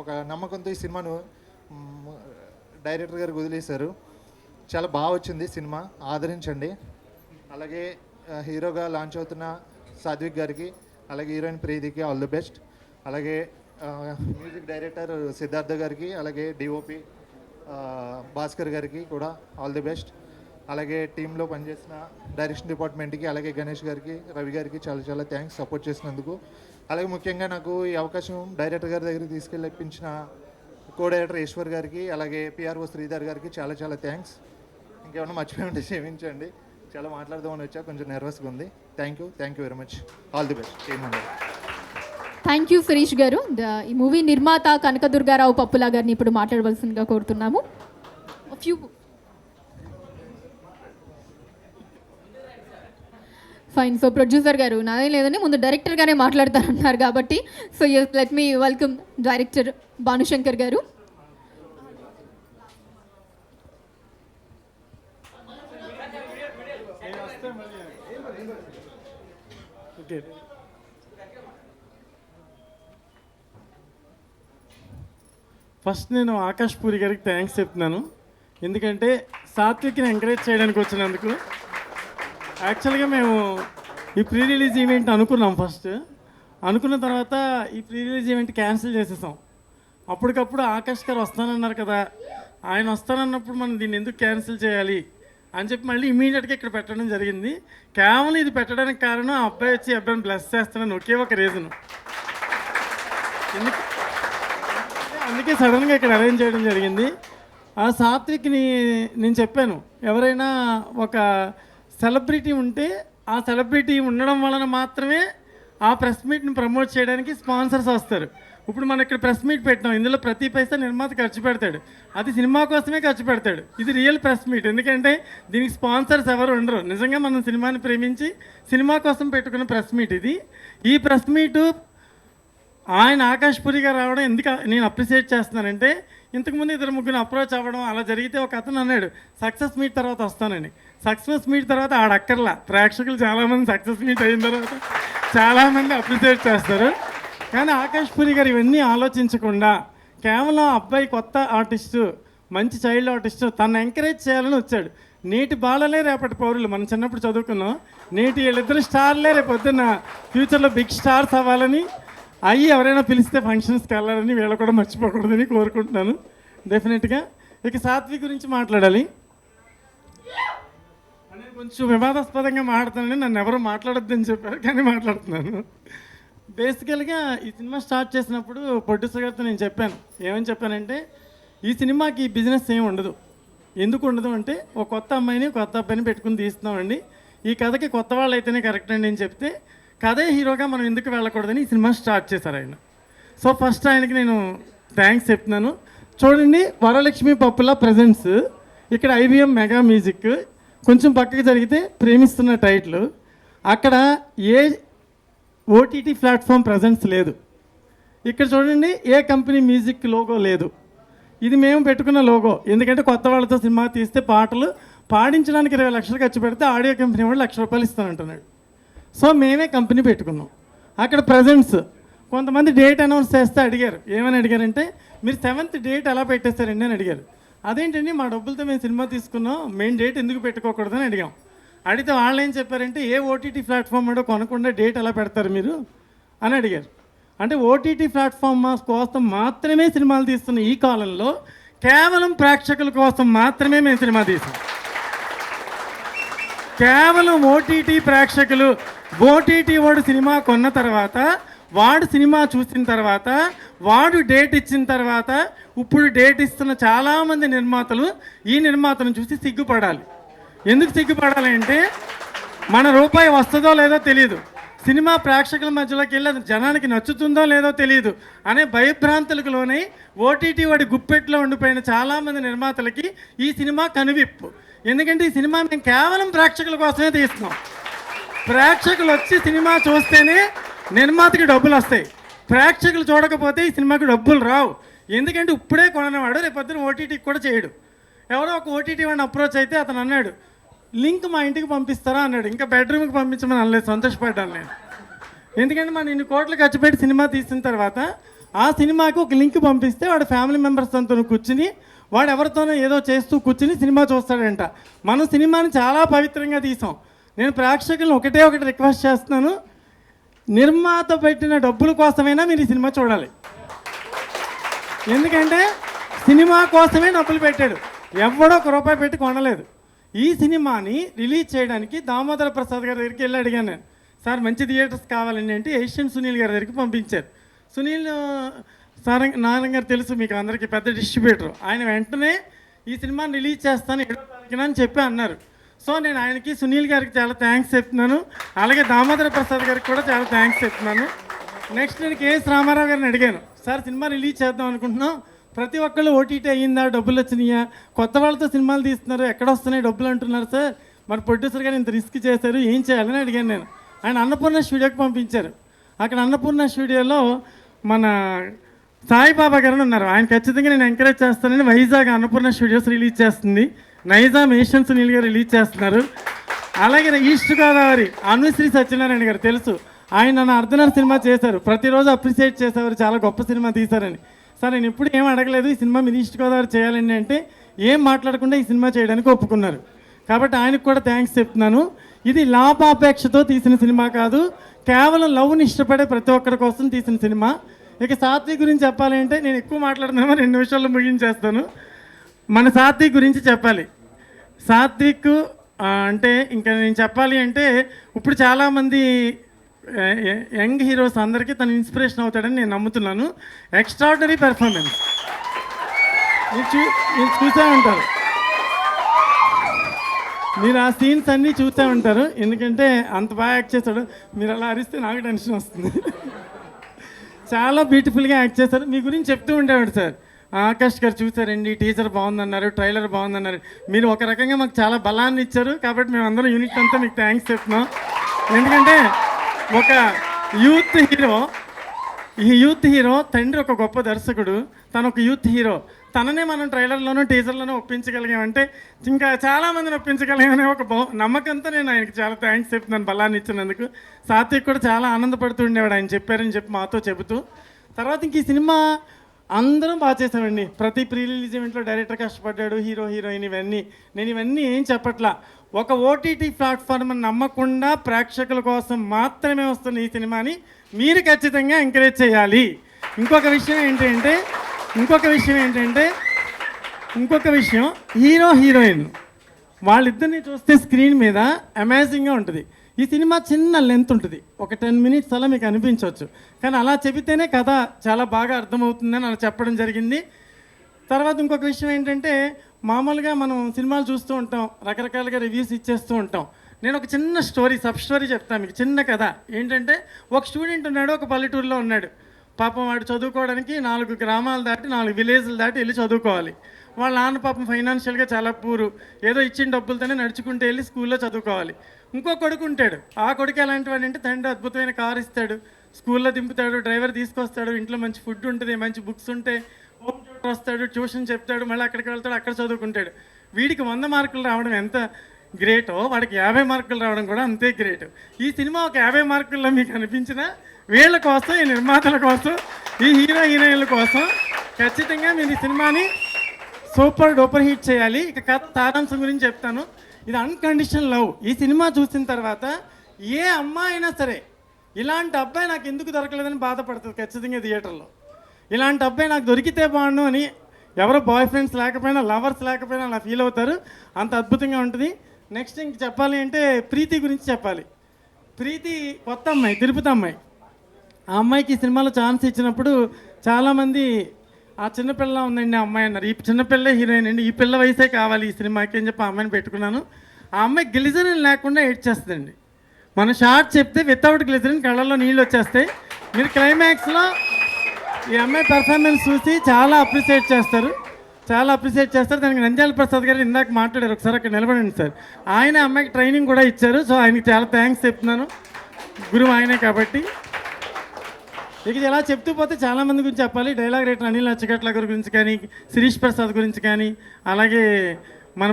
ఒక నమ్మకంతో ఈ సినిమాను డైరెక్టర్ గారు వదిలేశారు. చాలా బాగా వచ్చింది సినిమా, ఆదరించండి. అలాగే హీరోగా లాంచ్ అవుతున్న సాత్విక్ గారికి, అలాగే హీరోయిన్ ప్రీతికి ఆల్ ది బెస్ట్. అలాగే మ్యూజిక్ డైరెక్టర్ సిద్ధార్థ గారికి, అలాగే డిఓపి భాస్కర్ గారికి కూడా ఆల్ ది బెస్ట్. అలాగే టీంలో పనిచేసిన డైరెక్షన్ డిపార్ట్మెంట్కి, అలాగే గణేష్ గారికి, రవి గారికి చాలా చాలా థ్యాంక్స్ సపోర్ట్ చేసినందుకు. అలాగే ముఖ్యంగా నాకు ఈ అవకాశం డైరెక్టర్ గారి దగ్గరికి తీసుకెళ్ళి ఇప్పించిన కో డైరెక్టర్ ఈశ్వర్ గారికి, అలాగే పిఆర్ఓ శ్రీధర్ గారికి చాలా చాలా థ్యాంక్స్. ఇంకేమైనా మర్చిపోయి ఉంటే క్షమించండి, చాలా మాట్లాడదామని వచ్చా, కొంచెం నర్వస్గా ఉంది. Thank you very much. All the best team member. Thank you Sirish గారు. ఈ మూవీ నిర్మాత కనకదుర్గారావు పప్పులా గారిని ఇప్పుడు మాట్లాడవలసిందిగా కోరుతున్నాము. Few fine. సో ప్రొడ్యూసర్ గారు నాదే లేదని ముందు డైరెక్టర్ గానే మాట్లాడతారన్నారు కాబట్టి so let me welcome director Bhanushankar గారు. ఓకే, ఫస్ట్ నేను ఆకాష్ పూరి గారికి థ్యాంక్స్ చెప్తున్నాను. ఎందుకంటే సాత్విక్ని ఎంకరేజ్ చేయడానికి వచ్చినందుకు. యాక్చువల్గా మేము ఈ ప్రీ రిలీజ్ ఈవెంట్ అనుకున్నాం. ఫస్ట్ అనుకున్న తర్వాత ఈ ప్రీ రిలీజ్ ఈవెంట్ క్యాన్సిల్ చేసేసాం. అప్పటికప్పుడు ఆకాష్ గారు వస్తానన్నారు కదా, ఆయన వస్తానన్నప్పుడు మనం దీన్ని ఎందుకు క్యాన్సిల్ చేయాలి అని చెప్పి మళ్ళీ ఇమీడియట్గా ఇక్కడ పెట్టడం జరిగింది. కేవలం ఇది పెట్టడానికి కారణం ఆ అబ్బాయి వచ్చి అబ్బాయిని బ్లెస్ చేస్తానని ఒకే ఒక రీజను. అందుకే సడన్గా ఇక్కడ అరేంజ్ చేయడం జరిగింది. ఆ సాత్విక్ని నేను చెప్పాను, ఎవరైనా ఒక సెలబ్రిటీ ఉంటే ఆ సెలబ్రిటీ ఉండడం వలన మాత్రమే ఆ ప్రెస్ మీట్ని ప్రమోట్ చేయడానికి స్పాన్సర్స్ వస్తారు. ఇప్పుడు మనం ఇక్కడ ప్రెస్ మీట్ పెట్టినాం, ఇందులో ప్రతి పైసా నిర్మాత ఖర్చు పెడతాడు, అది సినిమా కోసమే ఖర్చు పెడతాడు. ఇది రియల్ ప్రెస్ మీట్, ఎందుకంటే దీనికి స్పాన్సర్స్ ఎవరు ఉండరు. నిజంగా మనం సినిమాని ప్రేమించి సినిమా కోసం పెట్టుకున్న ప్రెస్ మీట్ ఇది. ఈ ప్రెస్ మీటు ఆయన ఆకాష్ పూరి గారు రావడం ఎందుకు నేను అప్రిషియేట్ చేస్తున్నానంటే, ఇంతకుముందు 2-3 అప్రోచ్ అవ్వడం అలా జరిగితే ఒక అతను అన్నాడు సక్సెస్ మీట్ తర్వాత వస్తానని. సక్సెస్ మీట్ తర్వాత ఆడక్కర్లా, ప్రేక్షకులు చాలామంది సక్సెస్ మీట్ అయిన తర్వాత చాలామంది అప్రిషియేట్ చేస్తారు. కానీ ఆకాష్ పూరి గారు ఇవన్నీ ఆలోచించకుండా కేవలం అబ్బాయి కొత్త ఆర్టిస్టు, మంచి చైల్డ్ ఆర్టిస్టు, తను ఎంకరేజ్ చేయాలని వచ్చాడు. నేటి బాలలే రేపటి పౌరులు, మనం చిన్నప్పుడు చదువుకున్నాం. నేటి వీళ్ళిద్దరు స్టార్లే రేపు పొద్దున్న ఫ్యూచర్లో బిగ్ స్టార్స్ అవ్వాలని, అయ్యి ఎవరైనా పిలిస్తే ఫంక్షన్స్కి వెళ్ళాలని వీళ్ళు కూడా మర్చిపోకూడదని కోరుకుంటున్నాను డెఫినెట్గా. ఇక సాత్విక్ గురించి మాట్లాడాలి. నేను కొంచెం వివాదాస్పదంగా మాట్లాడుతానని నన్ను ఎవరు మాట్లాడొద్దని చెప్పారు, కానీ మాట్లాడుతున్నాను. బేసికల్గా ఈ సినిమా స్టార్ట్ చేసినప్పుడు ప్రొడ్యూసర్ గారితో నేను చెప్పాను, ఏమని చెప్పానంటే ఈ సినిమాకి బిజినెస్ ఏమి ఉండదు. ఎందుకు ఉండదు అంటే ఒక కొత్త అమ్మాయిని కొత్త అబ్బాయిని పెట్టుకుని తీస్తున్నామండి, ఈ కథకి కొత్త వాళ్ళు అయితేనే కరెక్ట్ అండి అని చెప్తే కథే హీరోగా మనం ఎందుకు వెళ్ళకూడదని ఈ సినిమా స్టార్ట్ చేశారు ఆయన. సో ఫస్ట్ ఆయనకి నేను థ్యాంక్స్ చెప్తున్నాను. చూడండి, వరలక్ష్మి పప్పుల ప్రజెంట్స్, ఇక్కడ IBM మెగా మ్యూజిక్, కొంచెం పక్కకి జరిగితే ప్రేమిస్తున్న టైటిల్, అక్కడ ఏ OTT ప్లాట్ఫామ్ ప్రజెంట్స్ లేదు. ఇక్కడ చూడండి, ఏ కంపెనీ మ్యూజిక్ లోగో లేదు. ఇది మేము పెట్టుకున్న లోగో, ఎందుకంటే కొత్త వాళ్ళతో సినిమా తీస్తే పాటలు పాడించడానికి 20 లక్షలు ఖర్చు పెడితే ఆడియో కంపెనీ వాడు ₹1,00,000 ఇస్తానంటున్నాడు. సో మేమే కంపెనీ పెట్టుకున్నాం. అక్కడ ప్రజెంట్స్, కొంతమంది డేట్ అనౌన్స్ చేస్తే అడిగారు, ఏమని అడిగారంటే మీరు 7th డేట్ ఎలా పెట్టేస్తారండి అని అడిగారు. అదేంటండి మా డబ్బులతో మేము సినిమా తీసుకున్నాం, మెయిన్ డేట్ ఎందుకు పెట్టుకోకూడదని అడిగాం. అడిగితే వాళ్ళు ఏం చెప్పారంటే ఏ OTT ప్లాట్ఫామ్ కూడా కొనకుండా డేట్ ఎలా పెడతారు మీరు అని అడిగారు. అంటే OTT ప్లాట్ఫామ్ కోసం మాత్రమే సినిమాలు తీస్తున్న ఈ కాలంలో కేవలం ప్రేక్షకుల కోసం మాత్రమే మేము సినిమా తీసాం. కేవలం OTT ప్రేక్షకులు, OTT వాడు సినిమా కొన్న తర్వాత, వాడు సినిమా చూసిన తర్వాత, వాడు డేట్ ఇచ్చిన తర్వాత, ఇప్పుడు డేట్ ఇస్తున్న చాలామంది నిర్మాతలు ఈ నిర్మాతను చూసి సిగ్గుపడాలి. ఎందుకు సిగ్గుపడాలి అంటే మన రూపాయి వస్తుందో లేదో తెలియదు, సినిమా ప్రేక్షకుల మధ్యలోకి వెళ్ళి అది జనానికి నచ్చుతుందో లేదో తెలియదు అనే భయభ్రాంతులకు లోనై OTT వాడి గుప్పెట్లో ఉండిపోయిన చాలామంది నిర్మాతలకి ఈ సినిమా కనువిప్పు. ఎందుకంటే ఈ సినిమా మేము కేవలం ప్రేక్షకుల కోసమే తీస్తున్నాం. ప్రేక్షకులు వచ్చి సినిమా చూస్తేనే నిర్మాతకి డబ్బులు వస్తాయి, ప్రేక్షకులు చూడకపోతే ఈ సినిమాకి డబ్బులు రావు. ఎందుకంటే ఇప్పుడే కొనవాడు రేపొద్దున OTTకి కూడా చేయడు. ఎవరో ఒక OTT వాడిని అప్రోచ్ అయితే అతను అన్నాడు లింక్ మా ఇంటికి పంపిస్తారా అన్నాడు. ఇంకా బెడ్రూమ్కి పంపించమని అనలేదు, సంతోషపడ్డాను నేను. ఎందుకంటే మనం ఇన్ని కోట్లు ఖర్చు పెట్టి సినిమా తీసిన తర్వాత ఆ సినిమాకి ఒక లింక్ పంపిస్తే వాడు ఫ్యామిలీ మెంబర్స్ అంతా కూర్చుని, వాడు ఎవరితోనో ఏదో చేస్తూ కూర్చుని సినిమా చూస్తాడంట. మనం సినిమాని చాలా పవిత్రంగా తీసాం. నేను ప్రేక్షకులను ఒకటి రిక్వెస్ట్ చేస్తున్నాను, నిర్మాత పెట్టిన డబ్బుల కోసమైనా మీరు ఈ సినిమా చూడాలి. ఎందుకంటే సినిమా కోసమే డబ్బులు పెట్టాడు, ఎవడో ₹1 పెట్టి కొనలేదు. ఈ సినిమాని రిలీజ్ చేయడానికి దామోదర ప్రసాద్ గారి దగ్గరికి వెళ్ళి అడిగాను నేను, సార్ మంచి థియేటర్స్ కావాలండి అంటే ఏషియన్ సునీల్ గారి దగ్గరికి పంపించారు. సునీల్ నారాయణ గారు తెలుసు మీకు అందరికీ, పెద్ద డిస్ట్రిబ్యూటర్. ఆయన వెంటనే ఈ సినిమాని రిలీజ్ చేస్తాను 7వ తారీఖున అని చెప్పి అన్నారు. సో నేను ఆయనకి, సునీల్ గారికి చాలా థ్యాంక్స్ చెప్తున్నాను, అలాగే దామోదర ప్రసాద్ గారికి కూడా చాలా థ్యాంక్స్ చెప్తున్నాను. నెక్స్ట్ నేను కేఎస్ రామారావు గారిని అడిగాను, సార్ సినిమా రిలీజ్ చేద్దాం అనుకుంటున్నాం, ప్రతి ఒక్కళ్ళు ఓటీటీ అయ్యిందా, డబ్బులు వచ్చినాయా, కొత్త వాళ్ళతో సినిమాలు తీస్తున్నారు, ఎక్కడ వస్తున్నాయి డబ్బులు అంటున్నారు సార్, మరి ప్రొడ్యూసర్ గారు ఇంత రిస్క్ చేశారు, ఏం చేయాలని అడిగాను నేను. ఆయన అన్నపూర్ణ స్టూడియోకి పంపించారు. అక్కడ అన్నపూర్ణ స్టూడియోలో మన సాయిబాబా గారు ఉన్నారు, ఆయన ఖచ్చితంగా నేను ఎంకరేజ్ చేస్తానని వైజాగ్ అన్నపూర్ణ స్టూడియోస్ రిలీజ్ చేస్తుంది, నైజాం ఏషియన్ సునీల్ గారు రిలీజ్ చేస్తున్నారు. అలాగే ఈస్ట్ గోదావరి అనుశ్రీ సత్యనారాయణ గారు తెలుసు, ఆయన నన్ను అర్ధనర్ సినిమా చేశారు, ప్రతిరోజు అప్రిషియేట్ చేసేవారు, చాలా గొప్ప సినిమా తీశారని. సార్ నేను ఇప్పుడు ఏం అడగలేదు, ఈ సినిమా మీరు ఈస్ట్ గోదావరి చేయాలండి అంటే ఏం మాట్లాడకుండా ఈ సినిమా చేయడానికి ఒప్పుకున్నారు. కాబట్టి ఆయనకు కూడా థ్యాంక్స్ చెప్తున్నాను. ఇది లాభాపేక్షతో తీసిన సినిమా కాదు, కేవలం లవ్ని ఇష్టపడే ప్రతి ఒక్కరి కోసం తీసిన సినిమా. ఇక సాత్విక్ గురించి చెప్పాలి అంటే నేను ఎక్కువ మాట్లాడుతున్నామో 2 నిమిషాల్లో ముగించేస్తాను. మన సాత్విక్ గురించి చెప్పాలి. సాత్విక్ అంటే ఇంకా నేను చెప్పాలి అంటే ఇప్పుడు చాలామంది యంగ్ హీరోస్ అందరికీ తను ఇన్స్పిరేషన్ అవుతాడని నేను నమ్ముతున్నాను. ఎక్స్ట్రాడినరీ పెర్ఫార్మెన్స్ మీరు చూసే ఉంటారు, మీరు ఆ సీన్స్ అన్నీ చూసే ఉంటారు, ఎందుకంటే అంత బాగా యాక్ట్ చేశాడు. మీరు అలా అరిస్తే నాకు టెన్షన్ వస్తుంది. చాలా బ్యూటిఫుల్గా యాక్ట్ చేశారు. మీ గురించి చెప్తూ ఉండేవాడు సార్, ఆకాష్ గారు చూసారండి, టీజర్ బాగుందన్నారు, ట్రైలర్ బాగుందన్నారు, మీరు ఒక రకంగా మాకు చాలా బలాన్ని ఇచ్చారు. కాబట్టి మేము అందరం యూనిట్ అంతా మీకు థ్యాంక్స్ చెప్తున్నాం. ఎందుకంటే ఒక యూత్ హీరో తండ్రి ఒక గొప్ప దర్శకుడు, తను ఒక యూత్ హీరో, తననే మనం ట్రైలర్లోనూ టీజర్లోనూ ఒప్పించగలిగామంటే ఇంకా చాలామందిని ఒప్పించగలిగామనే ఒక నమ్మకంతో నేను ఆయనకి చాలా థ్యాంక్స్ చెప్తున్నాను బలాన్ని ఇచ్చినందుకు. సాత్విక్ కూడా చాలా ఆనందపడుతూ ఉండేవాడు ఆయన చెప్పారని చెప్పి మాతో చెబుతూ. తర్వాత ఇంక ఈ సినిమా అందరం బాగా చేసామండి. ప్రతి ప్రీ రిలీజ్ ఈవెంట్లో డైరెక్టర్ కష్టపడ్డాడు, హీరోయిన్, నేను ఇవన్నీ ఏం చెప్పట్లా. ఒక ఓటీటీ ప్లాట్ఫామ్ అని నమ్మకుండా ప్రేక్షకుల కోసం మాత్రమే వస్తున్న ఈ సినిమాని మీరు ఖచ్చితంగా ఎంకరేజ్ చేయాలి. ఇంకొక విషయం హీరో హీరోయిన్ వాళ్ళిద్దరిని చూస్తే స్క్రీన్ మీద అమేజింగ్గా ఉంటుంది. ఈ సినిమా చిన్న లెంత్ ఉంటుంది, ఒక 10 minutes అలా మీకు అనిపించవచ్చు, కానీ అలా చెబితేనే కథ చాలా బాగా అర్థమవుతుందని అలా చెప్పడం జరిగింది. తర్వాత ఇంకొక విషయం ఏంటంటే, మామూలుగా మనం సినిమాలు చూస్తూ ఉంటాం, రకరకాలుగా రివ్యూస్ ఇచ్చేస్తూ ఉంటాం. నేను ఒక చిన్న సబ్ స్టోరీ చెప్తాను మీకు, చిన్న కథ. ఏంటంటే ఒక స్టూడెంట్ ఉన్నాడు, ఒక పల్లెటూరులో ఉన్నాడు. పాపం వాడు చదువుకోవడానికి 4 గ్రామాలు దాటి 4 విలేజ్లు దాటి వెళ్ళి చదువుకోవాలి. వాళ్ళ నాన్న పాపం ఫైనాన్షియల్గా చాలా పూరు, ఏదో ఇచ్చిన డబ్బులతోనే నడుచుకుంటూ వెళ్ళి స్కూల్లో చదువుకోవాలి. ఇంకో కొడుకు ఉంటాడు, ఆ కొడుకు ఎలాంటి వాడు అంటే తండ్రి అద్భుతమైన కారు ఇస్తాడు, స్కూల్లో దింపుతాడు, డ్రైవర్ తీసుకొస్తాడు, ఇంట్లో మంచి ఫుడ్ ఉంటుంది, మంచి బుక్స్ ఉంటాయి, హోమ్ ట్యూటర్ వస్తాడు, ట్యూషన్ చెప్తాడు, మళ్ళీ అక్కడికి వెళ్తాడు, అక్కడ చదువుకుంటాడు. వీడికి 100 మార్కులు రావడం ఎంత గ్రేటో వాడికి 50 మార్కులు రావడం కూడా అంతే గ్రేట్. ఈ సినిమా ఒక 50 మార్కుల్లో మీకు అనిపించిన వీళ్ళ కోసం, ఈ నిర్మాతల కోసం, ఈ హీరోయిన్ల కోసం ఖచ్చితంగా మీరు ఈ సినిమాని డూపర్ హిట్ చేయాలి. ఇక కథ సారాంశం గురించి చెప్తాను. ఇది అన్కండిషనల్ లవ్. ఈ సినిమా చూసిన తర్వాత ఏ అమ్మాయి అయినా సరే ఇలాంటి అబ్బాయి నాకు ఎందుకు దొరకలేదని బాధపడుతుంది ఖచ్చితంగా థియేటర్లో. ఇలాంటి అబ్బాయి నాకు దొరికితే బాగుండు అని ఎవరో బాయ్ ఫ్రెండ్స్ లేకపోయినా, లవర్స్ లేకపోయినా అలా ఫీల్ అవుతారు, అంత అద్భుతంగా ఉంటుంది. నెక్స్ట్ ఇంక చెప్పాలి అంటే ప్రీతి గురించి చెప్పాలి. ప్రీతి కొత్త అమ్మాయి, తిరుపతి అమ్మాయి. ఆ అమ్మాయికి ఈ సినిమాలో ఛాన్స్ ఇచ్చినప్పుడు చాలామంది ఆ చిన్నపిల్ల ఉందండి ఆ అమ్మాయి అన్నారు. ఈ చిన్నపిల్లే హీరోయిన్ అండి, ఈ పిల్ల వయసే కావాలి ఈ సినిమాకి అని చెప్పి ఆ అమ్మాయిని పెట్టుకున్నాను. ఆ అమ్మాయి గ్లిజరిన్ లేకుండా ఏడ్చేస్తుందండి. మన షార్ట్ చెప్తే వితౌట్ గ్లిజరిన్ కళ్ళల్లో నీళ్ళు వచ్చేస్తాయి. మీరు క్లైమాక్స్లో ఈ అమ్మాయి పెర్ఫార్మెన్స్ చూసి చాలా అప్రిషియేట్ చేస్తారు. దానికి నంద్యాల ప్రసాద్ గారు ఇందాక మాట్లాడారు, ఒకసారి అక్కడ నిలబడండి సార్. ఆయన అమ్మాయికి ట్రైనింగ్ కూడా ఇచ్చారు. సో ఆయనకి చాలా థ్యాంక్స్ చెప్తున్నాను, గురువు ఆయనే కాబట్టి. ఇక ఇలా చెప్తూ పోతే చాలామంది గురించి చెప్పాలి. డైలాగ్ రైటర్ అనిల్ నచ్చగట్ల గారి గురించి కానీ, శిరీష్ ప్రసాద్ గురించి కానీ, అలాగే మన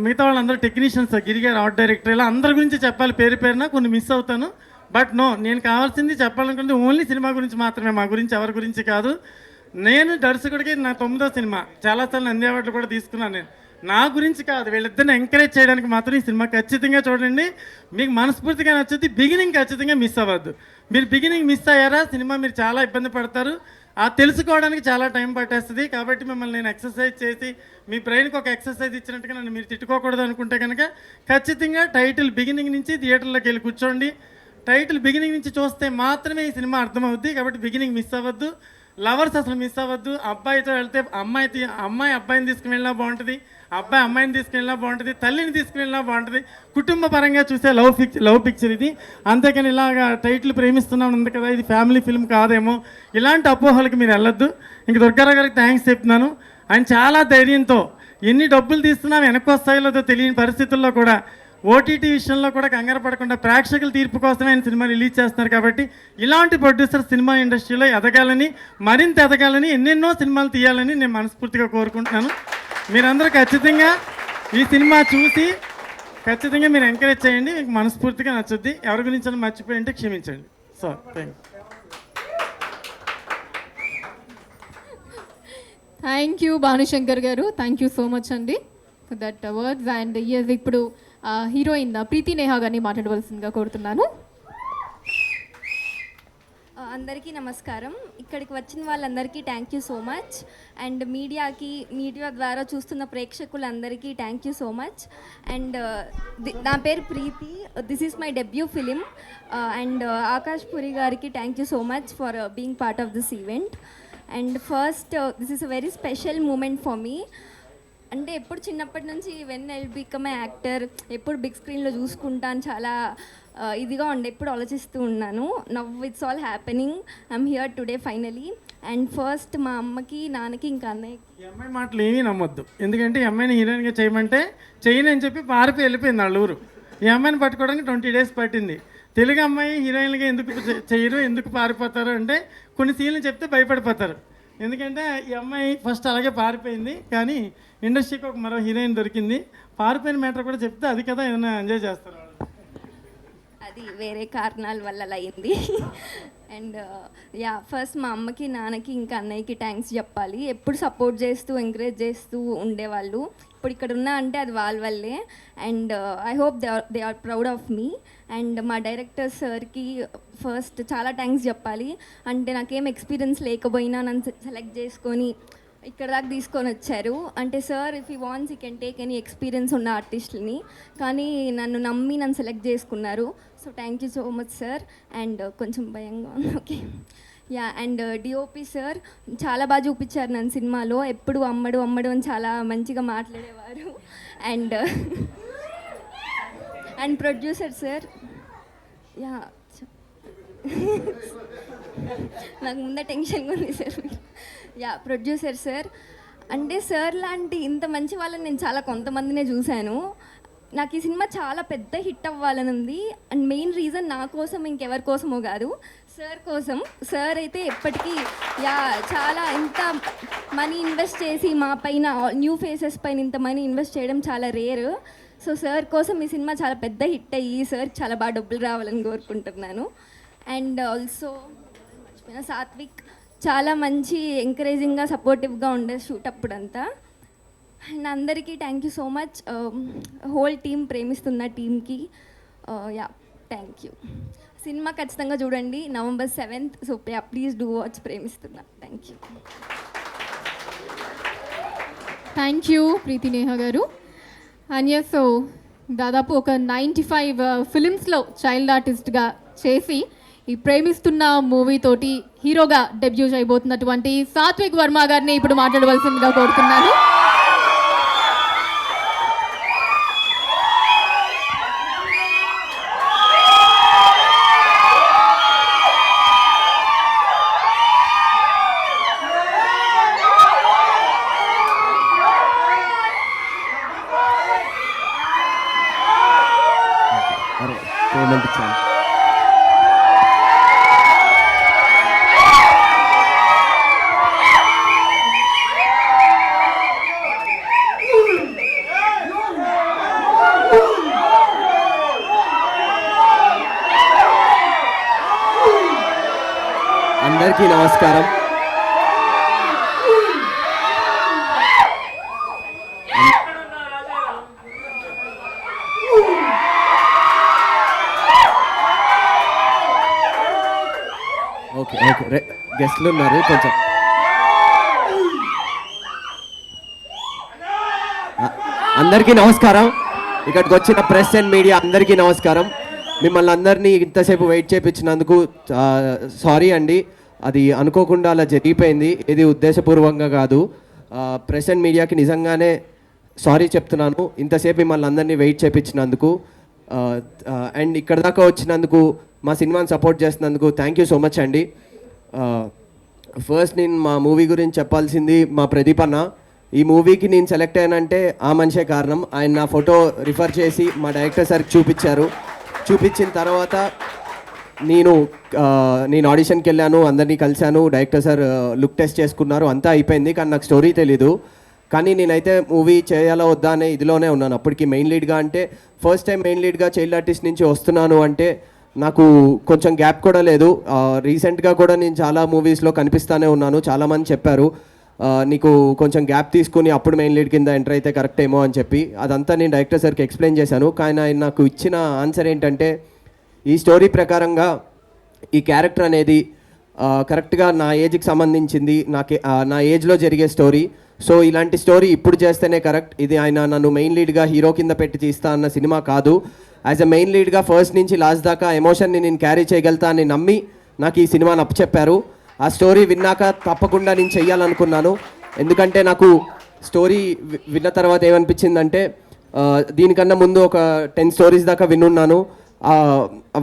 మిగతా వాళ్ళందరూ టెక్నీషియన్స్, గిరిగారు ఆర్ట్ డైరెక్టర్, ఇలా అందరి గురించి చెప్పాలి పేరున. కొన్ని మిస్ అవుతాను, బట్ నేను కావాల్సింది చెప్పాలనుకుంటే ఓన్లీ సినిమా గురించి మాత్రమే, మా గురించి ఎవరి గురించి కాదు. నేను దర్శకుడికి నా 9వ సినిమా, చాలాసార్లు నంది అవార్డులు కూడా తీసుకున్నాను. నేను నా గురించి కాదు, వీళ్ళిద్దరిని ఎంకరేజ్ చేయడానికి మాత్రం ఈ సినిమా ఖచ్చితంగా చూడండి. మీకు మనస్ఫూర్తిగా నచ్చుద్ది. బిగినింగ్ ఖచ్చితంగా మిస్ అవ్వద్దు. మీరు బిగినింగ్ మిస్ అయ్యారా సినిమా మీరు చాలా ఇబ్బంది పడతారు. తెలుసుకోవడానికి చాలా టైం పట్టేస్తుంది. కాబట్టి మిమ్మల్ని నేను ఎక్సర్సైజ్ చేసి మీ బ్రెయిన్కి ఒక ఎక్సర్సైజ్ ఇచ్చినట్టుగా నన్ను మీరు తిట్టుకోకూడదు అనుకుంటే కనుక ఖచ్చితంగా టైటిల్ బిగినింగ్ నుంచి థియేటర్లోకి వెళ్ళి కూర్చోండి. టైటిల్ బిగినింగ్ నుంచి చూస్తే మాత్రమే ఈ సినిమా అర్థమవుద్ది. కాబట్టి బిగినింగ్ మిస్ అవ్వద్దు, లవర్స్ అసలు మిస్ అవ్వద్దు. అబ్బాయితో వెళ్తే అమ్మాయి అబ్బాయిని తీసుకువెళ్ళినా బాగుంటుంది, అబ్బాయి అమ్మాయిని తీసుకెళ్ళినా బాగుంటుంది, తల్లిని తీసుకువెళ్ళినా బాగుంటుంది. కుటుంబ పరంగా చూసే లవ్ పిక్చర్ ఇది. అంతేకాని ఇలాగా టైటిల్ ప్రేమిస్తున్నాను ఉంది కదా, ఇది ఫ్యామిలీ ఫిల్మ్ కాదేమో, ఇలాంటి అపోహలకు మీరు వెళ్ళొద్దు. ఇంక దుర్గారావు గారికి థ్యాంక్స్ చెప్తున్నాను. ఆయన చాలా ధైర్యంతో ఎన్ని డబ్బులు తీస్తున్నా వెనక్కి వస్తాయో తెలియని పరిస్థితుల్లో కూడా ఓటీటీ విషయంలో కూడా కంగారు పడకుండా ప్రేక్షకుల తీర్పు కోసమే ఆయన సినిమా రిలీజ్ చేస్తున్నారు. కాబట్టి ఇలాంటి ప్రొడ్యూసర్ సినిమా ఇండస్ట్రీలో ఎదగాలని, మరింత ఎదగాలని, ఎన్నెన్నో సినిమాలు తీయాలని నేను మనస్ఫూర్తిగా కోరుకుంటున్నాను. మీరందరూ ఖచ్చితంగా ఈ సినిమా చూసి ఖచ్చితంగా మీరు ఎంకరేజ్ చేయండి. మీకు మనస్ఫూర్తిగా నచ్చుద్ది. ఎవరి గురించి మర్చిపోయి ఉంటే క్షమించండి. సో థ్యాంక్ యూ భానుశంకర్ గారు, థ్యాంక్ యూ సో మచ్ అండి ఫర్ దట్ వర్డ్స్. అండ్ ఇప్పుడు హీరోయిన్ ప్రీతి నేహా గారిని మాట్లాడవలసిందిగా కోరుతున్నాను. అందరికీ నమస్కారం. ఇక్కడికి వచ్చిన వాళ్ళందరికీ thank you so much. And media ద్వారా చూస్తున్న ప్రేక్షకులందరికీ thank you so much. And నా పేరు Preethi, this is my debut film. And Akash Puri గారికి thank you so much for being part of this event. And first this is a very special moment for me. అంటే ఎప్పుడు చిన్నప్పటి నుంచి when I become a actor, ఎప్పుడు big స్క్రీన్లో చూసుకుంటాను, చాలా ఇదిగా ఉండే, ఎప్పుడు ఆలోచిస్తూ ఉన్నాను. Now it's all happening. I'm here today finally. And first మా అమ్మకి, నాన్నకి, ఇంకా అన్నయ్యకి. ఈ అమ్మాయి మాటలు ఏమీ నమ్మొద్దు. ఎందుకంటే ఈ అమ్మాయిని హీరోయిన్గా చేయమంటే చేయను అని చెప్పి పారిపోయి వెళ్ళిపోయింది వాళ్ళ ఊరు. ఈ అమ్మాయిని పట్టుకోవడానికి 20 days పట్టింది. తెలుగు అమ్మాయి హీరోయిన్గా ఎందుకు చేయరు, ఎందుకు పారిపోతారు అంటే కొన్ని సీన్లు చెప్తే భయపడిపోతారు. ఎందుకంటే ఈ అమ్మాయి ఫస్ట్ అలాగే పారిపోయింది, కానీ ఇండస్ట్రీకి ఒక మరో హీరోయిన్ దొరికింది. పారిపోయిన మ్యాటర్ కూడా చెప్తే అది కదా ఏదైనా ఎంజాయ్ చేస్తారు. అది వేరే కారణాల వల్ల అలా అయింది. అండ్ ఫస్ట్ మా అమ్మకి, నాన్నకి, ఇంకా అన్నయ్యకి థ్యాంక్స్ చెప్పాలి. ఎప్పుడు సపోర్ట్ చేస్తూ, ఎంకరేజ్ చేస్తూ ఉండేవాళ్ళు. ఇప్పుడు ఇక్కడ ఉన్నా అంటే అది వాళ్ళ వల్లే. And I hope they are proud of me. And మా డైరెక్టర్ సార్కి ఫస్ట్ చాలా థ్యాంక్స్ చెప్పాలి. అంటే నాకేం ఎక్స్పీరియన్స్ లేకపోయినా నన్ను సెలెక్ట్ చేసుకొని ఇక్కడ దాకా తీసుకొని వచ్చారు. అంటే sir if you wants you can take any experience ఉన్న ఆర్టిస్టులని, కానీ నన్ను నమ్మి నన్ను సెలెక్ట్ చేసుకున్నారు. So thank you so much sir. And కొంచెం భయంగా ఉంది. ఓకే అండ్ డిఓపి సార్ చాలా బాగా చూపించారు నన్ను సినిమాలో. ఎప్పుడు అమ్మడు అని చాలా మంచిగా మాట్లాడేవారు. అండ్ ప్రొడ్యూసర్ సార్, నాకు ముందే టెన్షన్గా ఉంది సార్. ప్రొడ్యూసర్ సార్, అంటే సార్ లాంటి ఇంత మంచి వాళ్ళని నేను చాలా కొంతమందినే చూశాను. నాకు ఈ సినిమా చాలా పెద్ద హిట్ అవ్వాలని ఉంది. అండ్ మెయిన్ రీజన్ నా కోసం, ఇంకెవరి కోసమో కాదు, సార్ కోసం. సార్ అయితే ఎప్పటికీ చాలా ఇంత మనీ ఇన్వెస్ట్ చేసి మా పైన, న్యూ ఫేసెస్ పైన ఇంత మనీ ఇన్వెస్ట్ చేయడం చాలా రేర్. సో సార్ కోసం ఈ సినిమా చాలా పెద్ద హిట్ అయ్యి సార్ చాలా బాగా డబ్బులు రావాలని కోరుకుంటున్నాను. అండ్ ఆల్సో సాత్విక్ చాలా మంచి ఎంకరేజింగ్గా, సపోర్టివ్గా ఉండే షూట్ అప్పుడంతా. అండ్ అందరికీ thank you so much. Whole team, ప్రేమిస్తున్న టీమ్కి థ్యాంక్ యూ. సినిమా ఖచ్చితంగా చూడండి, November 7th. So please do watch Premistunna. Thank you. Thank you Preethi Neha గారు. అండ్ సో దాదాపు ఒక 95 ఫిలిమ్స్లో చైల్డ్ ఆర్టిస్ట్గా చేసి ఈ ప్రేమిస్తున్న మూవీ తోటి హీరోగా డెబ్యూ చేయబోతున్నటువంటి సాత్విక్ వర్మ గారిని ఇప్పుడు మాట్లాడవలసిందిగా కోరుతున్నాను. అందరికీ నమస్కారం. ఓకే గెస్ట్లు ఉన్నారు కొంచెం. అందరికీ నమస్కారం. ఇక్కడికి వచ్చిన ప్రెస్ అండ్ మీడియా అందరికీ నమస్కారం. మిమ్మల్ని అందరినీ ఇంతసేపు వెయిట్ చేయించినందుకు సారీ అండి. అది అనుకోకుండా అలా జరిగిపోయింది, ఇది ఉద్దేశపూర్వకంగా కాదు. ప్రెస్ అండ్ మీడియాకి నిజంగానే సారీ చెప్తున్నాను ఇంతసేపు మిమ్మల్ని అందరినీ వెయిట్ చేయించినందుకు. అండ్ ఇక్కడ దాకా వచ్చినందుకు, మా సినిమాని సపోర్ట్ చేసినందుకు థ్యాంక్ యూ సో మచ్ అండి. ఫస్ట్ నేను మా మూవీ గురించి చెప్పాల్సింది మా ప్రదీప్ అన్న. ఈ మూవీకి నేను సెలెక్ట్ అయ్యానంటే ఆ మనిషే కారణం. ఆయన నా ఫోటో రిఫర్ చేసి మా డైరెక్టర్ సార్కి చూపించారు. చూపించిన తర్వాత నేను ఆడిషన్కి వెళ్ళాను, అందరినీ కలిశాను. డైరెక్టర్ సార్ లుక్ టెస్ట్ చేసుకున్నారు, అంతా అయిపోయింది. కానీ నాకు స్టోరీ తెలీదు. కానీ నేనైతే మూవీ చేయాలా వద్దా అనే ఇదిలోనే ఉన్నాను. అప్పటికి మెయిన్ లీడ్గా అంటే ఫస్ట్ టైం మెయిన్ లీడ్గా చైల్డ్ ఆర్టిస్ట్ నుంచి వస్తున్నాను అంటే నాకు కొంచెం గ్యాప్ కూడా లేదు. రీసెంట్గా కూడా నేను చాలా మూవీస్లో కనిపిస్తూనే ఉన్నాను. చాలామంది చెప్పారు నీకు కొంచెం గ్యాప్ తీసుకుని అప్పుడు మెయిన్ లీడ్ కింద ఎంటర్ అయితే కరెక్ట్ ఏమో అని చెప్పి. అదంతా నేను డైరెక్టర్ సార్కి ఎక్స్ప్లెయిన్ చేశాను. కానీ ఆయన నాకు ఇచ్చిన ఆన్సర్ ఏంటంటే, ఈ స్టోరీ ప్రకారంగా ఈ క్యారెక్టర్ అనేది కరెక్ట్గా నా ఏజ్కి సంబంధించింది, నా ఏజ్లో జరిగే స్టోరీ. సో ఇలాంటి స్టోరీ ఇప్పుడు చేస్తేనే కరెక్ట్. ఇది ఆయన నన్ను మెయిన్ లీడ్గా హీరో కింద పెట్టి తీస్తా అన్న సినిమా కాదు. యాజ్ ఎ మెయిన్ లీడ్గా ఫస్ట్ నుంచి లాస్ట్ దాకా ఎమోషన్ని నేను క్యారీ చేయగలుగుతా అని నమ్మి నాకు ఈ సినిమాని అప్పచెప్పారు. ఆ స్టోరీ విన్నాక తప్పకుండా నేను చెయ్యాలనుకున్నాను. ఎందుకంటే నాకు స్టోరీ విన్న తర్వాత ఏమనిపించిందంటే, దీనికన్నా ముందు ఒక 10 స్టోరీస్ దాకా విన్నున్నాను.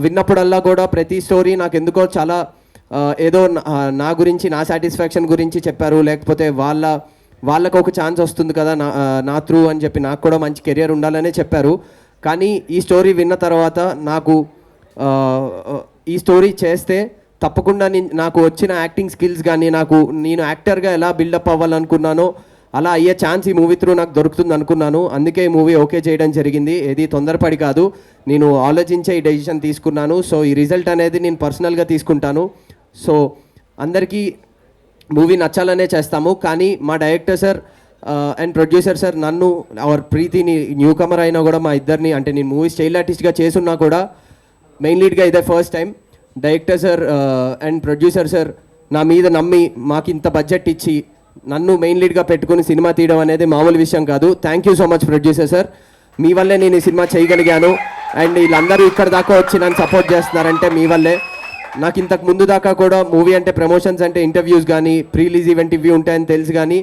విన్నప్పుడల్లా కూడా ప్రతి స్టోరీ నాకు ఎందుకో చాలా ఏదో నా గురించి, నా సాటిస్ఫాక్షన్ గురించి చెప్పారు. లేకపోతే వాళ్ళకు ఒక ఛాన్స్ వస్తుంది కదా నా త్రూ అని చెప్పి, నాకు కూడా మంచి కెరియర్ ఉండాలనే చెప్పారు. కానీ ఈ స్టోరీ విన్న తర్వాత నాకు ఈ స్టోరీ చేస్తే తప్పకుండా నాకు వచ్చిన యాక్టింగ్ స్కిల్స్ కానీ, నేను యాక్టర్గా ఎలా బిల్డప్ అవ్వాలనుకున్నానో అలా అయ్యే ఛాన్స్ ఈ మూవీ త్రూ నాకు దొరుకుతుంది అనుకున్నాను. అందుకే ఈ మూవీ ఓకే చేయడం జరిగింది. ఏది తొందరపడి కాదు, నేను ఆలోచించే ఈ డెసిషన్ తీసుకున్నాను. సో ఈ రిజల్ట్ అనేది నేను పర్సనల్గా తీసుకుంటాను. సో అందరికీ మూవీ నచ్చాలనే చేస్తాము. కానీ మా director sir and producer sir నన్ను, అవర్ ప్రీతిని, న్యూ కమర్ అయినా కూడా మా ఇద్దరిని, అంటే నేను మూవీస్ చైల్డ్ ఆర్టిస్ట్గా చేసున్నా కూడా మెయిన్ లీడ్గా ఇదే first time. Director sir and producer sir నా మీద నమ్మి మాకు ఇంత బడ్జెట్ ఇచ్చి నన్ను మెయిన్ లీడ్గా పెట్టుకుని సినిమా తీయడం అనేది మామూలు విషయం కాదు. Thank you so much producer sir. మీ వల్లే నేను ఈ సినిమా చేయగలిగాను. అండ్ వీళ్ళందరూ ఇక్కడ దాకా వచ్చి నన్ను సపోర్ట్ చేస్తున్నారంటే మీ వల్లే. నాకు ఇంతకు ముందు దాకా కూడా మూవీ అంటే ప్రమోషన్స్ అంటే ఇంటర్వ్యూస్ కానీ, ప్రీ రిలీజ్ ఈవెంట్ ఇవి ఉంటాయని తెలుసు. కానీ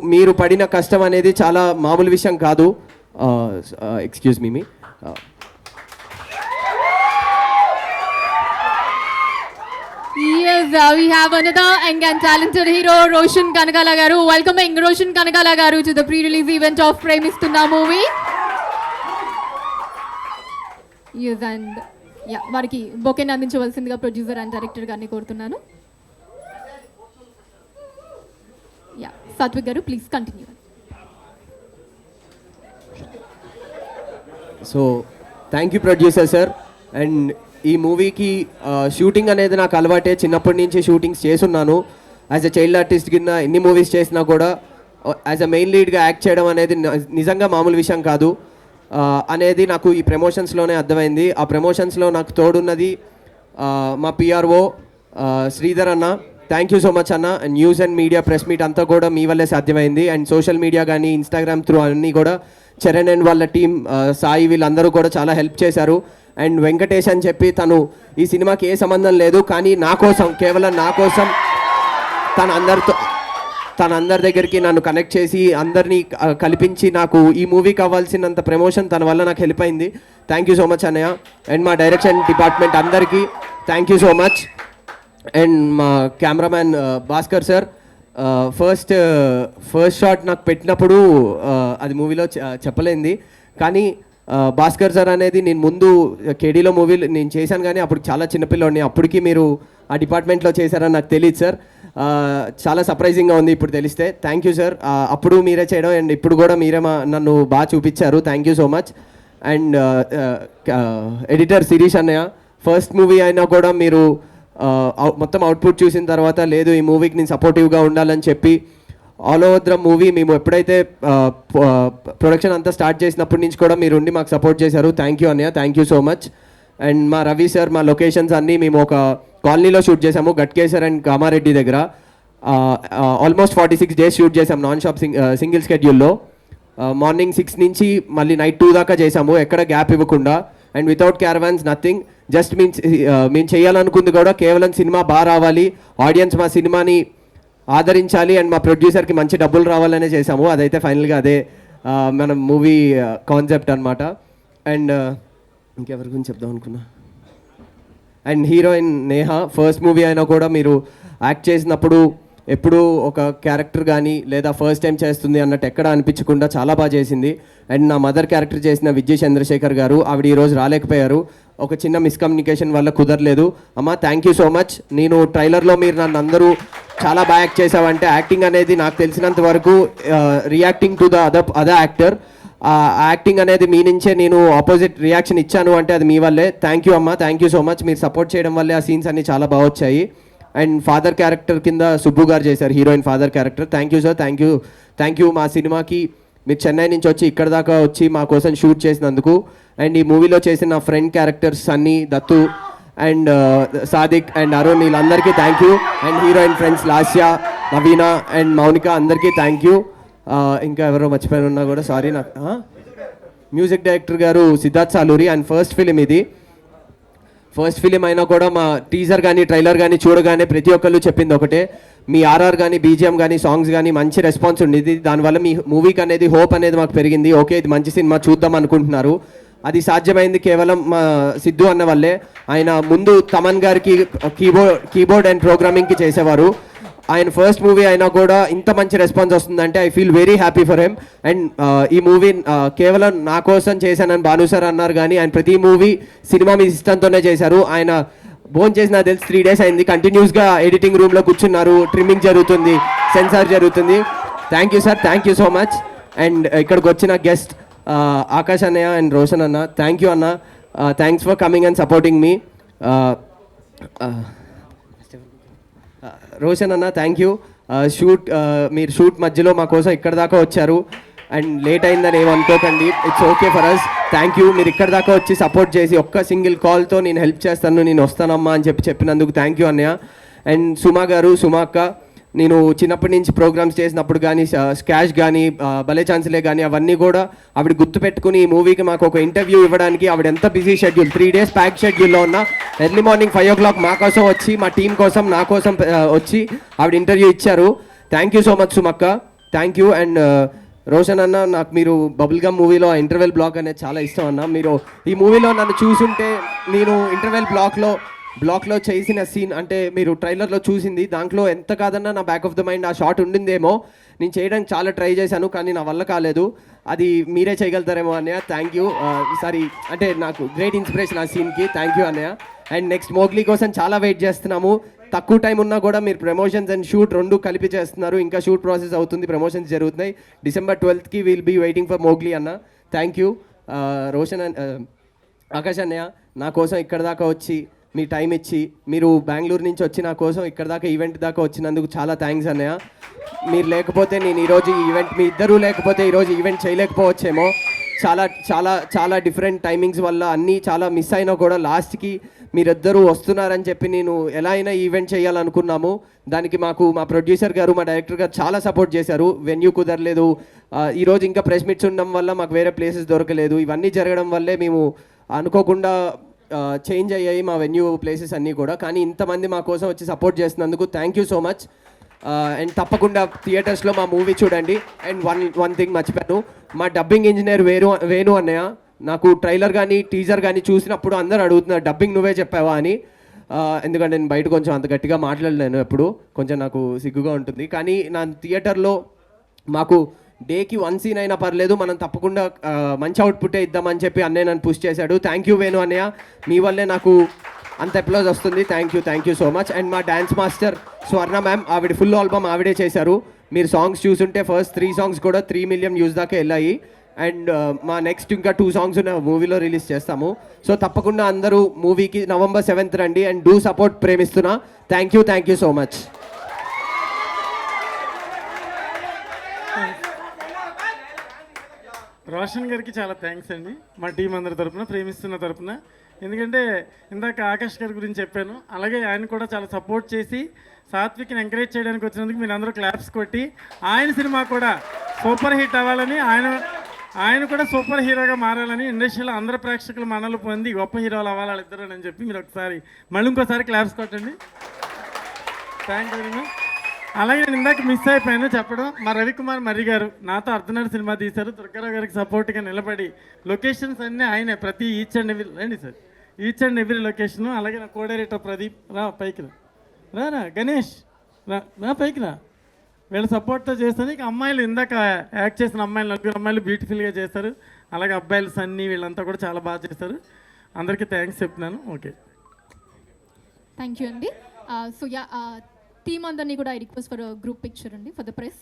మీరు పడిన కష్టం అనేది చాలా మామూలు విషయం కాదు. Excuse me. Yes, we have another young and talented hero, Roshan Kanagala garu. Welcoming Roshan Kanagala garu to the pre-release event of Premistunna movie. Yes, and yeah, వారికి బొకేని అందించవలసిందిగా ప్రొడ్యూసర్ అండ్ డైరెక్టర్ గారిని కోరుతున్నాను. యా, సాత్విక్ గారు please continue. So thank you producer sir. And ఈ మూవీకి shooting అనేది నాకు అలవాటే, చిన్నప్పటి నుంచి షూటింగ్స్ చేసున్నాను. యాజ్ ఎ చైల్డ్ ఆర్టిస్ట్ కింద ఎన్ని మూవీస్ చేసినా కూడా యాజ్ ఎ మెయిన్ లీడ్గా యాక్ట్ చేయడం అనేది నిజంగా మామూలు విషయం కాదు అనేది నాకు ఈ ప్రమోషన్స్లోనే అర్థమైంది. ఆ ప్రమోషన్స్లో నాకు తోడున్నది మా పిఆర్ఓ శ్రీధర్ అన్న. థ్యాంక్ యూ సో మచ్ అన్న. News and media press meet అంతా కూడా మీ వల్లే సాధ్యమైంది. అండ్ సోషల్ మీడియా కానీ, ఇన్స్టాగ్రామ్ త్రూ అన్నీ కూడా చరణ్ అండ్ వాళ్ళ టీం, సాయి, వీళ్ళందరూ కూడా చాలా హెల్ప్ చేశారు. అండ్ వెంకటేష్ అని చెప్పి తను ఈ సినిమాకి ఏ సంబంధం లేదు, కానీ నా కోసం, కేవలం నా కోసం తన అందరి దగ్గరికి నన్ను కనెక్ట్ చేసి అందరినీ కల్పించి నాకు ఈ మూవీకి అవ్వాల్సినంత ప్రమోషన్ తన వల్ల నాకు హెల్ప్ అయింది. థ్యాంక్ యూ సో మచ్ అన్నయ్య. అండ్ మా డైరెక్షన్ డిపార్ట్మెంట్ అందరికీ thank you so much. And మా cameraman Bhaskar sir, first shot నాకు పెట్టినప్పుడు అది మూవీలో చెప్పలేంది. కానీ భాస్కర్ సార్ అనేది నేను ముందు కేడీలో మూవీలు నేను చేశాను, కానీ అప్పుడు చాలా చిన్నపిల్లోడిని. అప్పటికి మీరు ఆ డిపార్ట్మెంట్లో చేశారని నాకు తెలియదు సార్. చాలా సర్ప్రైజింగ్గా ఉంది ఇప్పుడు తెలిస్తే. Thank you sir. అప్పుడు మీరే చేయడం అండ్ ఇప్పుడు కూడా మీరే నన్ను బాగా చూపించారు. Thank you so much. And editor Sirish అన్నయ్య, ఫస్ట్ మూవీ అయినా కూడా మీరు మొత్తం అవుట్పుట్ చూసిన తర్వాత లేదు ఈ మూవీకి నేను సపోర్టివ్గా ఉండాలని చెప్పి ఆల్ ఓవర్ ద మూవీ మేము ఎప్పుడైతే ప్రొడక్షన్ అంతా స్టార్ట్ చేసినప్పటి నుంచి కూడా మీరు ఉండి మాకు సపోర్ట్ చేశారు. థ్యాంక్ యూ అన్నయ్య, thank you so much. And మా రవి సార్, మా లొకేషన్స్ అన్నీ మేము ఒక కాలనీలో షూట్ చేసాము, గట్కేసర్ అండ్ కామారెడ్డి దగ్గర. ఆల్మోస్ట్ 46 days షూట్ చేసాం నాన్ స్టాప్ సింగిల్ స్కెడ్యూల్లో. మార్నింగ్ 6 నుంచి మళ్ళీ నైట్ 2 దాకా చేసాము, ఎక్కడ గ్యాప్ ఇవ్వకుండా. And without caravans nothing. Just మేము చేయాలనుకుంది కూడా కేవలం సినిమా బాగా రావాలి, ఆడియన్స్ మా సినిమాని ఆదరించాలి అండ్ మా ప్రొడ్యూసర్కి మంచి డబ్బులు రావాలనే చేసాము. అదైతే ఫైనల్గా అదే మన మూవీ కాన్సెప్ట్ అనమాట. అండ్ ఇంకెవరి గురించి చెప్దాం అనుకున్నా, and heroine Neha first movie అయినా కూడా మీరు యాక్ట్ చేసినప్పుడు ఎప్పుడూ ఒక క్యారెక్టర్ కానీ లేదా ఫస్ట్ టైం చేస్తుంది అన్నట్టు ఎక్కడ అనిపించకుండా చాలా బాగా చేసింది. అండ్ నా మదర్ క్యారెక్టర్ చేసిన విజయ్ చంద్రశేఖర్ గారు, ఆవిడ ఈరోజు రాలేకపోయారు, ఒక చిన్న మిస్కమ్యూనికేషన్ వల్ల కుదరలేదు. అమ్మ థ్యాంక్ యూ సో మచ్. నేను ట్రైలర్లో మీరు నన్ను అందరూ చాలా బాగా యాక్ట్ చేసావంటే యాక్టింగ్ అనేది నాకు తెలిసినంత వరకు reacting to the other actor, ఆ యాక్టింగ్ అనేది మీ నుంచే నేను ఆపోజిట్ రియాక్షన్ ఇచ్చాను అంటే అది మీ వల్లే. థ్యాంక్ యూ అమ్మ, థ్యాంక్ యూ సో మచ్. మీరు సపోర్ట్ చేయడం వల్లే ఆ సీన్స్ అన్నీ చాలా బాగా వచ్చాయి. అండ్ ఫాదర్ క్యారెక్టర్ కింద సుబ్బు గారు చేశారు, heroine father character. Thank you sir, thank you మా సినిమాకి మీరు చెన్నై నుంచి వచ్చి ఇక్కడ దాకా వచ్చి మా కోసం షూట్ చేసినందుకు. అండ్ ఈ మూవీలో చేసిన friend characters Sunny, Dattu and Sadiq and Arun, వీళ్ళందరికీ thank you. And heroine friends Lasya, Naveena and Mounika, అందరికీ థ్యాంక్ యూ. ఇంకా ఎవరో మర్చిపోయినా కూడా సారీ. నాకు మ్యూజిక్ డైరెక్టర్ గారు Siddharth Saluri. And first film ఇది, ఫస్ట్ ఫిలిం అయినా కూడా మా టీజర్ కానీ ట్రైలర్ కానీ చూడగానే ప్రతి ఒక్కళ్ళు చెప్పింది ఒకటే, మీ ఆర్ఆర్ కానీ బీజిఎం కానీ సాంగ్స్ కానీ మంచి రెస్పాన్స్ ఉండేది, దానివల్ల మీ మూవీకి అనేది హోప్ అనేది మాకు పెరిగింది. ఓకే ఇది మంచి సినిమా చూద్దాం అనుకుంటున్నారు. అది సాధ్యమైంది కేవలం మా సిద్ధు అన్న వల్లే. ఆయన ముందు తమన్ గారికి కీబోర్డ్ అండ్ ప్రోగ్రామింగ్కి చేసేవారు. ఆయన ఫస్ట్ మూవీ అయినా కూడా ఇంత మంచి రెస్పాన్స్ వస్తుందంటే I feel very happy for him. And ఈ మూవీ కేవలం నా కోసం చేశానని భాను సార్ అన్నారు, కానీ ఆయన ప్రతి మూవీ సినిమా మీ ఇష్టంతోనే చేశారు. ఆయన భోన్ చేసి నాకు తెలిసి 3 days అయింది, కంటిన్యూస్గా ఎడిటింగ్ రూమ్లో కూర్చున్నారు, ట్రిమ్మింగ్ జరుగుతుంది, సెన్సార్ జరుగుతుంది. Thank you sir, thank you so much. And ఇక్కడికి వచ్చిన గెస్ట్ ఆకాష్ అన్నయ్య అండ్ రోషన్ అన్న, థ్యాంక్ యూ అన్న, thanks for coming and supporting మీ. రోషన్ అన్న థ్యాంక్ యూ. మీరు షూట్ మధ్యలో మా కోసం ఇక్కడ దాకా వచ్చారు అండ్ లేట్ అయిందని ఏమనుకోకండి, it's okay for us. Thank you, మీరు ఇక్కడ దాకా వచ్చి సపోర్ట్ చేసి ఒక్క సింగిల్ కాల్తో నేను హెల్ప్ చేస్తాను, నేను వస్తానమ్మా అని చెప్పినందుకు థ్యాంక్ యూ అన్నయ్య. అండ్ సుమా గారు, సుమా అక్క, నేను చిన్నప్పటి నుంచి ప్రోగ్రామ్స్ చేసినప్పుడు కానీ స్కాష్ కానీ భలే ఛాన్స్లే కానీ అవన్నీ కూడా ఆవిడ గుర్తుపెట్టుకుని ఈ మూవీకి మాకు ఒక ఇంటర్వ్యూ ఇవ్వడానికి ఆవిడ ఎంత బిజీ షెడ్యూల్, 3 days ప్యాక్ షెడ్యూల్లో ఉన్న ఎర్లీ మార్నింగ్ 5 o'clock మా కోసం వచ్చి, మా టీం కోసం, నా కోసం వచ్చి ఆవిడ ఇంటర్వ్యూ ఇచ్చారు. థ్యాంక్ యూ సో మచ్ సుమక్క, థ్యాంక్ యూ. అండ్ రోషన్ అన్న, నాకు మీరు బబుల్ గమ్ మూవీలో ఇంటర్వెల్ బ్లాక్ అనేది చాలా ఇష్టం అన్న. మీరు ఈ మూవీలో నన్ను చూసుంటే నేను ఇంటర్వెల్ బ్లాక్లో చేసిన సీన్ అంటే మీరు ట్రైలర్లో చూసింది, దాంట్లో ఎంత కాదన్నా నా బ్యాక్ ఆఫ్ ద మైండ్ ఆ షాట్ ఉండిందేమో. నేను చేయడానికి చాలా ట్రై చేశాను కానీ నా వల్ల కాలేదు, అది మీరే చేయగలుగుతారేమో అన్నయ్య. Thank you. సారీ అంటే నాకు గ్రేట్ ఇన్స్పిరేషన్ ఆ సీన్కి. థ్యాంక్ యూ అన్నయ్య. అండ్ నెక్స్ట్ మోగ్లీ కోసం చాలా వెయిట్ చేస్తున్నాము. తక్కువ టైం ఉన్నా కూడా మీరు ప్రమోషన్స్ అండ్ షూట్ 2 కలిపి చేస్తున్నారు. ఇంకా షూట్ ప్రాసెస్ అవుతుంది, ప్రమోషన్స్ జరుగుతున్నాయి. December 12th will be waiting for Mowgli అన్న. Thank you. రోషన్ ఆకాష్ అన్నయ్య, నా కోసం ఇక్కడ దాకా వచ్చి మీ టైం ఇచ్చి, మీరు బెంగళూరు నుంచి వచ్చి నా కోసం ఇక్కడ దాకా ఈవెంట్ దాకా వచ్చినందుకు చాలా థ్యాంక్స్ అన్నయ్య. మీరు లేకపోతే నేను ఈరోజు ఈ ఈవెంట్, మీ ఇద్దరూ లేకపోతే ఈరోజు ఈవెంట్ చేయలేకపోవచ్చేమో. చాలా చాలా చాలా డిఫరెంట్ టైమింగ్స్ వల్ల అన్నీ చాలా మిస్ అయినా కూడా లాస్ట్కి మీరిద్దరూ వస్తున్నారని చెప్పి నేను ఎలా అయినా ఈవెంట్ చేయాలనుకున్నాము. దానికి మాకు మా ప్రొడ్యూసర్ గారు, మా డైరెక్టర్ గారు చాలా సపోర్ట్ చేశారు. వెన్యూ కుదరలేదు, ఈరోజు ఇంకా ప్రెస్ మీట్స్ ఉండడం వల్ల మాకు వేరే ప్లేసెస్ దొరకలేదు. ఇవన్నీ జరగడం వల్లే మేము అనుకోకుండా చేంజ్ అయ్యాయి మా వెన్యూ ప్లేసెస్ అన్నీ కూడా. కానీ ఇంతమంది మా కోసం వచ్చి సపోర్ట్ చేసినందుకు thank you so much. And తప్పకుండా థియేటర్స్లో మా మూవీ చూడండి. అండ్ వన్ థింగ్ మర్చిపోయాను, మా డబ్బింగ్ ఇంజనీర్ వేణు అన్నయ్య, నాకు ట్రైలర్ కానీ టీజర్ కానీ చూసినప్పుడు అందరూ అడుగుతున్నారు డబ్బింగ్ నువ్వే చెప్పావా అని. ఎందుకంటే నేను బయట కొంచెం అంత గట్టిగా మాట్లాడలేను, ఎప్పుడు కొంచెం నాకు సిగ్గుగా ఉంటుంది. కానీ నా థియేటర్లో మాకు డేకి 1 scene అయినా పర్లేదు, మనం తప్పకుండా మంచి అవుట్పుట్టే ఇద్దామని చెప్పి అన్నయ్య నన్ను పుష్ చేశాడు. థ్యాంక్ యూ వేణు అన్నయ్య, మీ వల్లే నాకు అంత అప్లాజ్ వస్తుంది. Thank you so much. And మా డ్యాన్స్ మాస్టర్ స్వర్ణ మ్యామ్, ఆవిడ ఫుల్ ఆల్బమ్ ఆవిడే చేశారు. మీరు సాంగ్స్ చూసుంటే ఫస్ట్ 3 songs కూడా 3 million views దాకా వెళ్ళాయి. అండ్ మా నెక్స్ట్ ఇంకా 2 songs మూవీలో రిలీజ్ చేస్తాము. సో తప్పకుండా అందరూ మూవీకి November 7th రండి అండ్ డూ సపోర్ట్. ప్రేమిస్తున్నా. Thank you so much. Roshan గారికి చాలా థ్యాంక్స్ అండి, మా టీం అందరి తరపున, ప్రేమిస్తున్న తరపున. ఎందుకంటే ఇందాక ఆకాష్ గారి గురించి చెప్పాను, అలాగే ఆయన కూడా చాలా సపోర్ట్ చేసి సాత్విక్ని ఎంకరేజ్ చేయడానికి వచ్చినందుకు మీరు అందరూ క్లాప్స్ కొట్టి ఆయన సినిమా కూడా సూపర్ హిట్ అవ్వాలని, ఆయన కూడా సూపర్ హీరోగా మారాలని, ఇండస్ట్రీలో అందరు ప్రేక్షకులు మనలు పొంది గొప్ప హీరోలు అవ్వాలి వాళ్ళిద్దరు అని చెప్పి మీరు ఒకసారి మళ్ళీ ఇంకోసారి క్లాప్స్ కొట్టండి. Thank you very much. అలాగే నేను ఇందాక మిస్ అయిపోయాను చెప్పడం, మా రవికుమార్ మర్రి గారు నాతో అర్ధనాడు సినిమా తీశారు. దుర్గారావు గారికి సపోర్ట్గా నిలబడి లొకేషన్స్ అన్నీ ఆయనే, ప్రతి ఈచ్ అండ్ ఎవ్రీ లొకేషను. అలాగే నా కోడైరెక్టర్ ప్రదీప్, రా పైకి రా గణేష్, రా పైకి రా. వీళ్ళ సపోర్ట్తో చేస్తాను. ఇక అమ్మాయిలు ఇందాక యాక్ట్ చేసిన అమ్మాయిలు 4 అమ్మాయిలు బ్యూటిఫుల్గా చేస్తారు. అలాగే అబ్బాయిలు సన్నీ వీళ్ళంతా కూడా చాలా బాగా చేస్తారు. అందరికీ థ్యాంక్స్ చెప్తున్నాను. ఓకే, థ్యాంక్ యూ అండి. సో యా, టీమ్ అందరినీ కూడా I request for group picture అండి for the press.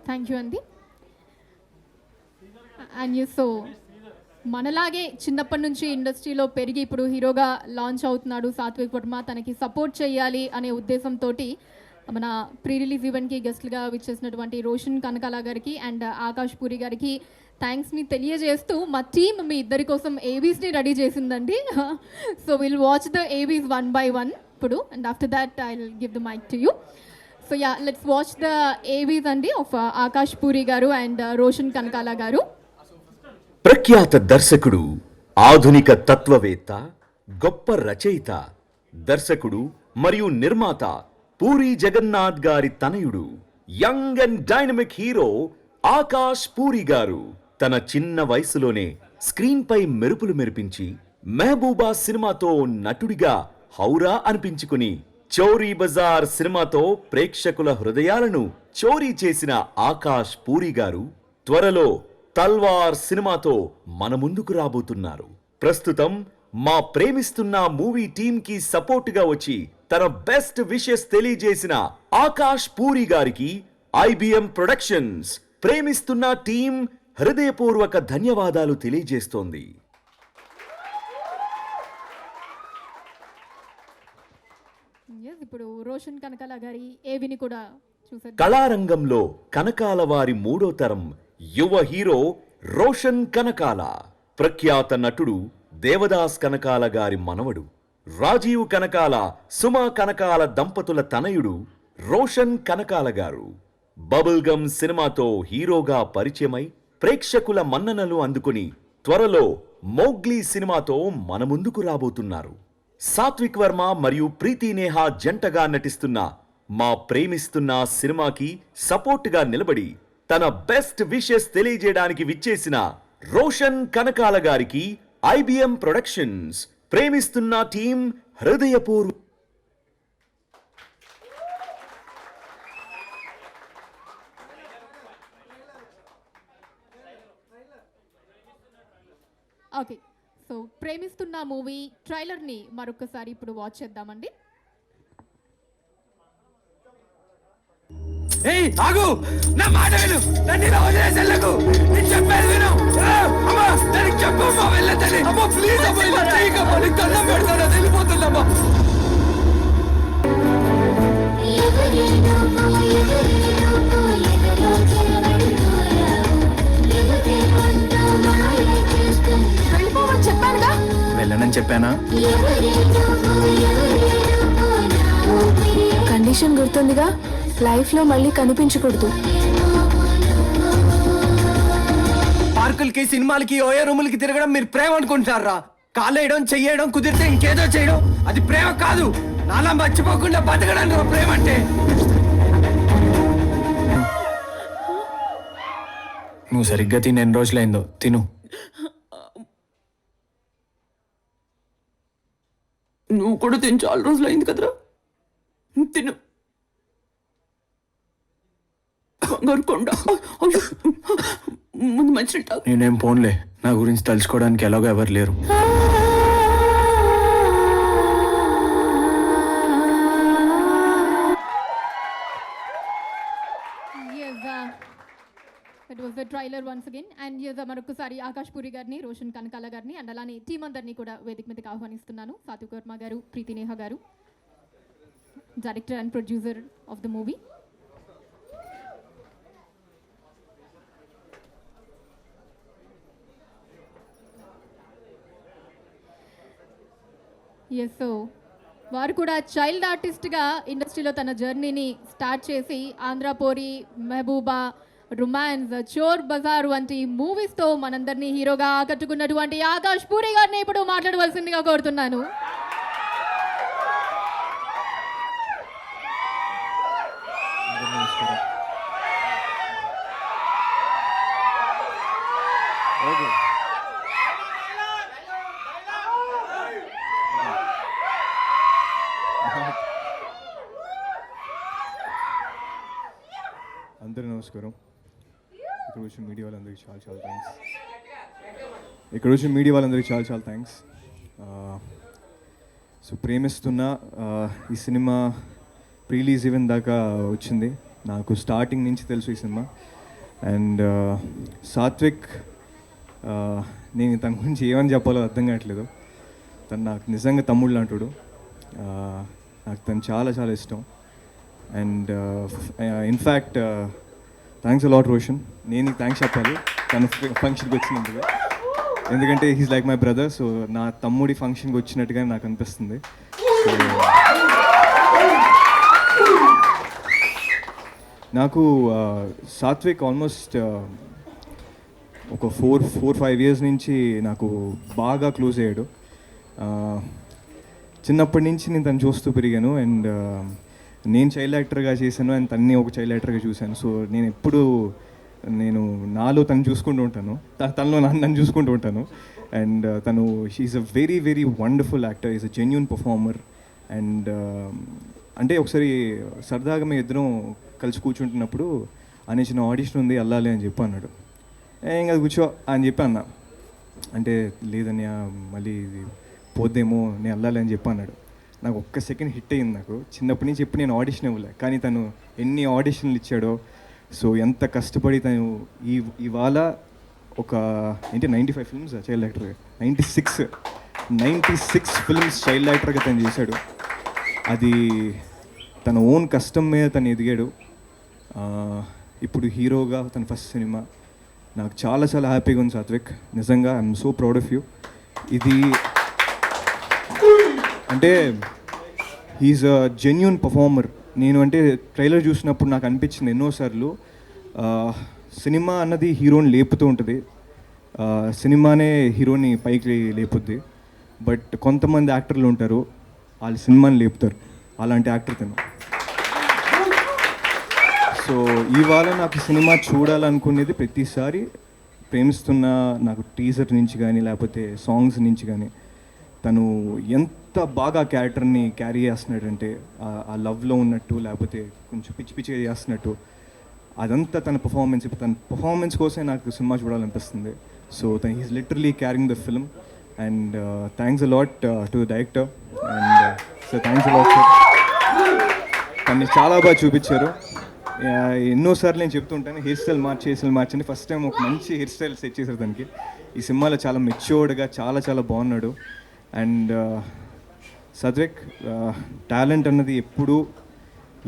Thank you అండి. అండ్ యూ సో మనలాగే చిన్నప్పటి నుంచి ఇండస్ట్రీలో పెరిగి ఇప్పుడు హీరోగా లాంచ్ అవుతున్నాడు సాత్విక్ వర్మ. తనకి సపోర్ట్ చేయాలి అనే ఉద్దేశంతో మన ప్రీ రిలీజ్ ఈవెంట్కి గెస్ట్లుగా విచ్చేసినటువంటి రోషన్ కనకాల గారికి అండ్ ఆకాష్ పూరి గారికి థ్యాంక్స్ని తెలియజేస్తూ మా టీమ్ మీ ఇద్దరి కోసం ఏవీస్ని రెడీ చేసిందండి. So will watch the AVs 1 by 1 ఇప్పుడు, and after that I will give the mic to you. So yeah, let's watch the AVs అండి ఆఫ్ ఆకాష్ పూరి గారు అండ్ రోషన్ కనకాల గారు. ప్రఖ్యాత దర్శకుడు, ఆధునిక తత్వవేత్త, గొప్ప రచయిత, దర్శకుడు మరియు నిర్మాత పూరి జగన్నాథ్ గారి తనయుడు, young and dynamic hero Akash Puri గారు తన చిన్న వయసులోనే స్క్రీన్ పై మెరుపులు మెరిపించి మెహబూబా సినిమాతో నటుడిగా హౌరా అనిపించుకుని చోరీ బజార్ సినిమాతో ప్రేక్షకుల హృదయాలను చోరీ చేసిన ఆకాష్ పూరి గారు త్వరలో తల్వార్ సినిమాతో మన ముందుకు రాబోతున్నారు. ప్రస్తుతం మా ప్రేమిస్తున్న మూవీ టీమ్ కి సపోర్ట్ గా వచ్చి తన బెస్ట్ విషెస్ తెలియజేసిన ఆకాష్ పూరి గారికి IBM ప్రొడక్షన్స్ ప్రేమిస్తున్న టీం హృదయపూర్వక ధన్యవాదాలు తెలియజేస్తోంది. ఇప్పుడు రోషన్ కనకాల గారి ఏవిని కూడా చూసారు. కళారంగంలో కనకాల వారి 3వ తరం యువ హీరో రోషన్ కనకాల, ప్రఖ్యాత నటుడు దేవదాస్ కనకాల గారి మనవడు, రాజీవ్ కనకాల, సుమా కనకాల దంపతుల తనయుడు రోషన్ కనకాల గారు బబుల్ గమ్ సినిమాతో హీరోగా పరిచయమై ప్రేక్షకుల మన్ననలు అందుకుని త్వరలో మౌగ్లీ సినిమాతో మన ముందుకు రాబోతున్నారు. సాత్విక్ వర్మ మరియు ప్రీతి నేహా జంటగా నటిస్తున్న మా ప్రేమిస్తున్న సినిమాకి సపోర్ట్గా నిలబడి తన బెస్ట్ విషెస్ తెలియజేయడానికి విచ్చేసిన రోషన్ కనకాల గారికి IBM ప్రొడక్షన్స్ ప్రేమిస్తున్న team హృదయపూర్వ okay, so Premistunna movie ట్రైలర్ని మరొకసారి ఇప్పుడు వాచ్ చేద్దామండి. ఏయ్ ఆగు, నా మాట విను, నన్ను ఇలా వదిలేసి వెళ్ళకు, నేను చెప్పేది విను. అమ్మా దానికి చెప్పు అమ్మా, వెళ్ళతని అమ్మా, ప్లీజ్ అమ్మా, ఇలా చేయకమ్మా, నీకు దండం పెడతాను, వెళ్ళిపోతుందమ్మా. వెళ్ళిపోమని చెప్పానుగా. వెళ్ళనని చెప్పానా? కండిషన్ గుర్తుందిగా, లైఫ్లో మళ్ళీ కనిపించకూడదు. పార్కులకి సినిమాలకి ఓయో రూములకి తిరగడం మీరు ప్రేమ అనుకుంటారా? కాలేయడం చెయ్యడం కుదిరితే ఇంకేదో చేయడం అది ప్రేమ కాదు. నాలా మర్చిపోకుండా బతకడం ప్రేమ అంటే. నువ్వు సరిగ్గా తిని ఎన్ని రోజులైందో తిను. నువ్వు కూడా తిని చాలా రోజులు అయింది కదరా, తిను. బంగారు కొండ, ముందు మంచినట్టు. నేనేం పోన్లే, నా గురించి తలుచుకోవడానికి ఎలాగో ఎవరు లేరు. That was the trailer once again. And మరొకసారి ఆకాష్ పూరి గారిని, రోషన్ కనకాల గారిని అండ్ అలానే టీం అందరినీ కూడా వేదిక మీదకి ఆహ్వానిస్తున్నాను. సాత్విక్ వర్మ గారు, ప్రీతి నేహా గారు, director and producer of the movie. Yes, so వారు కూడా చైల్డ్ ఆర్టిస్ట్గా ఇండస్ట్రీలో తన జర్నీని స్టార్ట్ చేసి ఆంధ్రపోరి, మెహబూబా, రొమాన్స్, చోర్ బజార్ వంటి మూవీస్తో మనందరినీ హీరోగా ఆకట్టుకున్నటువంటి ఆకాష్ పూరి గారిని ఇప్పుడు మాట్లాడవలసిందిగా కోరుతున్నాను. అందరూ నమస్కారం. ఇక్కడ వచ్చిన మీడియా వాళ్ళందరికీ చాలా చాలా థ్యాంక్స్. సో ప్రేమిస్తున్న ఈ సినిమా ప్రీలీజ్ ఈవెంట్ దాకా వచ్చింది. నాకు స్టార్టింగ్ నుంచి తెలుసు ఈ సినిమా. అండ్ సాత్విక్, నేను తన గురించి ఏమని చెప్పాలో అర్థం కావట్లేదు. తను నాకు నిజంగా తమ్ముడు లాంటాడు. నాకు తను చాలా చాలా ఇష్టం. And in fact thanks a lot Roshan. నేను థ్యాంక్స్ చెప్పాలి తన ఫంక్షన్కి వచ్చినందుకు. ఎందుకంటే he's like my brother. So నా తమ్ముడి ఫంక్షన్కి వచ్చినట్టుగా నాకు అనిపిస్తుంది. నాకు సాత్విక్ ఆల్మోస్ట్ ఒక 4-5 years నుంచి నాకు బాగా క్లోజ్ అయ్యాడు. చిన్నప్పటి నుంచి నేను తను చూస్తూ పెరిగాను. అండ్ నేను చైల్డ్ యాక్టర్గా చేశాను అండ్ తన్ని ఒక చైల్డ్ యాక్టర్గా చూశాను. సో నేను ఎప్పుడు నాలో తను చూసుకుంటూ ఉంటాను, తనలో నన్ను చూసుకుంటూ ఉంటాను. అండ్ తను she's a very very wonderful actor, is a genuine performer. And అంటే ఒకసారి సరదాగా మేము ఇద్దరం కలిసి కూర్చుంటున్నప్పుడు అనే చిన్న ఆడిషన్ ఉంది వెళ్ళాలి అని చెప్పి అన్నాడు. ఏం కాదు కూర్చో అని చెప్పి అన్నా. అంటే లేదని మళ్ళీ ఇది పోద్దేమో నేను వెళ్ళాలి అని చెప్పి అన్నాడు. నాకు ఒక్క సెకండ్ హిట్ అయ్యింది. నాకు చిన్నప్పటి నుంచి ఎప్పుడు నేను ఆడిషన్ ఇవ్వలే, కానీ తను ఎన్ని ఆడిషన్లు ఇచ్చాడో. సో ఎంత కష్టపడి తను ఇవాళ ఒక 95 ఫిల్మ్స్ చైల్డ్ యాక్టర్గా, 96 ఫిల్మ్స్ చైల్డ్ యాక్టర్గా తను చేశాడు. అది తన ఓన్ కష్టం మీద తను ఎదిగాడు. ఇప్పుడు హీరోగా తన ఫస్ట్ సినిమా. నాకు చాలా చాలా హ్యాపీగా ఉంది సాత్విక్, నిజంగా I'm so proud of you. ఇది అంటే హీఈస్ అ జెన్యూన్ పర్ఫార్మర్. నేను అంటే ట్రైలర్ చూసినప్పుడు నాకు అనిపించింది ఎన్నోసార్లు సినిమా అన్నది హీరోని లేపుతూ ఉంటుంది, సినిమానే హీరోని పైకి లేపుద్ది, బట్ కొంతమంది యాక్టర్లు ఉంటారు వాళ్ళు సినిమాని లేపుతారు. అలాంటి యాక్టర్ తను. సో ఇవాళ నాకు సినిమా చూడాలనుకునేది ప్రతిసారి ప్రేమిస్తున్న నాకు టీజర్ నుంచి కానీ లేకపోతే సాంగ్స్ నుంచి కానీ తను ఎంత బాగా క్యారెక్టర్ని క్యారీ చేస్తున్నాడంటే ఆ లవ్లో ఉన్నట్టు లేకపోతే కొంచెం పిచ్చి పిచ్చిగా చేస్తున్నట్టు అదంతా తన పర్ఫార్మెన్స్ కోసమే నాకు సినిమా చూడాలనిపిస్తుంది. సో తను he's literally carrying the film and thanks a lot to the director and so thanks a lot sir. తన్ని చాలా బాగా చూపించారు. ఎన్నోసార్లు నేను చెప్తుంటాను హెయిర్ స్టైల్ మార్చండి. ఫస్ట్ టైం ఒక మంచి హెయిర్ స్టైల్ సెట్ చేశారు దానికి. ఈ సినిమాలో చాలా మెచ్యూర్డ్గా చాలా బాగున్నాడు. అండ్ సాత్విక్, టాలెంట్ అన్నది ఎప్పుడూ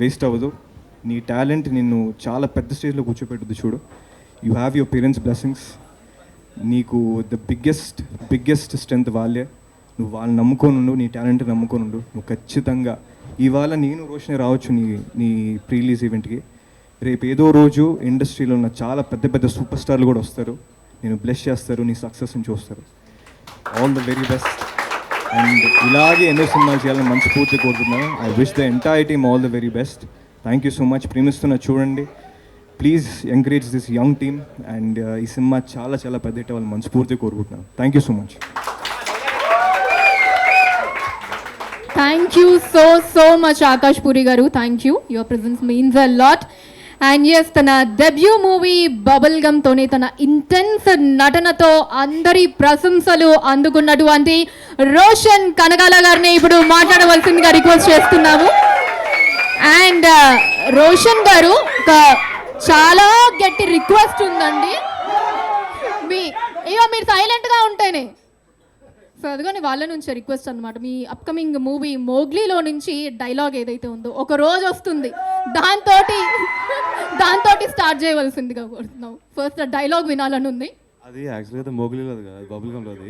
వేస్ట్ అవ్వదు. నీ టాలెంట్ నిన్ను చాలా పెద్ద స్టేజ్లో కూర్చోపెట్టుద్ది చూడు. You have your parents blessings. నీకు ద బిగ్గెస్ట్ స్ట్రెంత్ వాళ్ళే. నువ్వు వాళ్ళని నమ్ముకోనుండు, నీ టాలెంట్ నమ్ముకోనుండు. నువ్వు ఖచ్చితంగా ఇవాళ నేను రోషని రావచ్చు నీ ప్రీ రిలీజ్ ఈవెంట్కి. రేపు ఏదో రోజు ఇండస్ట్రీలో ఉన్న చాలా పెద్ద సూపర్ స్టార్లు కూడా వస్తారు, నేను బ్లెస్ చేస్తారు, నీ సక్సెస్ని చూస్తారు. All the very best. And ఇలాగే ఎన్నో సినిమాలు చేయాలని మనస్ఫూర్తిగా కోరుతున్నాను. I wish the entire team all the very best. Thank you so much. Premistunna చూడండి, please encourage this young team. And ఈ సినిమా చాలా పెద్ద హిట్ అవ్వాలని మనస్ఫూర్తిగా కోరుకుంటున్నాను. Thank you so much. Thank you so much Akash Puri గారు. Thank you. Your presence means a lot. And yes, తన డెబ్యూ మూవీ బబుల్ గమ్తోనే తన ఇంటెన్స్ నటనతో అందరి ప్రశంసలు అందుకున్నటువంటి రోషన్ కనకాల గారిని ఇప్పుడు మాట్లాడవలసిందిగా రిక్వెస్ట్ చేస్తున్నాము. అండ్ రోషన్ గారు, ఒక చాలా గట్టి రిక్వెస్ట్ ఉందండి. మీరు సైలెంట్గా ఉంటేనే సో అదిగోని వాళ్ళ నుంచి రిక్వెస్ట్ అనమాట. మీ అప్కమింగ్ మూవీ మోగ్లీలో నుంచి డైలాగ్ ఏదైతే ఉందో ఒక రోజు వస్తుంది, దాంతో స్టార్ట్ చేయవలసిందిగా కోరుతున్నాం. ఫస్ట్ డైలాగ్ వినాలని ఉంది. అది యాక్చువల్గా మోగ్లీలో కదా, బబుల్ గమ్లోది.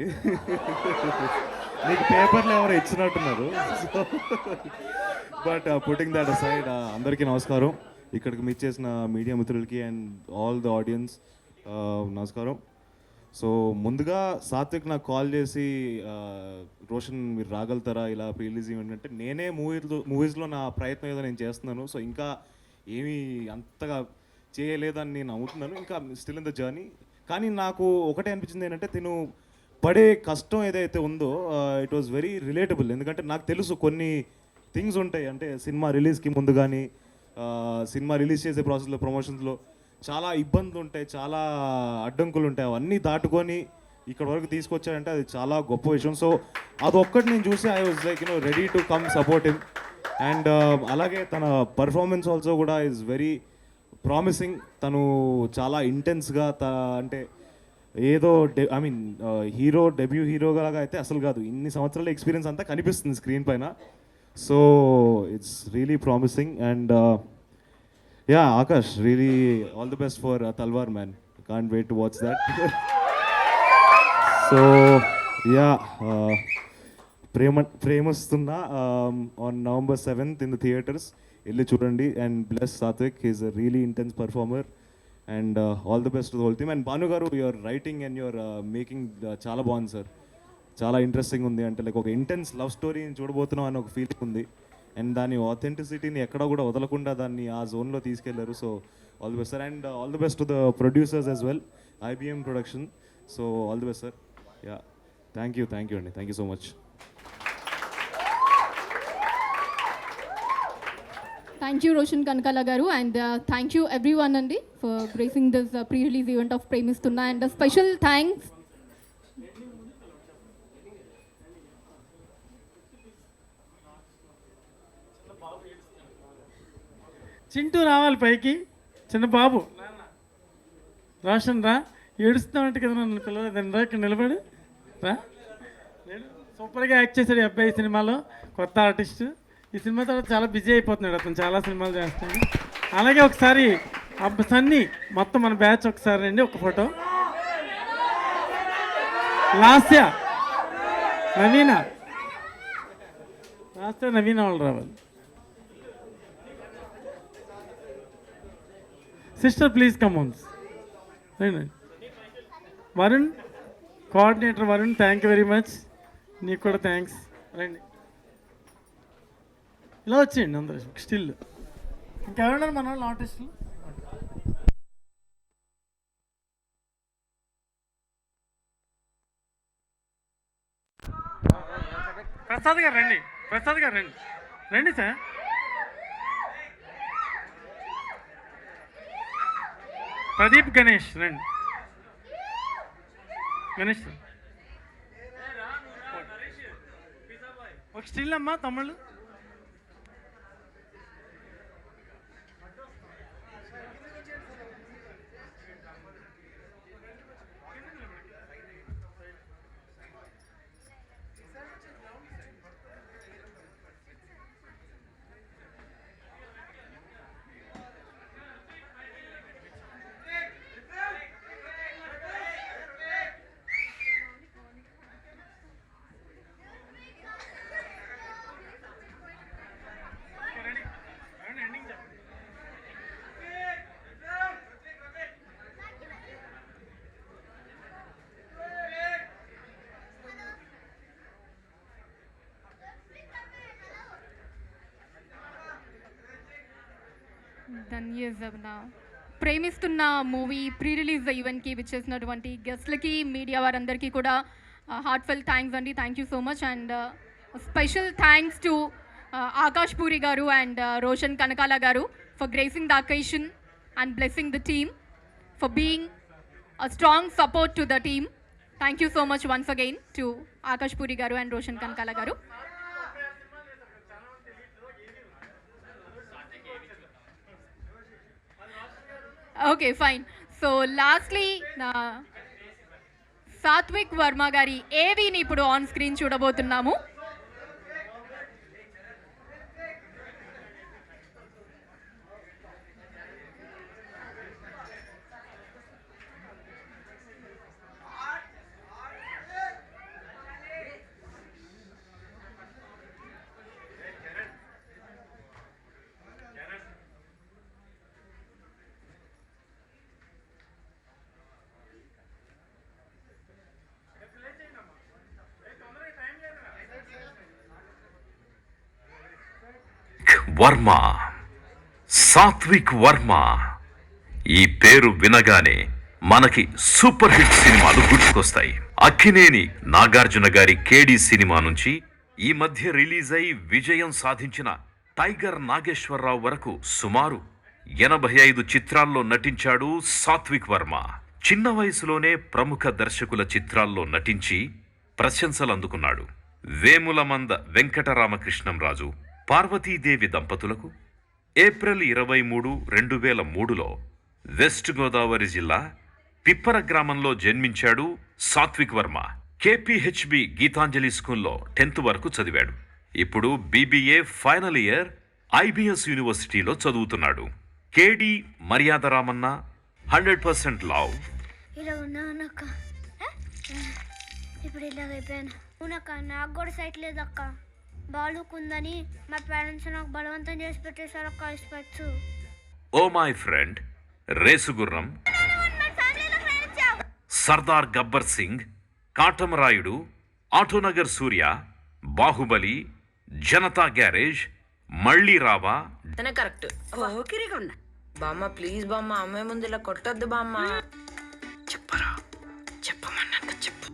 నీకు పేపర్లు ఎవరు ఇచ్చినట్టున్నారు. బట్ పుట్టింగ్ దట్ అసైడ్, అందరికీ నమస్కారం. ఇక్కడికి మీట్ చేసిన మీడియా మిత్రులకి అండ్ ఆల్ ద ఆడియన్స్ నమస్కారం. సో ముందుగా సాత్విక్ నాకు కాల్ చేసి రోషన్ మీరు రాగలుగుతారా ఇలా ప్రీ రిలీజ్ ఈవెంట్ అంటే, నేనే మూవీస్లో నా ప్రయత్నం ఏదో నేను చేస్తున్నాను. సో ఇంకా ఏమీ అంతగా చేయలేదని నేను నమ్ముతున్నాను, ఇంకా స్టిల్ ఇన్ ద జర్నీ. కానీ నాకు ఒకటే అనిపించింది ఏంటంటే, తిను పడే కష్టం ఏదైతే ఉందో ఇట్ వాజ్ వెరీ రిలేటబుల్. ఎందుకంటే నాకు తెలుసు కొన్ని థింగ్స్ ఉంటాయి, అంటే సినిమా రిలీజ్కి ముందు కానీ సినిమా రిలీజ్ చేసే ప్రాసెస్లో ప్రమోషన్స్లో చాలా ఇబ్బందులు ఉంటాయి, చాలా అడ్డంకులు ఉంటాయి. అవన్నీ దాటుకొని ఇక్కడ వరకు తీసుకొచ్చాడంటే అది చాలా గొప్ప విషయం. సో అదొక్కటి నేను చూసి I was like ready to come support him. And అలాగే తన పర్ఫార్మెన్స్ ఆల్సో కూడా ఈజ్ వెరీ ప్రామిసింగ్. తను చాలా ఇంటెన్స్గా అంటే ఏదో డెబ్యూ హీరోగా అయితే అసలు కాదు, ఇన్ని సంవత్సరాల ఎక్స్పీరియన్స్ అంతా కనిపిస్తుంది స్క్రీన్ పైన. So it's really promising. And yeah, Akash, really all the best for Talwar, man. Can't wait to watch that. So yeah, Premastunna on November 7th in the theaters. Illi chudandi and bless Satvik. He's a really intense performer. And all the best to the whole team. And Banu garu, your writing and your making chala bagundi sir. Chala interesting undi, ante like oka intense love story ni చూడబోతున్నాం అని ఒక feeling ఉంది. And దాని ఆథెంటిసిటీని ఎక్కడ కూడా వదలకుండా దాన్ని ఆ జోన్లో తీసుకెళ్లారు. So all the best sir. And all the best to the producers as well, IBM production. So all the best sir. Yeah, thank you అండి. Thank you so much. Thank you Roshan Kanakala గారు. And thank you everyone అండి for gracing this pre release event of Premistunna. And special thanks Chintu రావాలి పైకి. చిన్న బాబు రోషన్ రా, ఏడుస్తున్నామంటే కదా నన్ను పిల్లలేదండి. రా, ఇక్కడ నిలబడి రా. నేను సూపర్గా యాక్ట్ చేశాడు ఈ అబ్బాయి సినిమాలో, కొత్త ఆర్టిస్టు. ఈ సినిమా తర్వాత చాలా బిజీ అయిపోతున్నాడు, అతను చాలా సినిమాలు చేస్తాడు. అలాగే ఒకసారి సన్నీ మొత్తం మన బ్యాచ్ ఒకసారి రండి, ఒక ఫోటో. లాస్య నవీన వాళ్ళు రావాలి. Sister please come on. Varun coordinator Varun thank you very much. నీకు కూడా థ్యాంక్స్. రండి, ఇలా వచ్చేయండి అందరూ. స్టిల్ ఇంకెవరున్నారు మన వాళ్ళు ఆర్టిస్టులు? ప్రసాద్ గారు రండి, ప్రసాద్ గారు రండి, రండి సార్. ప్రదీప్ గణేష్ రండి, గణేష్ సార్. ఒక స్టిల్ అమ్మా తమ్ముళ్ళు. ధన్యవాదాలు. ప్రేమిస్తున్న మూవీ ప్రీ రిలీజ్ ఈవెంట్కి విచ్చేసినటువంటి గెస్ట్లకి, మీడియా వారందరికీ కూడా హార్ట్ఫెల్ థ్యాంక్స్ అండి. Thank you so much. And special thanks to Akash Puri గారు అండ్ రోషన్ కనకాల గారు for gracing the occasion and blessing the team, for being a strong support to the team. Thank you so much once again to Akash Puri garu and Roshan Kankala garu. Okay, fine. So lastly, Satvik Verma gari AV ni ippudu on screen చూడబోతున్నాము. వర్మ, సాత్విక్ వర్మ. ఈ పేరు వినగానే మనకి super hit సినిమాలు గుర్తుకొస్తాయి. అక్కినేని నాగార్జున గారి కేడి cinema నుంచి ఈ మధ్య రిలీజ్ అయి విజయం సాధించిన టైగర్ నాగేశ్వరరావు వరకు సుమారు 85 చిత్రాల్లో నటించాడు సాత్విక్ వర్మ. చిన్న వయసులోనే ప్రముఖ దర్శకుల చిత్రాల్లో నటించి ప్రశంసలు అందుకున్నాడు. వేములమంద వెంకటరామకృష్ణంరాజు, పార్వతీదేవి దంపతులకు ఏప్రిల్ 23, 2003లో వెస్ట్ గోదావరి జిల్లా పిప్పర గ్రామంలో జన్మించాడు సాత్విక్ వర్మ. కేపీహెచ్బి గీతాంజలి స్కూల్లో 10th వరకు చదివాడు. ఇప్పుడు బీబీఏ ఫైనల్ ఇయర్ ఐబిఎస్ యూనివర్సిటీలో చదువుతున్నాడు. కేడి మర్యాద రామన్న 100% లవ్. ఇలా ఉన్నానక్క, ఇప్పుడు ఇలాగైపోయాను. అవునక్క, నాకు కూడా సైట్ లేదక్క. బాలుకుందని మా పేరెంట్స్ నాకు బలవంతం చేసి పెట్టేశారు అక్క స్పెట్స్. Oh my friend, Racegurram, Sardaar Gabbar Singh, Katamarayudu, Autonagar Surya, Baahubali, Janatha garage, Malli Raava. Correct. బామ్మ ప్లీజ్ బామ్మ, అమ్మాయి ముందు ఇలా కొట్టొద్దు బామ్మ. చెప్పరా, చెప్పమన్నంత చెప్పు.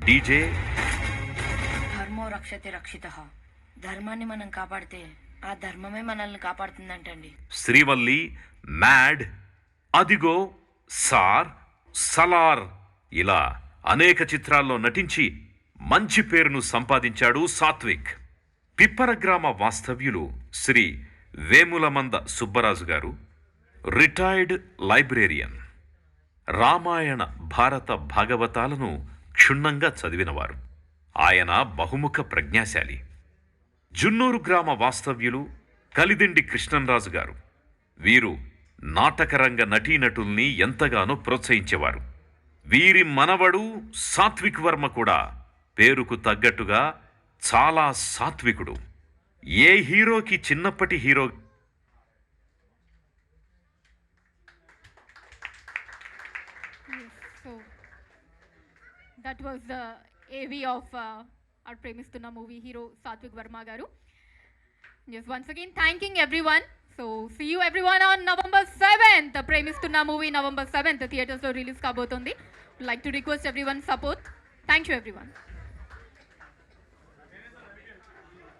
డీజే ధర్మో రక్షతే రక్షితః. ధర్మాన్ని మనం కాపాడితే ఆ ధర్మమే మనల్ని కాపాడుతుందంటండి. శ్రీవల్లి, మ్యాడ్, అదిగో, సార్, సలార్ ఇలా అనేక చిత్రాల్లో నటించి మంచి పేరును సంపాదించాడు సాత్విక్. పిప్పర గ్రామ వాస్తవ్యులు శ్రీ వేములమంద సుబ్బరాజు గారు రిటైర్డ్ లైబ్రేరియన్, రామాయణ భారత భాగవతాలను క్షుణ్ణంగా చదివినవారు. ఆయన బహుముఖ ప్రజ్ఞాశాలి. జున్నూరు గ్రామ వాస్తవ్యులు కలిదిండి కృష్ణంరాజు గారు. వీరు నాటకరంగ నటీనటుల్ని ఎంతగానో ప్రోత్సహించేవారు. వీరి మనవడు సాత్విక్ వర్మ కూడా పేరుకు తగ్గట్టుగా చాలా సాత్వికుడు. ఏ హీరోకి చిన్నప్పటి hero So that was the AV of our Premistunna movie hero Satvik Verma garu. Yes, once again thanking everyone. So see you everyone on November 7th. Premistunna movie November 7th theaters lo release kabotundi. Like to request everyone support. Thank you everyone.